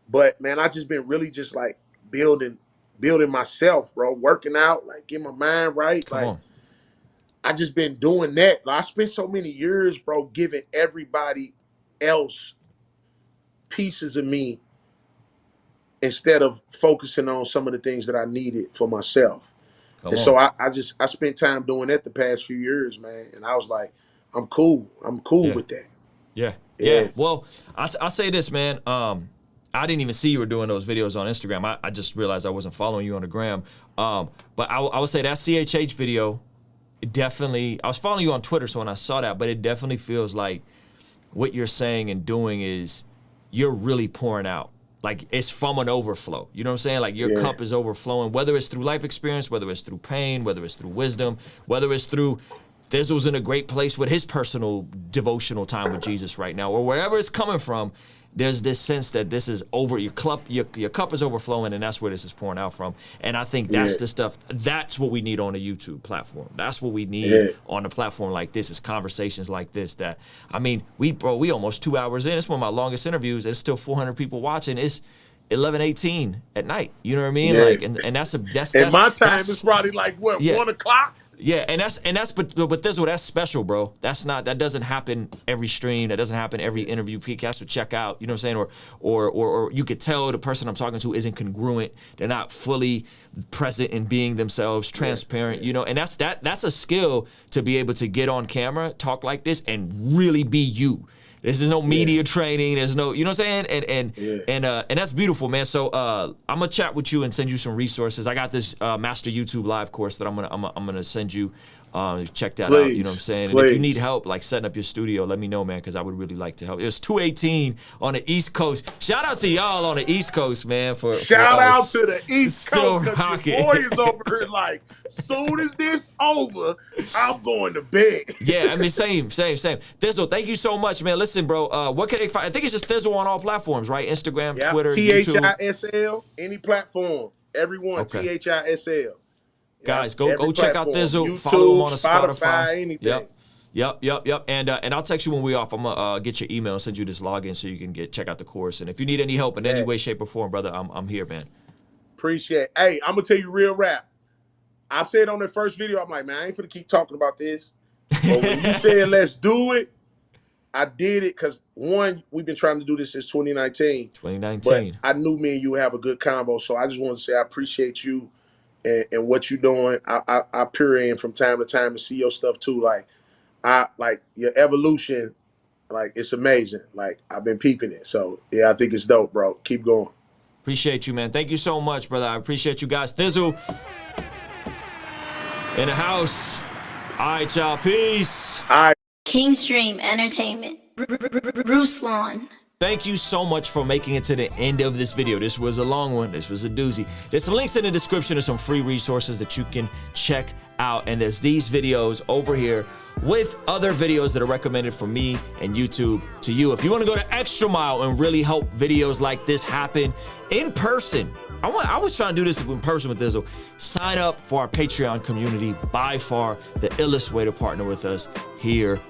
Speaker 2: but man, I just been really just like building myself, bro, working out, like getting my mind right.
Speaker 1: Come on.
Speaker 2: I just been doing that. Like, I spent so many years, bro, giving everybody else pieces of me instead of focusing on some of the things that I needed for myself. So I spent time doing that the past few years, man. And I was like, I'm cool with that.
Speaker 1: Yeah. Well, I'll say this, man. I didn't even see you were doing those videos on Instagram. I just realized I wasn't following you on the gram. But I would say that CHH video, definitely, I was following you on Twitter, so when I saw that, but it definitely feels like what you're saying and doing is you're really pouring out. Like, it's from an overflow. You know what I'm saying? Like, your cup is overflowing, whether it's through life experience, whether it's through pain, whether it's through wisdom, whether it's through Thisl's in a great place with his personal devotional time with Jesus right now, or wherever it's coming from. There's this sense that this is over, your cup is overflowing, and that's where this is pouring out from. And I think that's the stuff, that's what we need on a YouTube platform. That's what we need on a platform like this, is conversations like this. That, I mean, we almost 2 hours in. It's one of my longest interviews. It's still 400 people watching. It's 11:18 at night. You know what I mean? Like, and that's and
Speaker 2: my time is probably like what, 1 o'clock?
Speaker 1: Yeah, but Thisl, that's special, bro. That doesn't happen every stream. That doesn't happen every interview Pcast would check out. You know what I'm saying? Or you could tell the person I'm talking to isn't congruent. They're not fully present in being themselves, transparent. You know, and that's a skill to be able to get on camera, talk like this, and really be you. This is no media training. There's no, you know what I'm saying? And that's beautiful, man. So I'm gonna chat with you and send you some resources. I got this Master YouTube Live course that I'm gonna send you. Check that out. You know what I'm saying? And if you need help, like setting up your studio, let me know, man, because I would really like to help. It was 2:18 on the East Coast. Shout out to y'all on the East Coast, man.
Speaker 2: Shout out to the East Coast, because your boy is over here like, soon as this over, I'm going to bed.
Speaker 1: Yeah, I mean, same. Thisl, thank you so much, man. Listen, bro, what can they find? I think it's just Thisl on all platforms, right? Instagram, Twitter, YouTube.
Speaker 2: Thisl, any platform. Everyone, Thisl.
Speaker 1: Guys, go check out Thisl.
Speaker 2: YouTube,
Speaker 1: follow him on Spotify.
Speaker 2: Anything.
Speaker 1: Yep. And I'll text you when we're off. I'm gonna get your email and send you this login so you can check out the course. And if you need any help in any way, shape, or form, brother, I'm here, man.
Speaker 2: Appreciate it. Hey, I'm gonna tell you real rap. I said on the first video, I'm like, man, I ain't finna keep talking about this. But when you said let's do it, I did it because, one, we've been trying to do this since 2019. But I knew me and you would have a good combo. So I just want to say I appreciate you and what you're doing. I peer in from time to time and see your stuff too. Like your evolution, like, it's amazing. Like, I've been peeping it. So yeah, I think it's dope, bro. Keep going.
Speaker 1: Appreciate you, man. Thank you so much, brother. I appreciate you guys. Thisl in the house. All right, y'all. Peace.
Speaker 2: All right.
Speaker 3: King's Dream Entertainment. Ruslan.
Speaker 1: Thank you so much for making it to the end of this video. This was a long one. This was a doozy. There's some links in the description to some free resources that you can check out. And there's these videos over here with other videos that are recommended from me and YouTube to you. If you want to go the extra mile and really help videos like this happen in person, I was trying to do this in person with Thisl. Sign up for our Patreon community. By far the illest way to partner with us here